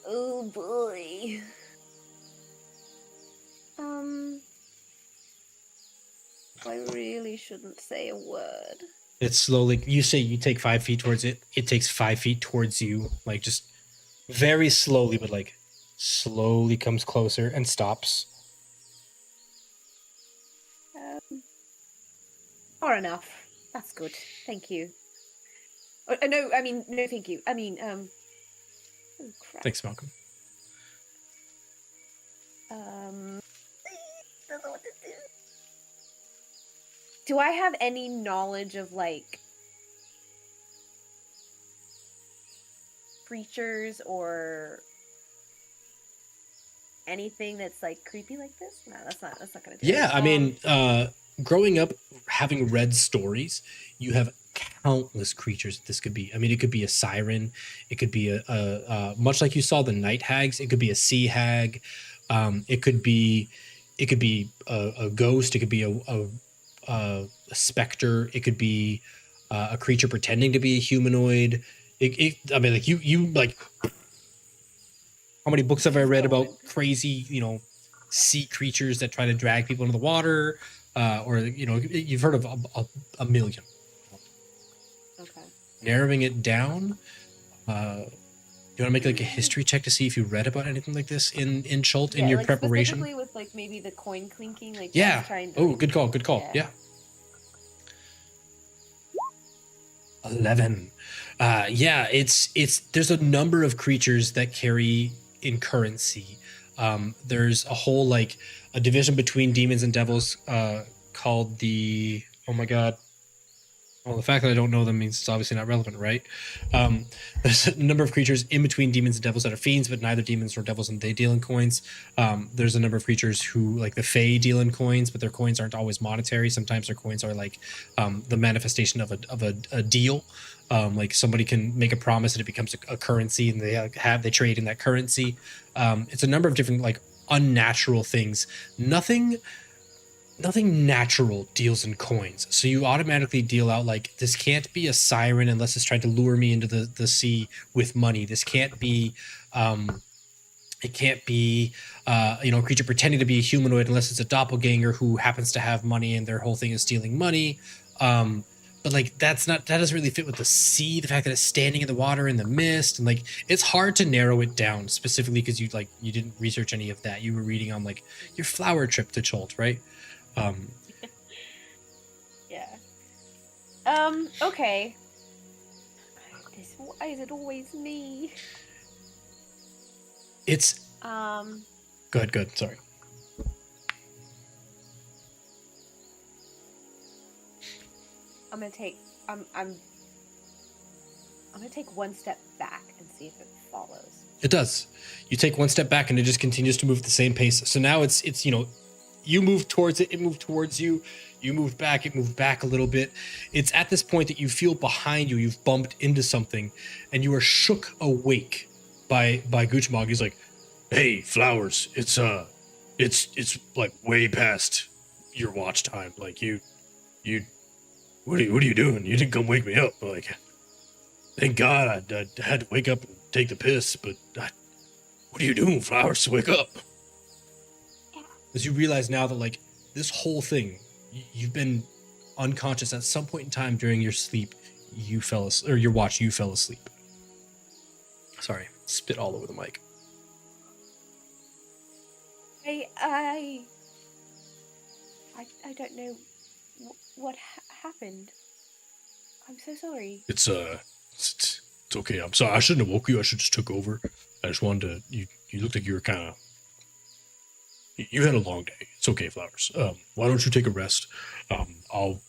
Oh boy. I really shouldn't say a word. It's slowly, you say you take 5 feet towards it. It takes 5 feet towards you, like just very slowly, but like slowly comes closer and stops. Far enough. That's good. Thank you. No, I mean, no, thank you. I mean, oh crap. Thanks, Malcolm. Don't know what to do. Do I have any knowledge of like creatures or anything that's like creepy like this? No, that's not gonna do it. Yeah, I mean, growing up, having read stories, you have countless creatures that this could be. I mean, it could be a siren. It could be a much like you saw the night hags. It could be a sea hag. It could be a ghost. It could be a specter. It could be a creature pretending to be a humanoid. I mean, like you like. How many books have I read about crazy, sea creatures that try to drag people into the water? Or you've heard of a million. Okay. Narrowing it down. You want to make like a history check to see if you read about anything like this in Chult in your like preparation? Specifically with like maybe the coin clinking, like Yeah. trying to, Oh, good call. Good call. Yeah. 11. Yeah, it's there's a number of creatures that carry in currency. There's a whole like a division between demons and devils called the well, the fact that I don't know them means it's obviously not relevant, right? There's a number of creatures in between demons and devils that are fiends, but neither demons nor devils, and they deal in coins. There's a number of creatures who, like the Fae, deal in coins, but their coins aren't always monetary. Sometimes their coins are like the manifestation of a deal. Like somebody can make a promise and it becomes a currency, and they trade in that currency. It's a number of different like unnatural things. Nothing natural deals in coins. So you automatically deal out like, this can't be a siren unless it's trying to lure me into the sea with money. This can't be, it can't be, a creature pretending to be a humanoid unless it's a doppelganger who happens to have money and their whole thing is stealing money. But like, that doesn't really fit with the sea. The fact that it's standing in the water in the mist, and like, it's hard to narrow it down specifically because you didn't research any of that. You were reading on like your flower trip to Chult, right? Yeah. Okay. Why is it always me? It's good. Sorry. I'm gonna take one step back and see if it follows. It does. You take one step back and it just continues to move at the same pace. So now it's you move towards it, it moved towards you. You moved back, it moved back a little bit. It's at this point that you feel behind you, you've bumped into something, and you are shook awake by Guchmog. He's like, "Hey, Flowers, it's like way past your watch time. Like you what are you doing? You didn't come wake me up. Like, thank God I had to wake up and take the piss, but what are you doing, Flowers, to wake up?" As you realize now that like this whole thing, you've been unconscious at some point in time during your sleep. You fell asleep, or your watch. You fell asleep. Sorry, spit all over the mic. I don't know what happened. I'm so sorry. It's okay. I'm sorry. I shouldn't have woke you. I should just took over. I just wanted to. You looked like you were kind of. You had a long day. It's okay, Flowers. Why don't you take a rest? I'll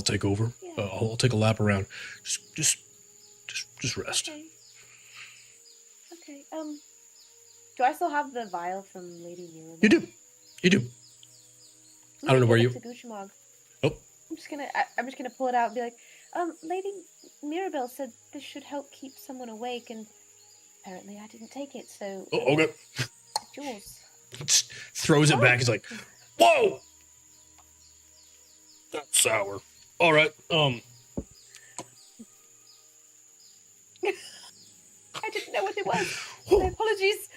take over. Yeah. I'll take a lap around. Just rest. Okay. Do I still have the vial from Lady Mirabelle? You do. I don't know where you. Guchmog. Oh. I'm just gonna pull it out and be like, Lady Mirabelle said this should help keep someone awake, and apparently I didn't take it, so. Oh, okay. It's yours. Throws it back. He's like, "Whoa! sour. All right. I didn't know what it was. My apologies.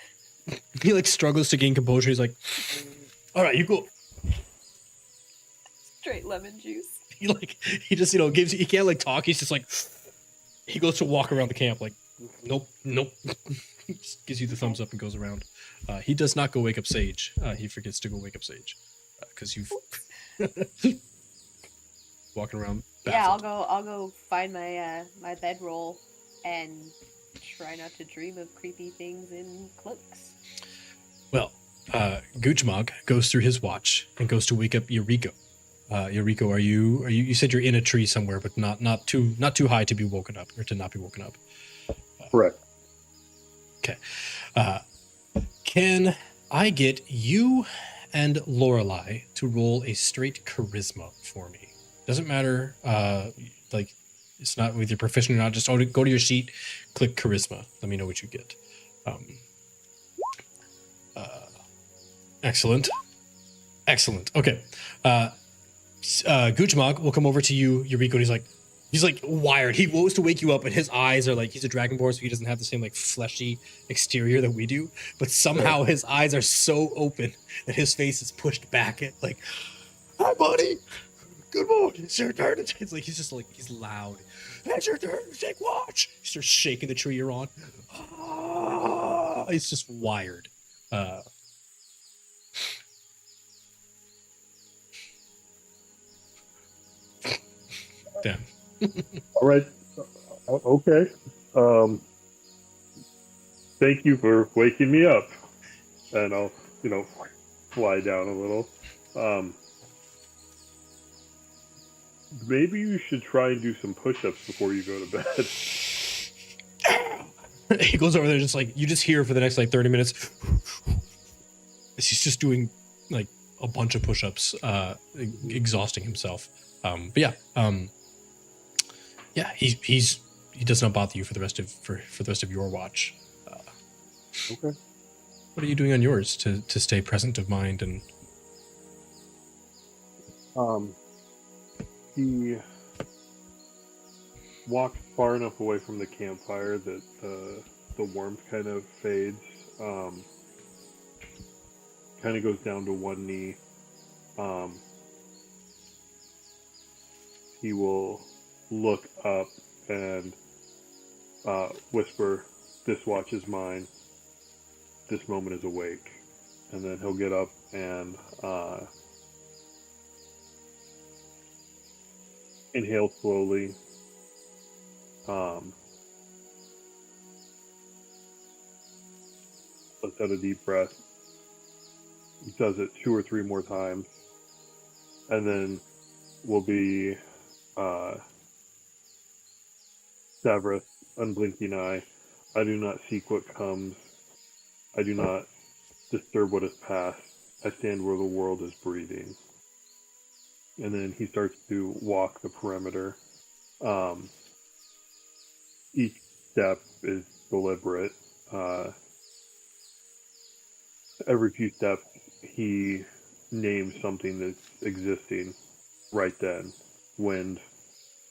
He like struggles to gain composure. He's like, all right, you go. Straight lemon juice. He just gives, he can't like talk. He's just like, he goes to walk around the camp like, nope. He just gives you the thumbs up and goes around. He does not go wake up Sage. He forgets to go wake up Sage because you've walking around. Yeah, Baffled. I'll go find my my bedroll and try not to dream of creepy things in cloaks. Well, Goochmog goes through his watch and goes to wake up Eureka. Eureka, are you? You said you're in a tree somewhere, but not too high to be woken up or to not be woken up. Correct. Okay. Can I get you and Lorelai to roll a straight charisma for me? Doesn't matter. It's not with your proficient or not. Just go to your sheet, click charisma. Let me know what you get. Excellent. Okay. Goochmog will come over to you, Eureka, and he's like wired. He goes to wake you up, and his eyes are like, he's a dragonborn, so he doesn't have the same like fleshy exterior that we do. But somehow his eyes are so open that his face is pushed back. Like, hi, buddy. Good morning. It's your turn. It's like he's loud. It's your turn to take watch. He starts shaking the tree you're on. He's just wired. Damn. All right. Okay. Thank you for waking me up. And I'll, fly down a little. Maybe you should try and do some push-ups before you go to bed. He goes over there, just like you just hear for the next like 30 minutes. He's just doing like a bunch of push-ups, exhausting himself. But yeah, he does not bother you for the rest of your watch. Okay. What are you doing on yours to stay present of mind and? He walks far enough away from the campfire that the warmth kind of fades. Kind of goes down to one knee. He will look up and whisper, "This watch is mine. This moment is awake." And then he'll get up and inhale slowly. Let's out a deep breath. He does it 2 or 3 more times. And then will be Severus, unblinking eye. I do not seek what comes. I do not disturb what is past. I stand where the world is breathing. And then he starts to walk the perimeter. Each step is deliberate. Every few steps, he names something that's existing right then. Wind,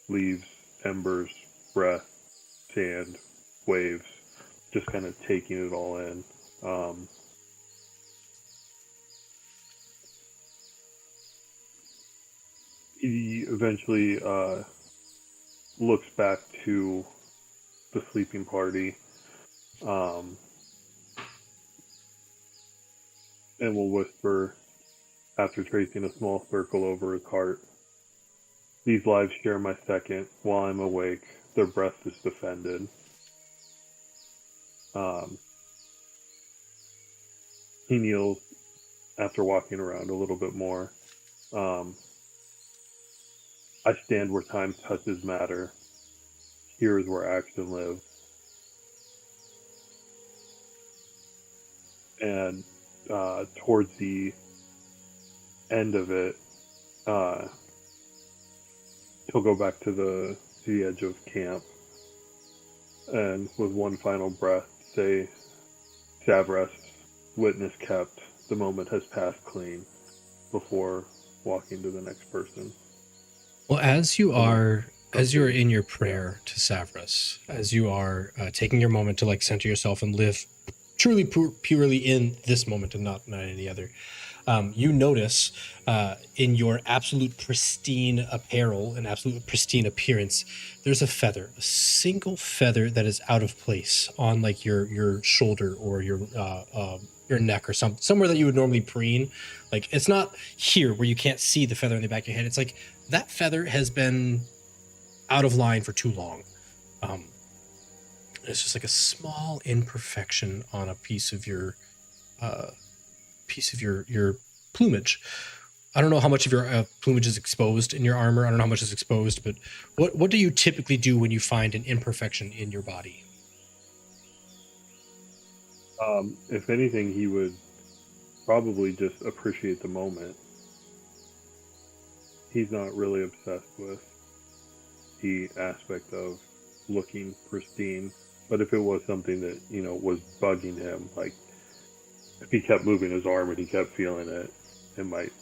leaves, embers, breath, sand, waves. Just kind of taking it all in. He eventually looks back to the sleeping party and will whisper, after tracing a small circle over his heart, "These lives share my second. While I'm awake, their breath is defended." He kneels after walking around a little bit more. I stand where time touches matter. Here is where action lives. And towards the end of it, he'll go back to the edge of camp and with one final breath say, "Severus, witness kept. The moment has passed clean," before walking to the next person. Well, as you are in your prayer to Savras, as you are taking your moment to like center yourself and live truly purely in this moment and not any other, you notice in your absolute pristine apparel and absolute pristine appearance, there's a feather, a single feather that is out of place on like your shoulder or your neck or somewhere that you would normally preen. Like it's not here where you can't see the feather in the back of your head. It's like that feather has been out of line for too long. It's just like a small imperfection on a piece of your plumage. I don't know how much of your plumage is exposed in your armor. I don't know how much is exposed, but what do you typically do when you find an imperfection in your body? If anything, he would probably just appreciate the moment. He's not really obsessed with the aspect of looking pristine, but if it was something that, was bugging him, like if he kept moving his arm and he kept feeling it, it might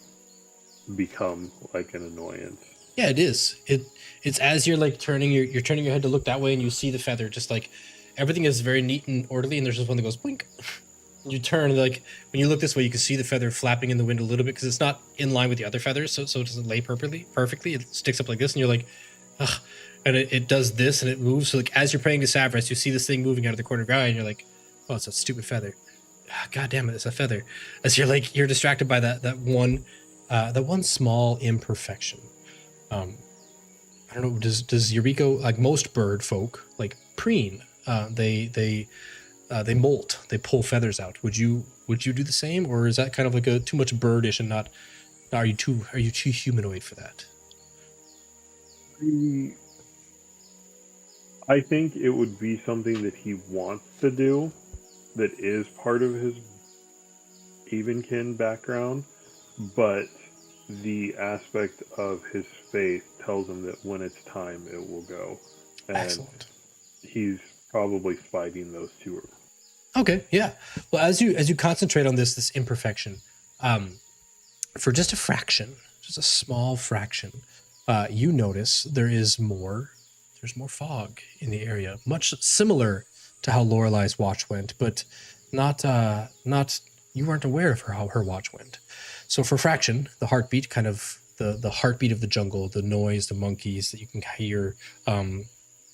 become like an annoyance. Yeah, it is. It's as you're like turning your head to look that way and you see the feather, just like everything is very neat and orderly, and there's just one that goes blink. You turn, like when you look this way, you can see the feather flapping in the wind a little bit because it's not in line with the other feathers, so it doesn't lay perfectly. It sticks up like this, and you're like, ugh. And it does this, and it moves. So like as you're praying to Savras, you see this thing moving out of the corner of your eye, and you're like, oh, it's a stupid feather. God damn it, it's a feather. As you're distracted by that one small imperfection. I don't know. Does Eureka, like most bird folk, like preen? They molt. They pull feathers out. Would you do the same, or is that kind of like a too much birdish and not? Are you too humanoid for that? I think it would be something that he wants to do, that is part of his evenkin background, but the aspect of his faith tells him that when it's time, it will go. And excellent. He's probably fighting those two. Okay, yeah. Well, as you concentrate on this imperfection, for just a fraction, just a small fraction, you notice there's more fog in the area, much similar to how Lorelai's watch went, but not you weren't aware of how her watch went. So for fraction, the heartbeat, kind of the heartbeat of the jungle, the noise, the monkeys that you can hear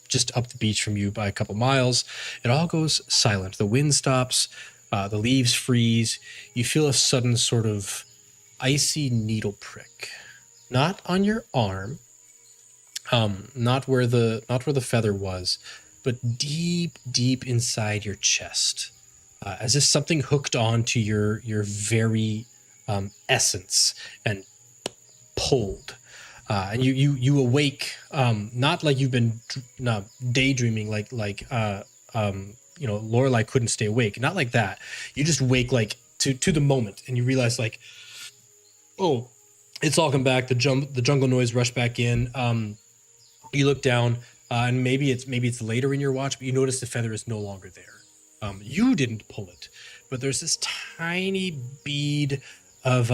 just up the beach from you by a couple miles, it all goes silent. The wind stops, the leaves freeze. You feel a sudden sort of icy needle prick, not on your arm, not where the feather was, but deep inside your chest, as if something hooked onto your very essence and pulled. And you awake, not like you've been daydreaming, like Lorelai couldn't stay awake, not like that. You just wake like to the moment, and you realize like, oh, it's all come back. The jungle noise rushed back in. You look down, and maybe it's later in your watch, but you notice the feather is no longer there. You didn't pull it, but there's this tiny bead of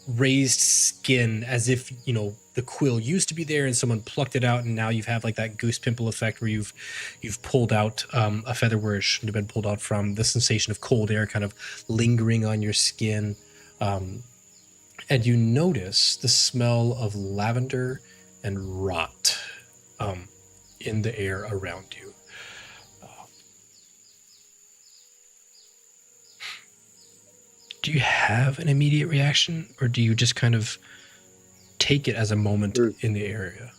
raised skin, as if the quill used to be there and someone plucked it out, and now you've had like that goose pimple effect where you've pulled out a feather where it shouldn't have been pulled out from. The sensation of cold air kind of lingering on your skin, and you notice the smell of lavender and rot in the air around you. Do you have an immediate reaction, or do you just kind of take it as a moment in the area?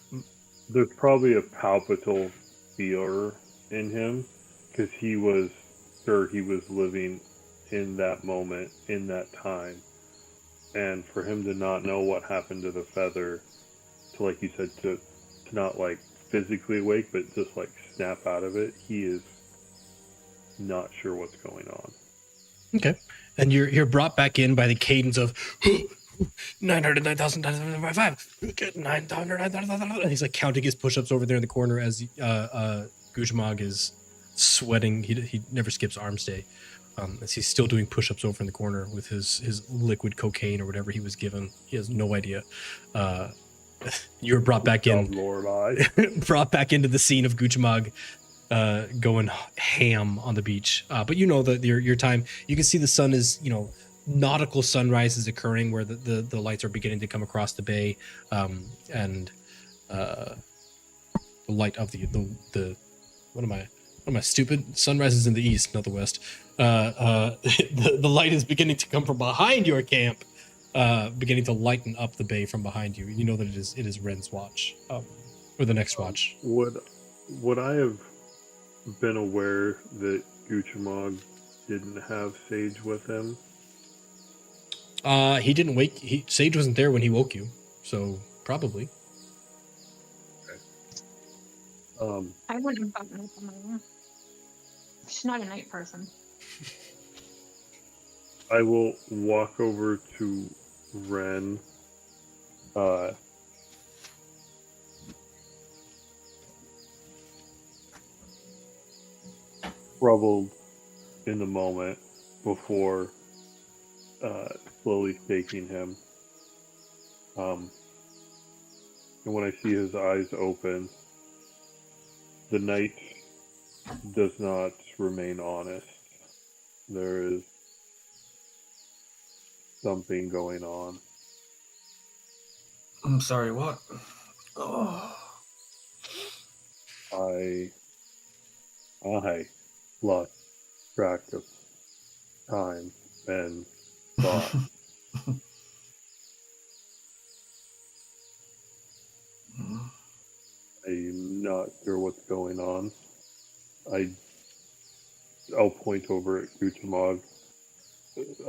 There's probably a palpable fear in him, because he was sure he was living in that moment, in that time. And for him to not know what happened to the feather, to, like you said, to not like physically awake, but just like snap out of it, he is not sure what's going on. Okay. And you're brought back in by the cadence of 909,955, 900. He's like counting his push-ups over there in the corner as Guzmag is sweating. He never skips arms day, as he's still doing push-ups over in the corner with his liquid cocaine or whatever he was given. He has no idea. You're brought back in, Lorelai. brought back into the scene of Guchamog going ham on the beach. But you know that your time, you can see the sun is, nautical sunrise is occurring where the lights are beginning to come across the bay, and the light of the what am I stupid? Sunrise is in the east, not the west. The light is beginning to come from behind your camp, beginning to lighten up the bay from behind you. You know that it is Ren's watch, or the next watch. Would I have been aware that Guchamog didn't have Sage with him? He didn't wake. Sage wasn't there when he woke you, so probably. Okay. I wouldn't have gotten up on my own. She's not a night person. I will walk over to Ren. Troubled in the moment before slowly shaking him. And when I see his eyes open, the night does not remain honest. There is something going on. I'm sorry, what? Oh. I lost track of time and thought. I'm not sure what's going on. I'll point over at Guchamog.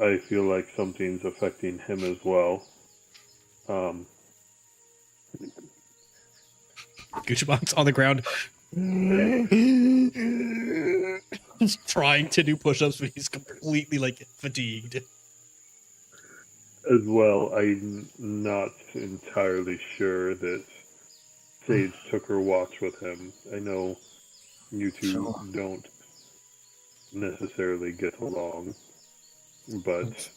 I feel like something's affecting him as well. Guchamog's on the ground, trying to do push-ups, but he's completely fatigued. As well, I'm not entirely sure that Sage took her watch with him. I know you two don't necessarily get along, but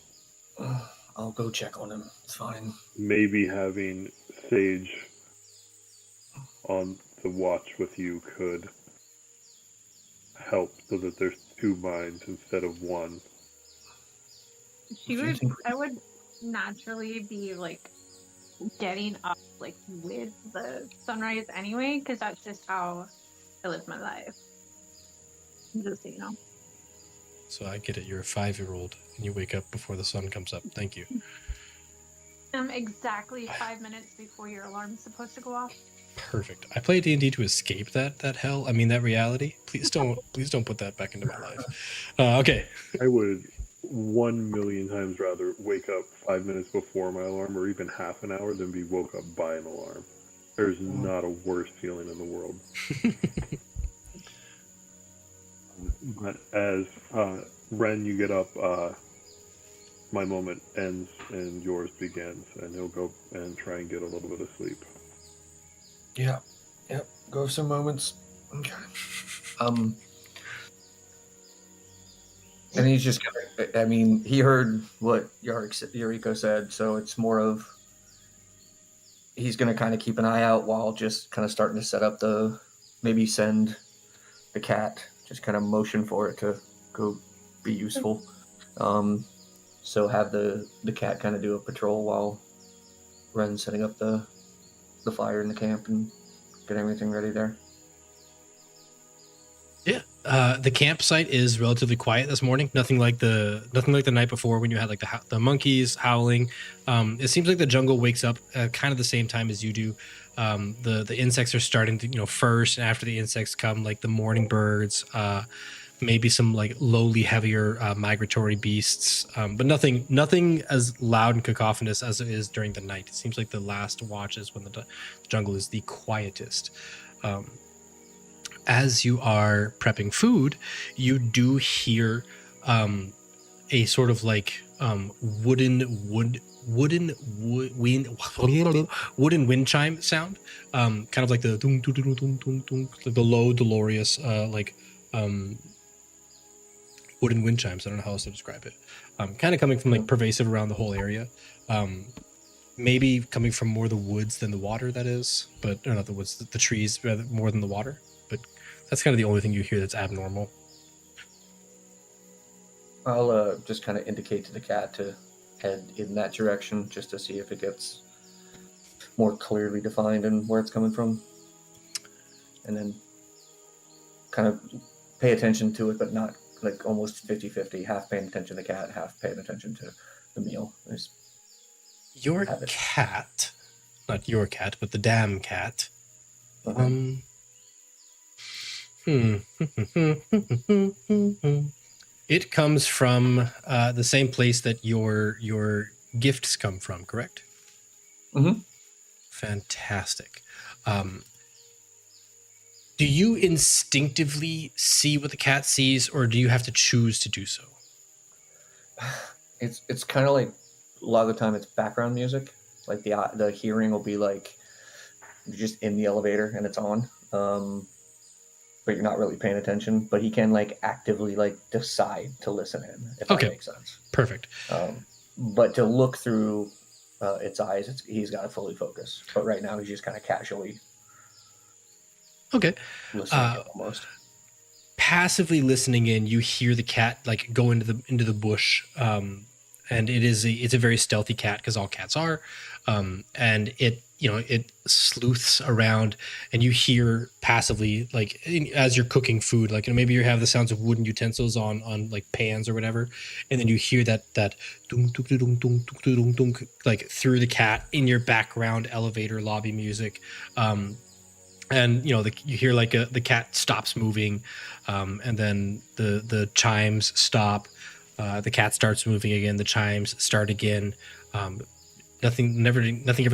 I'll go check on him. It's fine. Maybe having Sage on the watch with you could help so that there's two minds instead of one. I would naturally be getting up with the sunrise anyway, because that's just how I live my life. Just so you know. So I get it. You're a 5-year-old and you wake up before the sun comes up. Thank you. Exactly 5 minutes before your alarm's supposed to go off. Perfect. I play D&D to escape that hell. I mean that reality. Please don't put that back into my life. Okay. I would 1,000,000 times rather wake up 5 minutes before my alarm, or even half an hour, than be woke up by an alarm. There's not a worse feeling in the world. But as Ren, you get up, my moment ends and yours begins, and he'll go and try and get a little bit of sleep. Yeah. Yep. Go some moments. Okay. And he's just gonna, I mean, he heard what Yuriko said, so it's more of he's gonna kind of keep an eye out while just kind of starting to set up maybe send the cat, just kind of motion for it to go be useful. So have the cat kind of do a patrol while Ren's setting up the fire in the camp and get everything ready there. Yeah. The campsite is relatively quiet this morning. Nothing like the night before when you had the monkeys howling. It seems like the jungle wakes up at kind of the same time as you do. The insects are starting to, first, and after the insects come the morning birds, maybe some lowly, heavier migratory beasts, but nothing as loud and cacophonous as it is during the night. It seems like the last watch is when the jungle is the quietest. As you are prepping food, you do hear a sort of wooden wind chime sound, kind of like the dum, dum, dum, dum, dum, dum, like the low, dolorous, wooden wind chimes. I don't know how else to describe it. Kind of coming from pervasive around the whole area. maybe coming from more the woods than the water, that is. But or not the woods, the trees rather more than the water. But that's kind of the only thing you hear that's abnormal. I'll just kind of indicate to the cat to head in that direction just to see if it gets more clearly defined and where it's coming from. And then kind of pay attention to it, but not like almost 50-50, half paying attention to the cat, half paying attention to the meal. Your cat, not your cat, but the damn cat. It comes from the same place that your gifts come from, correct? Mm-hmm. Fantastic. Do you instinctively see what the cat sees, or do you have to choose to do so? It's kind of like a lot of the time it's background music. Like the hearing will be like you're just in the elevator and it's on, but you're not really paying attention. But he can like actively like decide to listen in, if that makes sense. Perfect. But to look through its eyes, he's got to fully focus. But right now he's just kind of casually. Okay. Listening almost. Passively listening in, you hear the cat like go into the bush, and it's a very stealthy cat, because all cats are, and it sleuths around, and you hear passively like as you're cooking food, like maybe you have the sounds of wooden utensils on like pans or whatever, and then you hear that dunk, dunk, dunk, dunk, dunk, dunk, dunk, like through the cat in your background elevator lobby music. And you hear like the cat stops moving, and then the chimes stop. The cat starts moving again. The chimes start again. Nothing ever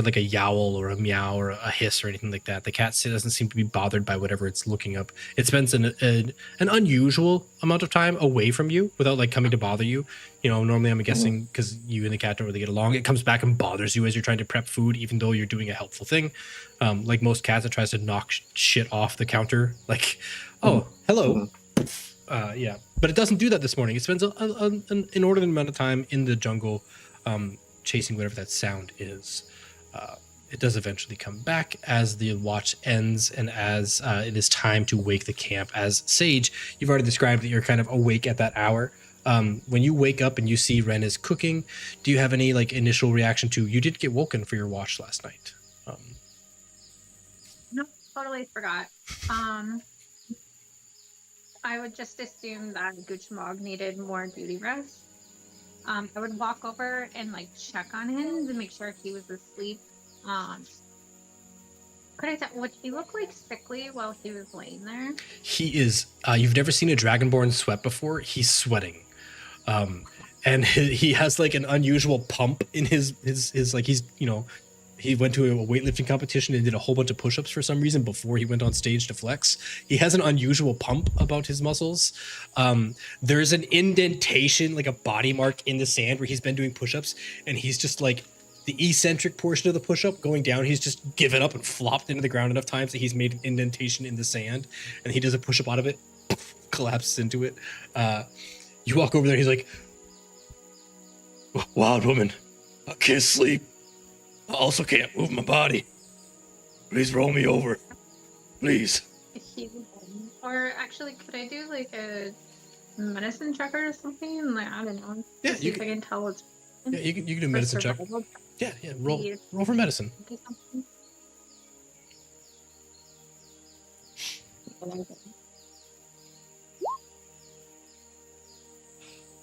like a yowl or a meow or a hiss or anything like that. The cat doesn't seem to be bothered by whatever it's looking up. It spends an unusual amount of time away from you without like coming to bother you. Normally I'm guessing because you and the cat don't really get along, it comes back and bothers you as you're trying to prep food, even though you're doing a helpful thing. Like most cats, it tries to knock shit off the counter. Like, oh, hello. Yeah, but it doesn't do that this morning. It spends an inordinate amount of time in the jungle, chasing whatever that sound is. It does eventually come back as the watch ends, and as it is time to wake the camp. As Sage, you've already described that you're kind of awake at that hour. When you wake up and you see Ren is cooking, do you have any like initial reaction to, you did get woken for your watch last night? No, totally forgot. I would just assume that Guchmog needed more duty rest. I would walk over and like check on him to make sure he was asleep. Would he look like sickly while he was laying there? He is. You've never seen a Dragonborn sweat before. He's sweating, and he has like an unusual pump in his like he went to a weightlifting competition and did a whole bunch of push-ups for some reason before he went on stage to flex. He has an unusual pump about his muscles. There's an indentation, like a body mark in the sand where he's been doing push-ups, and he's just like the eccentric portion of the push-up going down. He's just given up and flopped into the ground enough times that he's made an indentation in the sand, and he does a push-up out of it, collapses into it. You walk over there, he's like, "Wild woman, I can't sleep. I also can't move my body. Please roll me over. Please." Or actually, could I do like a medicine checker or something? Like, I don't know. Yeah, see if I can tell what's. Yeah, you can do medicine check. Yeah, roll for medicine.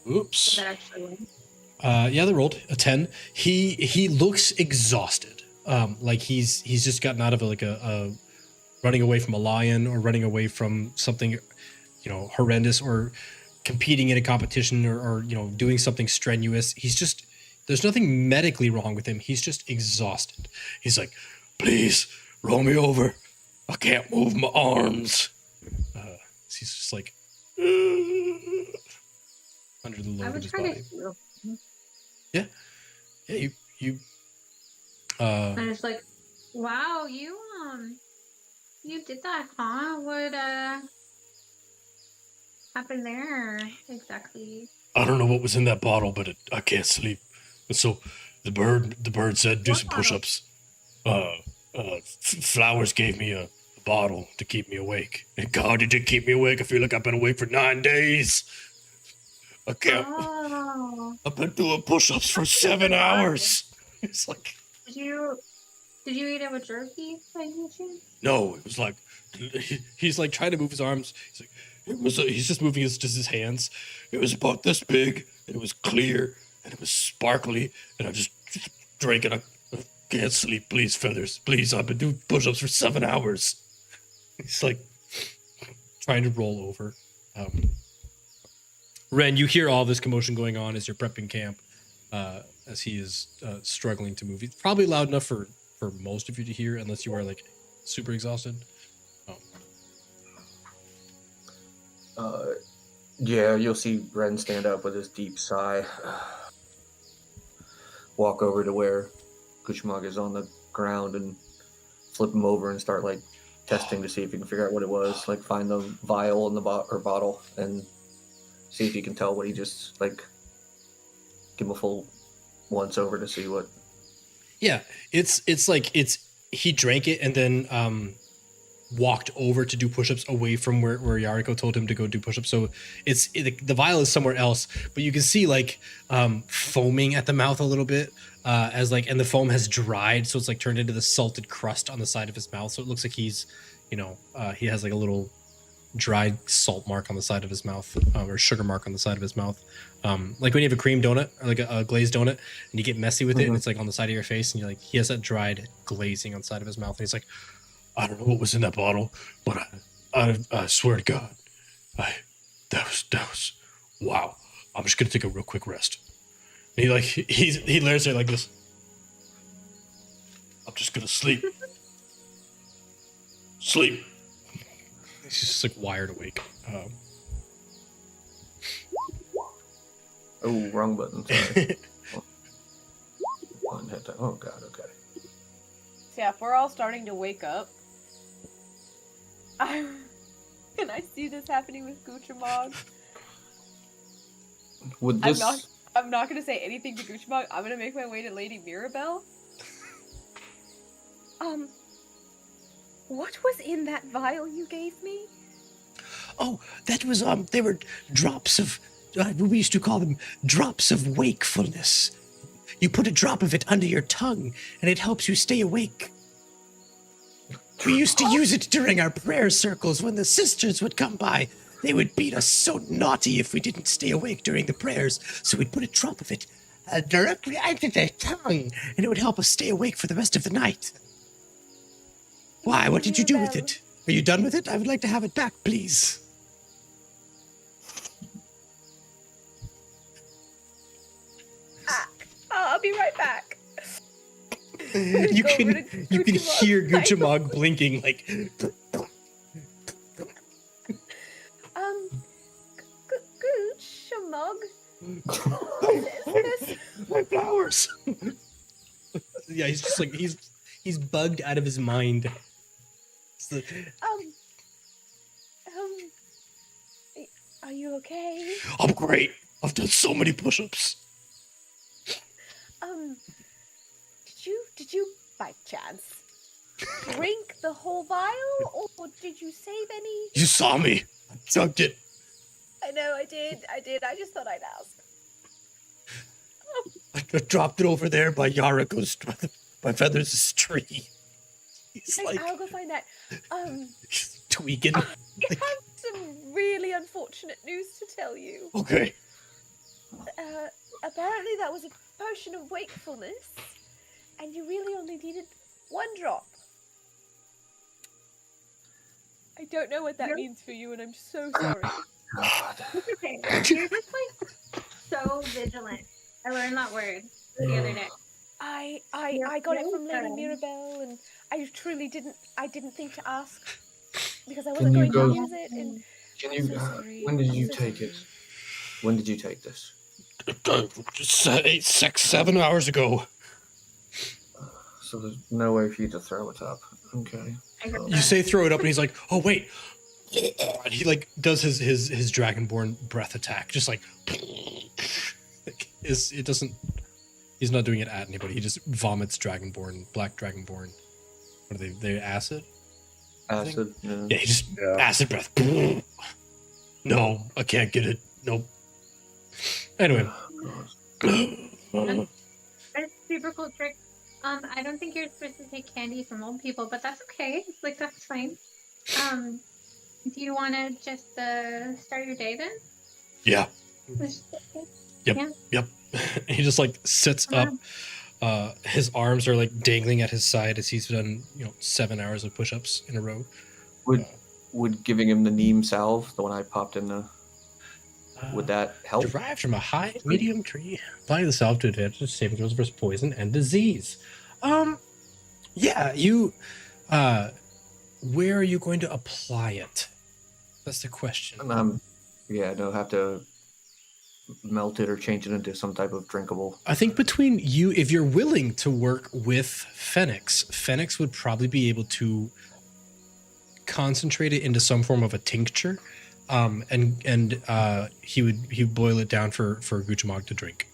Oops. That actually. Yeah, they rolled a 10. He looks exhausted. Like he's just gotten out of a running away from a lion, or running away from something, horrendous, or competing in a competition, or doing something strenuous. He's just, there's nothing medically wrong with him. He's just exhausted. He's like, "Please roll me over. I can't move my arms." He's just like under the load of his body. Yeah, you. I was like, "Wow, you did that, huh? What happened there exactly?" I don't know what was in that bottle, but I can't sleep. And so The bird said, do What some bottle? push-ups. Flowers gave me a bottle to keep me awake. And God, it did keep me awake. I feel like I've been awake for 9 days. I can't. Oh. I've been doing push-ups for 7 hours. It's like, Did you eat it with jerky by any chance? no, it was like, he's like trying to move his arms. He's like, he's just moving just his hands. It was about this big, and it was clear, and it was sparkly, and I just drank it. I can't sleep. Please, feathers. Please, I've been doing push-ups for 7 hours. He's like trying to roll over. Ren, you hear all this commotion going on as you're prepping camp, as he is struggling to move. It's probably loud enough for most of you to hear, unless you are like super exhausted. Yeah, you'll see Ren stand up with his deep sigh, walk over to where Kuchmog is on the ground and flip him over and start like testing to see if he can figure out what it was. Like find the vial in the bottle and see if you can tell what he just like. Give him a full once over to see what. Yeah, it's like he drank it and then walked over to do push-ups away from where Yariko told him to go do push-ups. So the vial is somewhere else, but you can see like foaming at the mouth a little bit as like, and the foam has dried, so it's like turned into the salted crust on the side of his mouth. So it looks like he's, he has like a little dried salt mark on the side of his mouth, or sugar mark on the side of his mouth. Like when you have a cream donut or like a glazed donut and you get messy with it and it's like on the side of your face and you're like, he has that dried glazing on the side of his mouth. And he's like, I don't know what was in that bottle, but I swear to God, that was wow. I'm just gonna take a real quick rest. And he lays there like this. I'm just gonna sleep. Sleep. He's just like wired awake. Oh, wrong button. Sorry. One hit. Oh God. Okay. So yeah, if we're all starting to wake up, can I see this happening with Guchamog? Would this? I'm not gonna say anything to Guchamog. I'm gonna make my way to Lady Mirabelle. What was in that vial you gave me? Oh, that was they were drops of we used to call them drops of wakefulness. You put a drop of it under your tongue and it helps you stay awake. We used to use it during our prayer circles when the sisters would come by. They would beat us so naughty if we didn't stay awake during the prayers, so we'd put a drop of it directly under their tongue, and it would help us stay awake for the rest of the night. Why? What did you do with it? Are you done with it? I would like to have it back, please. I'll be right back. You can hear Guchamog blinking like. Guchamog. My flowers. Yeah, he's just like he's bugged out of his mind. Are you okay? I'm great. I've done so many push-ups. Did you by chance drink the whole vial, or did you save any? You saw me. I chugged it. I know, I did. I just thought I'd ask. I dropped it over there by Yariko's, by Feathers' tree. He's like, I'll go find that. He's tweaking. I have some really unfortunate news to tell you. Okay. Apparently that was a potion of wakefulness, and you really only needed 1 drop. I don't know what that means for you, and I'm so sorry. God. Okay, you're just like so vigilant. I learned that word the other day. I got it from Lady Mirabelle, and I truly didn't think to ask because I wasn't going to use it. And Can you? When did you take it? When did you take this? 7 hours ago. So there's no way for you to throw it up. Okay. You say throw it up, and he's like, "Oh wait," and he like does his dragonborn breath attack, just like it doesn't. He's not doing it at anybody. He just vomits Dragonborn, black Dragonborn. What are they? They're acid? Acid. Yeah, he just Yeah. acid breath. No, I can't get it. Nope. Anyway. That's a super cool trick. I don't think you're supposed to take candy from old people, but that's okay. Like, that's fine. Do you want to just start your day then? Yeah. Yep. Yeah. Yep. He just like sits up. His arms are like dangling at his side as he's done, 7 hours of push-ups in a row. Would giving him the neem salve, the one I popped in the, would that help? Derived from a high medium tree. Applying the salve to advantage saving throws versus poison and disease. Yeah, you where are you going to apply it? That's the question. Have to melt it or change it into some type of drinkable. I think between you, if you're willing to work with Phoenix would probably be able to concentrate it into some form of a tincture, and he would boil it down for Guchamog to drink.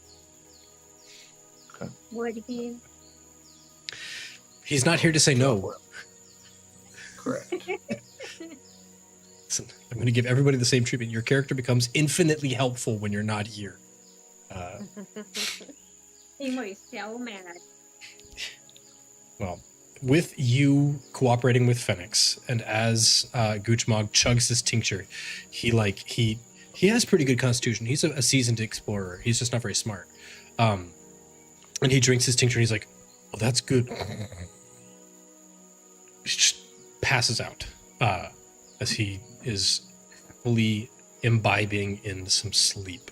Okay. Would he? He's not here to say no. Correct. Listen, I'm going to give everybody the same treatment. Your character becomes infinitely helpful when you're not here. He was so mad. Well, with you cooperating with Phoenix, and as Guchamog chugs this tincture, he has pretty good constitution. He's a seasoned explorer. He's just not very smart. And he drinks his tincture and he's like, "Oh, that's good." He just passes out as he is fully imbibing in some sleep.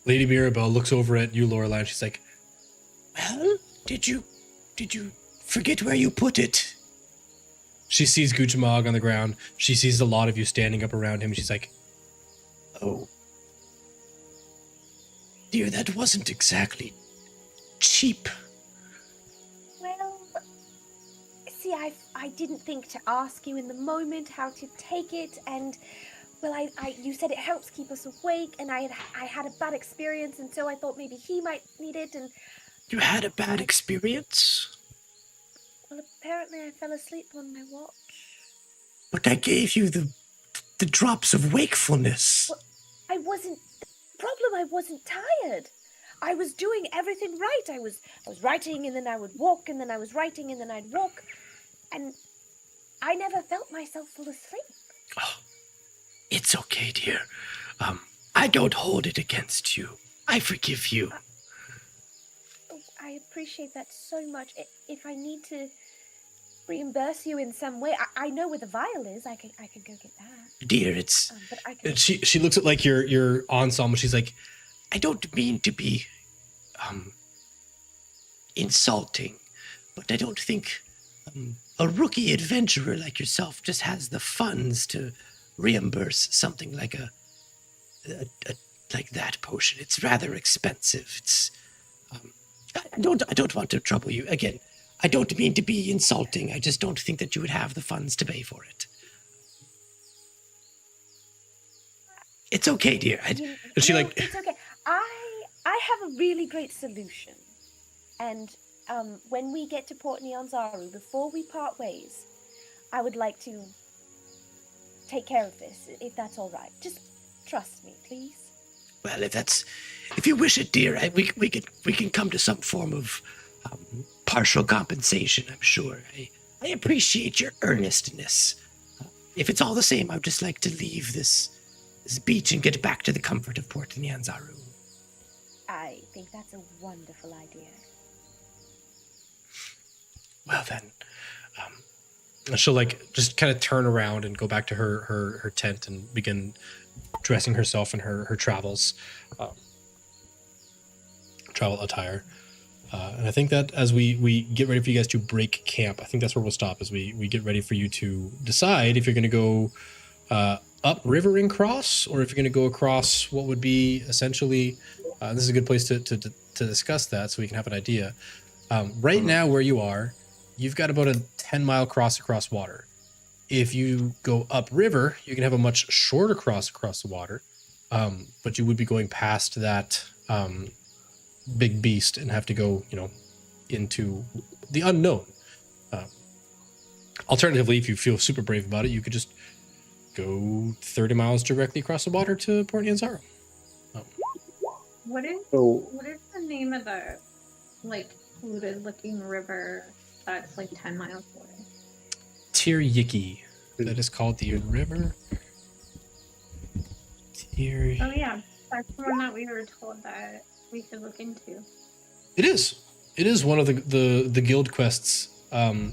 Lady Mirabelle looks over at you, Lorelai, and she's like, "Well, did you forget where you put it?" She sees Guchamog on the ground. She sees a lot of you standing up around him. She's like, "Oh, dear, that wasn't exactly cheap." Well, see, I didn't think to ask you in the moment how to take it, and well, you said it helps keep us awake, and I had a bad experience, and so I thought maybe he might need it, and... You had a bad experience? Well, apparently I fell asleep on my watch. But I gave you the drops of wakefulness. Well, I wasn't tired. I was doing everything right. I was writing, and then I would walk, and then I was writing, and then I'd walk, and I never felt myself fall asleep. Oh. It's okay, dear. I don't hold it against you. I forgive you. I appreciate that so much. If I need to reimburse you in some way, I know where the vial is. I can go get that. Dear, it's... But I can... She looks at like your ensemble. She's like, I don't mean to be insulting, but I don't think a rookie adventurer like yourself just has the funds to reimburse something like a like that potion. It's rather expensive. It's I don't want to trouble you again. I don't mean to be insulting. I just don't think that you would have the funds to pay for it. It's okay, dear. It's okay. I have a really great solution, and when we get to Port Nyanzaru, before we part ways, I would like to take care of this, if that's all right. Just trust me, please. Well, if you wish it, dear, we can come to some form of partial compensation, I'm sure. I appreciate your earnestness. If it's all the same, I'd just like to leave this beach and get back to the comfort of Port Nyanzaru. I think that's a wonderful idea. Well then, she'll just kind of turn around and go back to her tent and begin dressing herself in her travel attire. And I think that as we get ready for you guys to break camp, I think that's where we'll stop as we get ready for you to decide if you're going to go up river and cross, or if you're going to go across what would be essentially, this is a good place to discuss that so we can have an idea. Right now where you are, you've got about a 10-mile cross across water. If you go upriver, you can have a much shorter cross across the water. but you would be going past that big beast and have to go, into the unknown. Alternatively, if you feel super brave about it, you could just go 30 miles directly across the water to Port Nyanzaru. What is So the name of the polluted looking river that's 10 miles away? Tiryiki. That is called the river. Oh yeah, that's the one that we were told that we should look into. It is. It is one of the guild quests. Do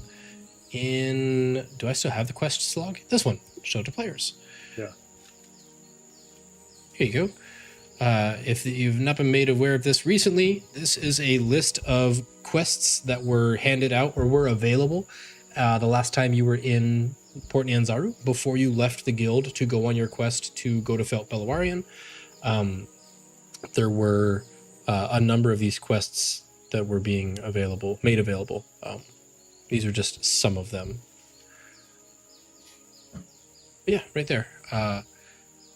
I still have the quests log? This one. Show to players. yeah. Here you go. If you've not been made aware of this recently, this is a list of quests that were handed out or were available the last time you were in Port Nyanzaru, before you left the guild to go on your quest to go to Felt Belawarian. There were a number of these quests that were being made available. These are just some of them. But yeah, right there.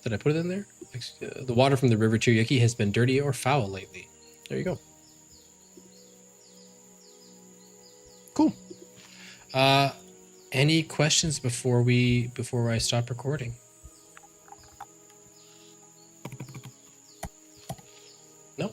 Did I put it in there? The water from the river Tiryiki has been dirty or foul lately. There you go. Cool. Any questions before I stop recording? No.